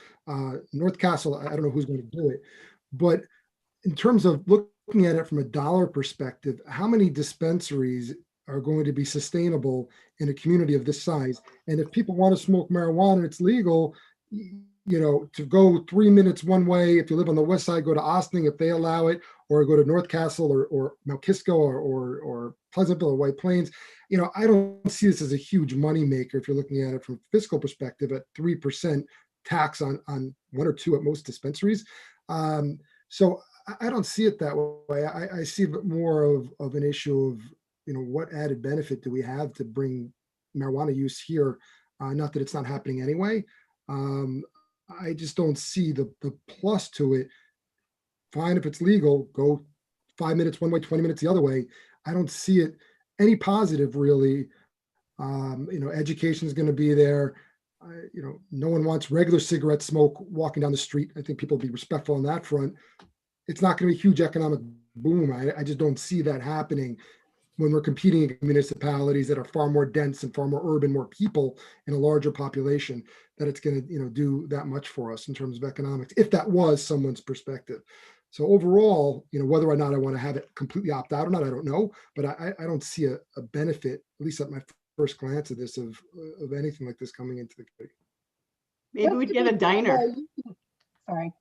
North Castle, I don't know who's going to do it, but in terms of looking at it from a dollar perspective, how many dispensaries are going to be sustainable in a community of this size? And if people want to smoke marijuana and it's legal, to go 3 minutes one way, if you live on the west side, go to Austin if they allow it, or go to North Castle or Mount Kisco or Pleasantville or White Plains. I don't see this as a huge money maker if you're looking at it from a fiscal perspective at 3% tax on one or two at most dispensaries. So I don't see it that way. I see it more of an issue of, what added benefit do we have to bring marijuana use here? Not that it's not happening anyway. I just don't see the plus to it. Fine, if it's legal, go 5 minutes one way, 20 minutes the other way. I don't see it any positive really. Education is going to be there. No one wants regular cigarette smoke walking down the street. I think people will be respectful on that front. It's not going to be a huge economic boom. I just don't see that happening when we're competing in municipalities that are far more dense and far more urban, more people in a larger population, that it's going to, do that much for us in terms of economics, if that was someone's perspective. So overall, whether or not I want to have it completely opt out or not, I don't know, but I don't see a benefit, at least at my first glance of this, of anything like this coming into the community. Maybe we'd get a diner. Sorry.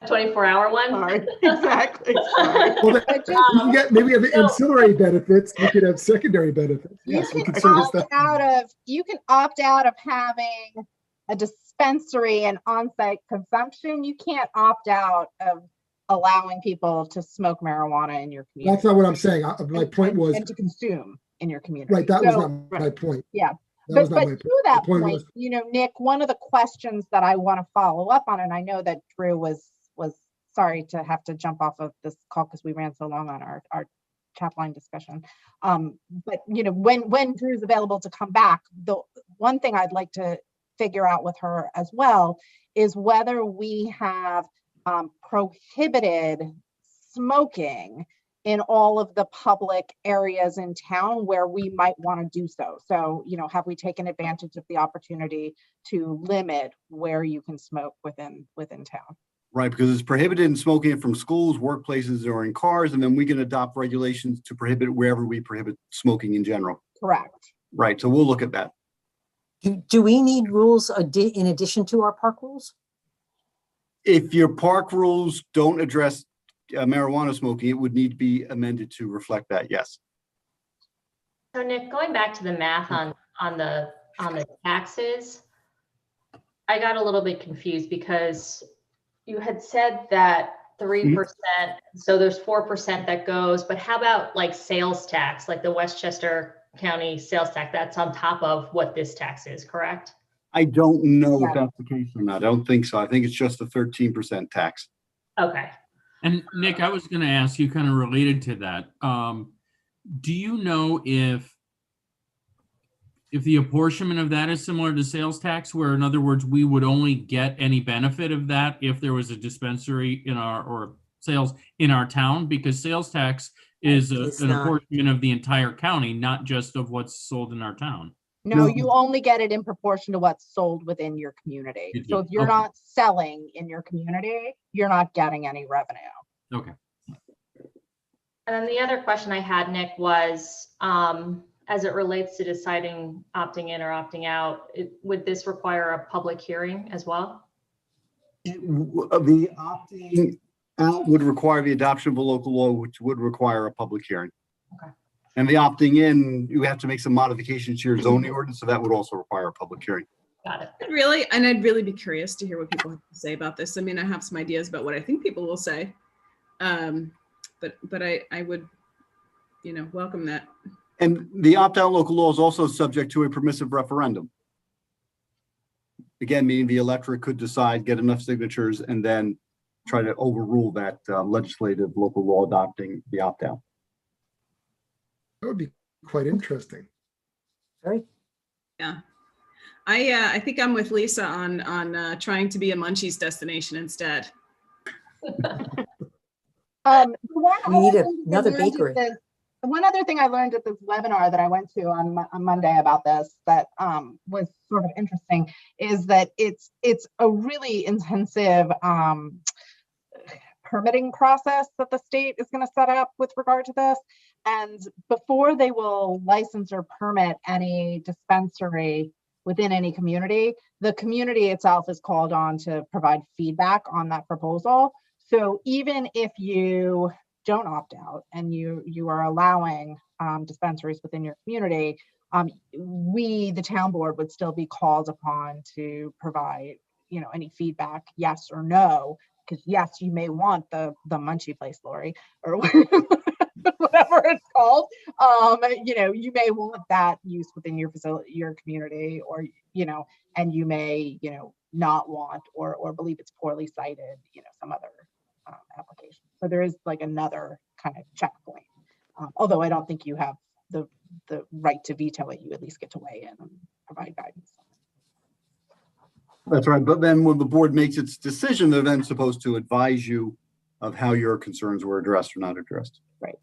24-hour one. Sorry, exactly. Sorry. Well, maybe we have ancillary benefits. We could have secondary benefits. Yes, we could service that. You can opt out of having a dispensary and on-site consumption. You can't opt out of allowing people to smoke marijuana in your community. That's not what I'm saying. My point was, and to consume in your community. Right, that was not my point. Yeah. But to that point, Nick, one of the questions that I want to follow up on, and I know that Drew was sorry to have to jump off of this call because we ran so long on our Chatline discussion. But when Drew's available to come back, the one thing I'd like to figure out with her as well is whether we have prohibited smoking in all of the public areas in town where we might want to do so. So, have we taken advantage of the opportunity to limit where you can smoke within town? Right, because it's prohibited in smoking it from schools, workplaces, or in cars, and then we can adopt regulations to prohibit wherever we prohibit smoking in general. Correct. Right, so we'll look at that. Do we need rules in addition to our park rules? If your park rules don't address marijuana smoking, it would need to be amended to reflect that, yes. So Nick, going back to the math on the taxes, I got a little bit confused because you had said that 3%, so there's 4% that goes, but how about like sales tax, like the Westchester County sales tax, that's on top of what this tax is, correct? I don't know if that's the case or not. I don't think so. I think it's just a 13% tax. Okay. And Nick, I was going to ask you, kind of related to that. Do you know if the apportionment of that is similar to sales tax, where in other words, we would only get any benefit of that if there was a dispensary or sales in our town? Because sales tax is an apportionment of the entire county, not just of what's sold in our town. No, you only get it in proportion to what's sold within your community. So if you're not selling in your community, you're not getting any revenue. Okay. And then the other question I had, Nick, was as it relates to deciding opting in or opting out, would this require a public hearing as well? The opting out would require the adoption of a local law, which would require a public hearing. Okay. And the opting in, you have to make some modifications to your zoning ordinance, so that would also require a public hearing. Got it. I'd really be curious to hear what people have to say about this. I mean, I have some ideas about what I think people will say, but I would, welcome that. And the opt-out local law is also subject to a permissive referendum. Again, meaning the electorate could decide, get enough signatures, and then try to overrule that legislative local law adopting the opt-out. That would be quite interesting. Right. Yeah. I think I'm with Lisa on trying to be a munchies destination instead. We need another bakery. One other thing I learned at this webinar that I went to on Monday about this that was sort of interesting is that it's a really intensive permitting process that the state is going to set up with regard to this. And before they will license or permit any dispensary within any community, the community itself is called on to provide feedback on that proposal. So even if you don't opt out and you are allowing dispensaries within your community, we, the town board, would still be called upon to provide, any feedback, yes or no, because yes, you may want the munchie place, Lori, or whatever it's called. You may want that use within your facility, your community, or, and you may, not want or believe it's poorly cited, some other application. So there is like another kind of checkpoint. Although I don't think you have the right to veto it, you at least get to weigh in and provide guidance. That's right. But then when the board makes its decision, they're then supposed to advise you of how your concerns were addressed or not addressed. Right.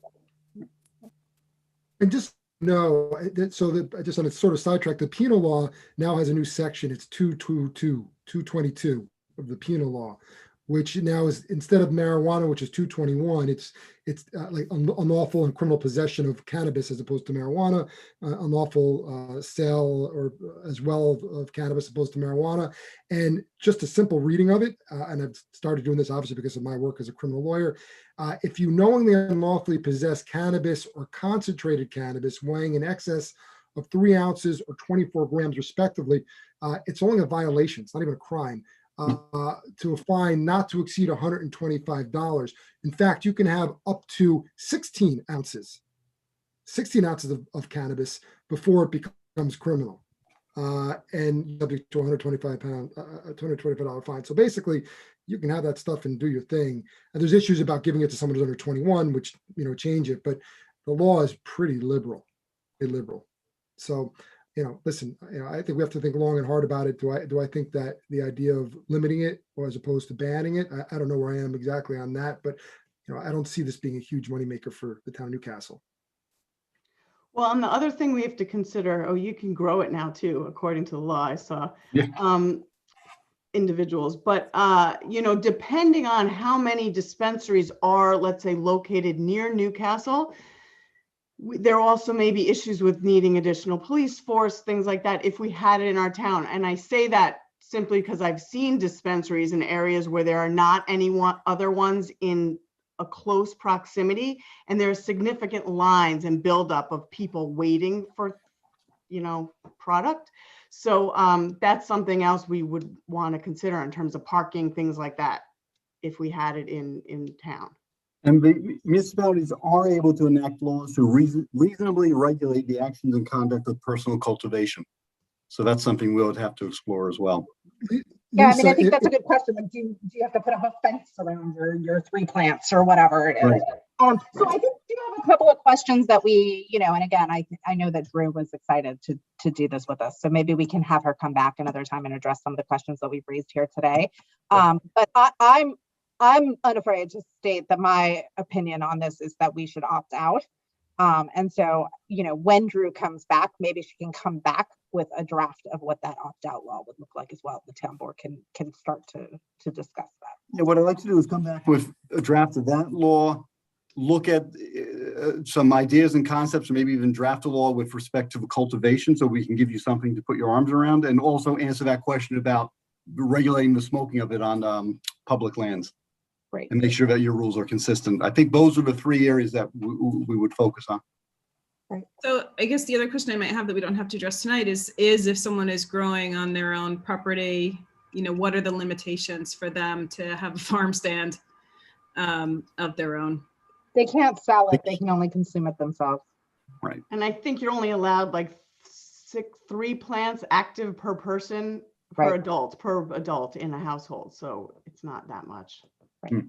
And just no, so that just on a sort of sidetrack, the penal law now has a new section. It's 222 of the penal law, which now is, instead of marijuana, which is 221, it's like unlawful and criminal possession of cannabis as opposed to marijuana, unlawful sale or as well of cannabis opposed to marijuana. And just a simple reading of it, and I've started doing this obviously because of my work as a criminal lawyer. If you knowingly unlawfully possess cannabis or concentrated cannabis weighing in excess of 3 ounces or 24 grams respectively, it's only a violation. It's not even a crime. To a fine not to exceed $125. In fact, you can have up to 16 ounces of cannabis before it becomes criminal, and subject to $225 fine. So basically, you can have that stuff and do your thing. And there's issues about giving it to someone who's under 21, which change it. But the law is pretty liberal, So. Listen, I think we have to think long and hard about it. Do I think that the idea of limiting it or as opposed to banning it? I don't know where I am exactly on that, but I don't see this being a huge moneymaker for the town of Newcastle. Well, and the other thing we have to consider, you can grow it now too, according to the law, I saw. Yeah. Individuals, but depending on how many dispensaries are, let's say, located near Newcastle, there also may be issues with needing additional police force, things like that, if we had it in our town. And I say that simply because I've seen dispensaries in areas where there are not any other ones in a close proximity, and there are significant lines and buildup of people waiting for, product. So that's something else we would want to consider in terms of parking, things like that, if we had it in town. And the municipalities are able to enact laws to reasonably regulate the actions and conduct of personal cultivation. So that's something we'll have to explore as well. Yeah, I mean, I think that's a good question. Like, do you have to put up a fence around your 3 plants or whatever it is? Right. So I do have a couple of questions that we, and again, I know that Drew was excited to do this with us. So maybe we can have her come back another time and address some of the questions that we've raised here today. But I'm unafraid to state that my opinion on this is that we should opt out. And so, when Drew comes back, maybe she can come back with a draft of what that opt-out law would look like as well. The town board can start to discuss that. Yeah, what I'd like to do is come back with a draft of that law, look at some ideas and concepts, or maybe even draft a law with respect to the cultivation, so we can give you something to put your arms around, and also answer that question about regulating the smoking of it on public lands. Right. And make sure that your rules are consistent. I think those are the 3 areas that we would focus on. Right. So I guess the other question I might have that we don't have to address tonight is if someone is growing on their own property, what are the limitations for them to have a farm stand of their own? They can't sell it. They can only consume it themselves. Right. And I think you're only allowed like 3 plants active per person per adult in a household. So it's not that much. Right.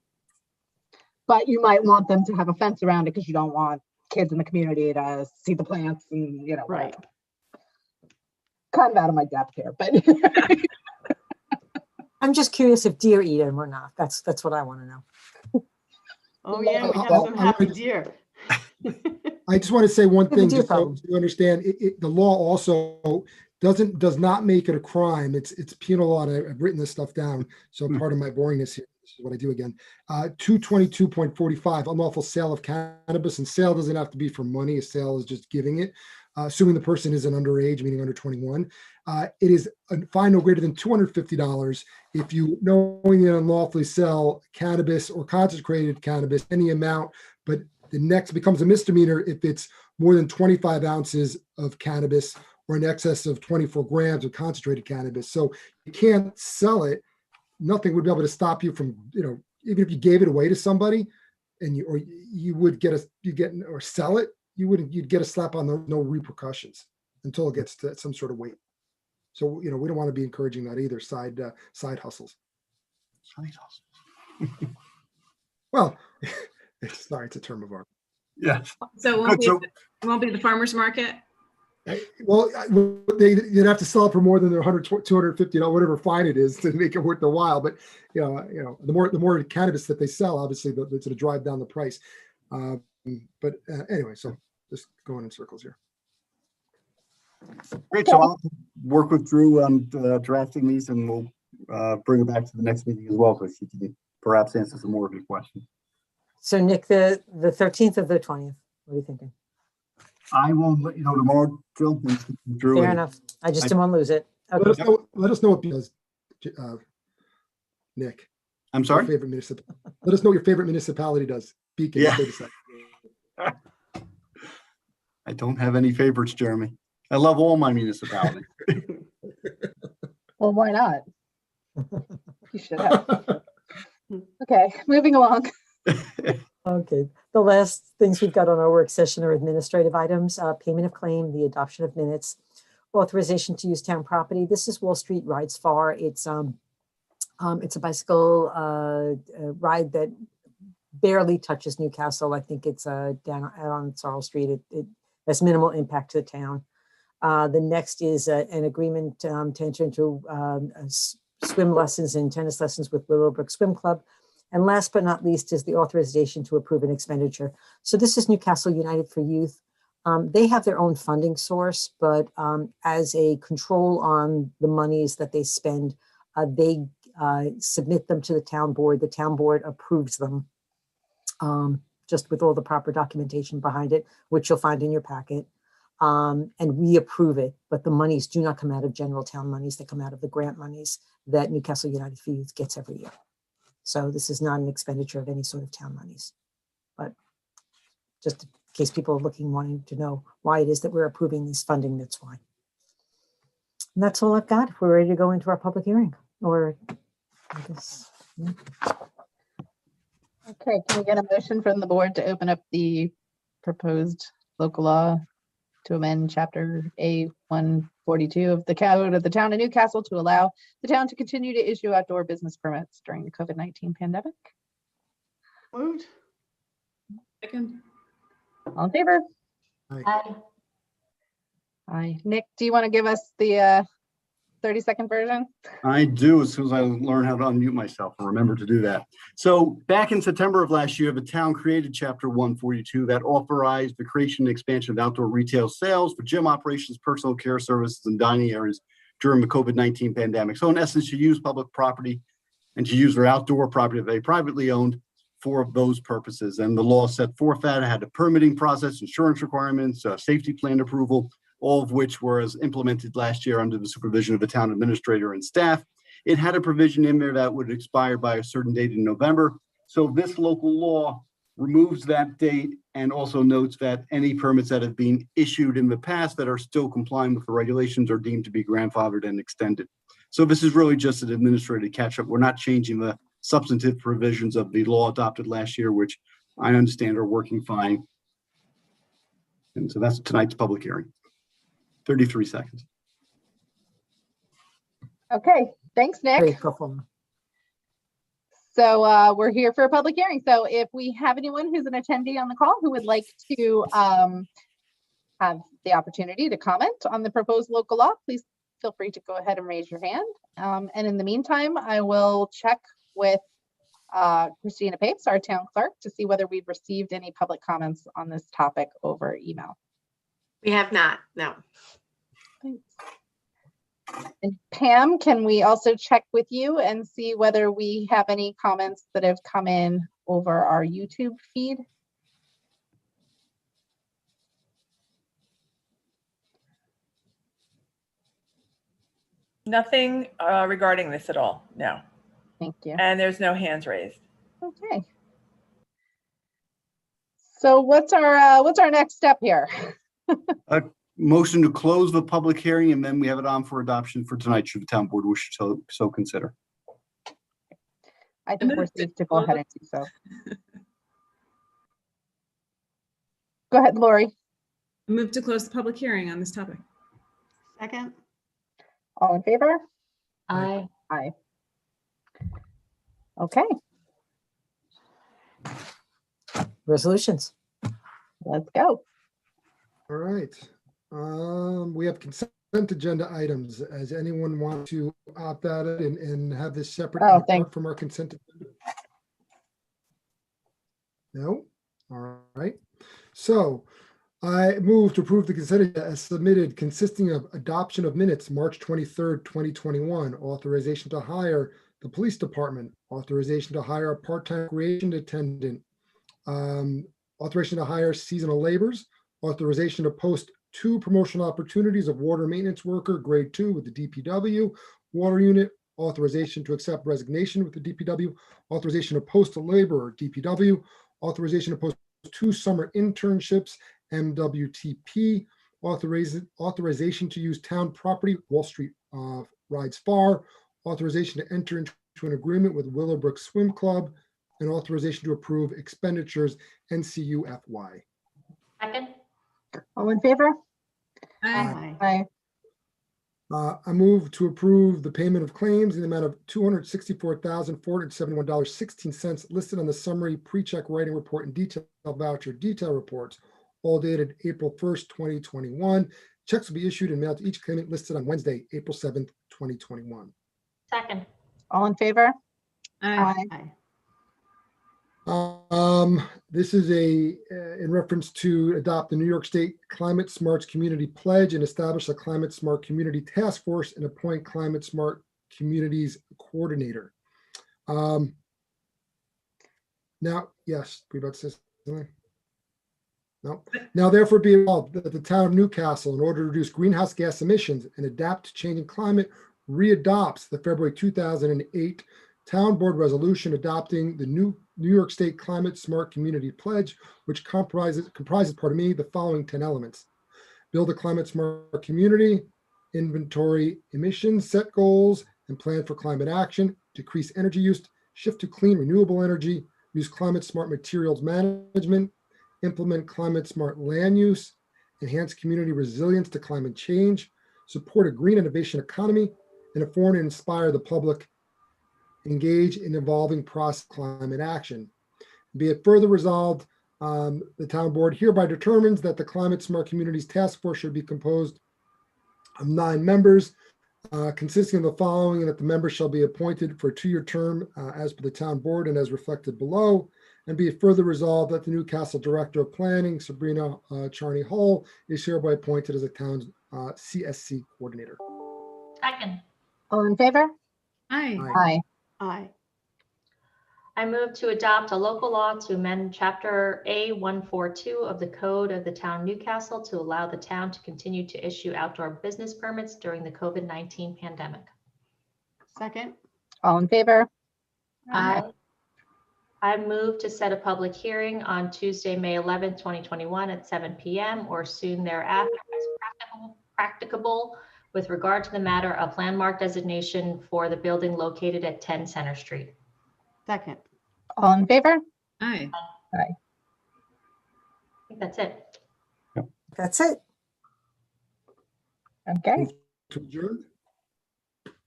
But you might want them to have a fence around it because you don't want kids in the community to see the plants and right. Kind of out of my depth here, but I'm just curious if deer eat them or not. That's what I want to know. Oh yeah, we have some happy deer. I just want to say one thing, just so you understand. The law also does not make it a crime. It's penal law. And I've written this stuff down, so part of my boringness here. This is what I do again. 222.45, unlawful sale of cannabis, and sale doesn't have to be for money. A sale is just giving it, assuming the person isn't underage, meaning under 21. It is a fine no greater than $250 if you knowingly and unlawfully sell cannabis or concentrated cannabis, any amount, but the next becomes a misdemeanor if it's more than 25 ounces of cannabis or in excess of 24 grams of concentrated cannabis. So you can't sell it. Nothing would be able to stop you from, even if you gave it away to somebody and you'd sell it, you'd get a slap on the no repercussions until it gets to some sort of weight. So, we don't want to be encouraging that either, side hustles. Side hustles. Well, sorry, it's a term of art. Yeah. So it won't be the farmer's market? Well, you'd have to sell it for more than their $100, $250, whatever fine it is to make it worth their while. But the more cannabis that they sell, obviously, it's going to drive down the price. Anyway, so just going in circles here. Great, so I'll work with Drew on drafting these and we'll bring it back to the next meeting as well, so she can perhaps answer some more of your questions. So Nick, the 13th or the 20th, what are you thinking? I will let you know tomorrow, Jill. Drew. Fair enough. I just didn't want to lose it. Let Okay. us know what because Nick. I'm sorry? Your favorite municipality. Let us know what your favorite municipality does. Beacon. Yeah. 30 seconds. I don't have any favorites, Jeremy. I love all my municipalities. Well, why not? You should have. Okay, moving along. Okay, the last things we've got on our work session are administrative items, payment of claim, the adoption of minutes, authorization to use town property. This is Wall Street Rides Far. It's a bicycle ride that barely touches Newcastle. I think it's down out on Sorrel Street. It has minimal impact to the town. The next is an agreement to enter into swim lessons and tennis lessons with Willowbrook Swim Club. And last but not least is the authorization to approve an expenditure. So this is Newcastle United for Youth. They have their own funding source, but as a control on the monies that they spend, they submit them to the town board. The town board approves them, just with all the proper documentation behind it, which you'll find in your packet. And we approve it, but the monies do not come out of general town monies. They come out of the grant monies that Newcastle United for Youth gets every year. So this is not an expenditure of any sort of town monies, but just in case people are looking, wanting to know why it is that we're approving this funding, that's why. And that's all I've got. We're ready to go into our public hearing, or I guess, yeah. Okay, can we get a motion from the board to open up the proposed local law to amend chapter A142 of the code of the town of Newcastle to allow the town to continue to issue outdoor business permits during the COVID-19 pandemic? Moved. Second. All in favor? Aye. Aye. Nick, do you want to give us the 30-second version? I do, as soon as I learn how to unmute myself and remember to do that. So back in September of last year, the town created Chapter 142 that authorized the creation and expansion of outdoor retail sales for gym operations, personal care services, and dining areas during the COVID-19 pandemic. So in essence, to use public property and to use their outdoor property that they privately owned for those purposes. And the law set forth that it had a permitting process, insurance requirements, safety plan approval, all of which was implemented last year under the supervision of the town administrator and staff. It had a provision in there that would expire by a certain date in November. So this local law removes that date and also notes that any permits that have been issued in the past that are still complying with the regulations are deemed to be grandfathered and extended. So this is really just an administrative catch-up. We're not changing the substantive provisions of the law adopted last year, which I understand are working fine. And so that's tonight's public hearing. 33 seconds. Okay, thanks, Nick. Great performance. So we're here for a public hearing. So if we have anyone who's an attendee on the call who would like to have the opportunity to comment on the proposed local law, please feel free to go ahead and raise your hand. And in the meantime, I will check with Christina Papes, our town clerk, to see whether we've received any public comments on this topic over email. We have not, no. Thanks. And Pam, can we also check with you and see whether we have any comments that have come in over our YouTube feed? Nothing regarding this at all, no. Thank you. And there's no hands raised. Okay. So what's our next step here? A motion to close the public hearing, and then we have it on for adoption for tonight, should the town board wish to so consider. I think we're safe to go ahead and do so. Go ahead, Lori. Move to close the public hearing on this topic. Second. All in favor? Aye. Aye. Okay, Resolutions. let's go. All right. We have consent agenda items. Does anyone want to opt out and have this separate and apart from our consent agenda? No? All right. So I move to approve the consent agenda as submitted, consisting of adoption of minutes, March 23rd, 2021, authorization to hire the police department, authorization to hire a part-time recreation attendant, authorization to hire seasonal laborers, authorization to post 2 promotional opportunities of water maintenance worker, grade 2 with the DPW water unit, authorization to accept resignation with the DPW, authorization to post a laborer, DPW, authorization to post 2 summer internships, MWTP, authorization to use town property, Wall Street Rides Far, authorization to enter into an agreement with Willowbrook Swim Club, and authorization to approve expenditures NCUFY. Second. All in favor? Aye. Aye. I move to approve the payment of claims in the amount of $264,471.16 listed on the summary pre-check writing report and detail voucher detail reports, all dated April 1st, 2021. Checks will be issued and mailed to each claimant listed on Wednesday, April 7th, 2021. Second. All in favor? Aye. This is in reference to adopt the New York State Climate Smart Community Pledge and establish a Climate Smart Community Task Force and appoint Climate Smart Communities Coordinator. Now, yes, we about to say something? No. Now therefore be involved that the town of Newcastle, in order to reduce greenhouse gas emissions and adapt to changing climate, readopts the February 2008 Town Board Resolution adopting the New York State Climate Smart Community Pledge, which comprises the following 10 elements: build a climate smart community, inventory emissions, set goals, and plan for climate action, decrease energy use, shift to clean renewable energy, use climate smart materials management, implement climate smart land use, enhance community resilience to climate change, support a green innovation economy, and inform and inspire the public, engage in evolving process climate action. Be it further resolved, the town board hereby determines that the Climate Smart Communities Task Force should be composed of 9 members, consisting of the following, and that the members shall be appointed for a 2-year term as per the town board and as reflected below. And be it further resolved that the Newcastle Director of Planning, Sabrina Charney Hull, is hereby appointed as the town's CSC coordinator. Second. All in favor? Aye. Aye. Aye. I move to adopt a local law to amend Chapter A142 of the Code of the Town of Newcastle to allow the town to continue to issue outdoor business permits during the COVID-19 pandemic. Second. All in favor? Aye. I move to set a public hearing on Tuesday, May 11th, 2021 at 7 p.m. or soon thereafter as practicable with regard to the matter of landmark designation for the building located at 10 Center Street. Second. All in favor? Aye. Aye. I think that's it. That's it. Okay. To adjourn?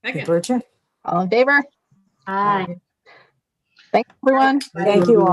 Second. Georgia? All in favor? Aye. Thanks, everyone. Thank you all.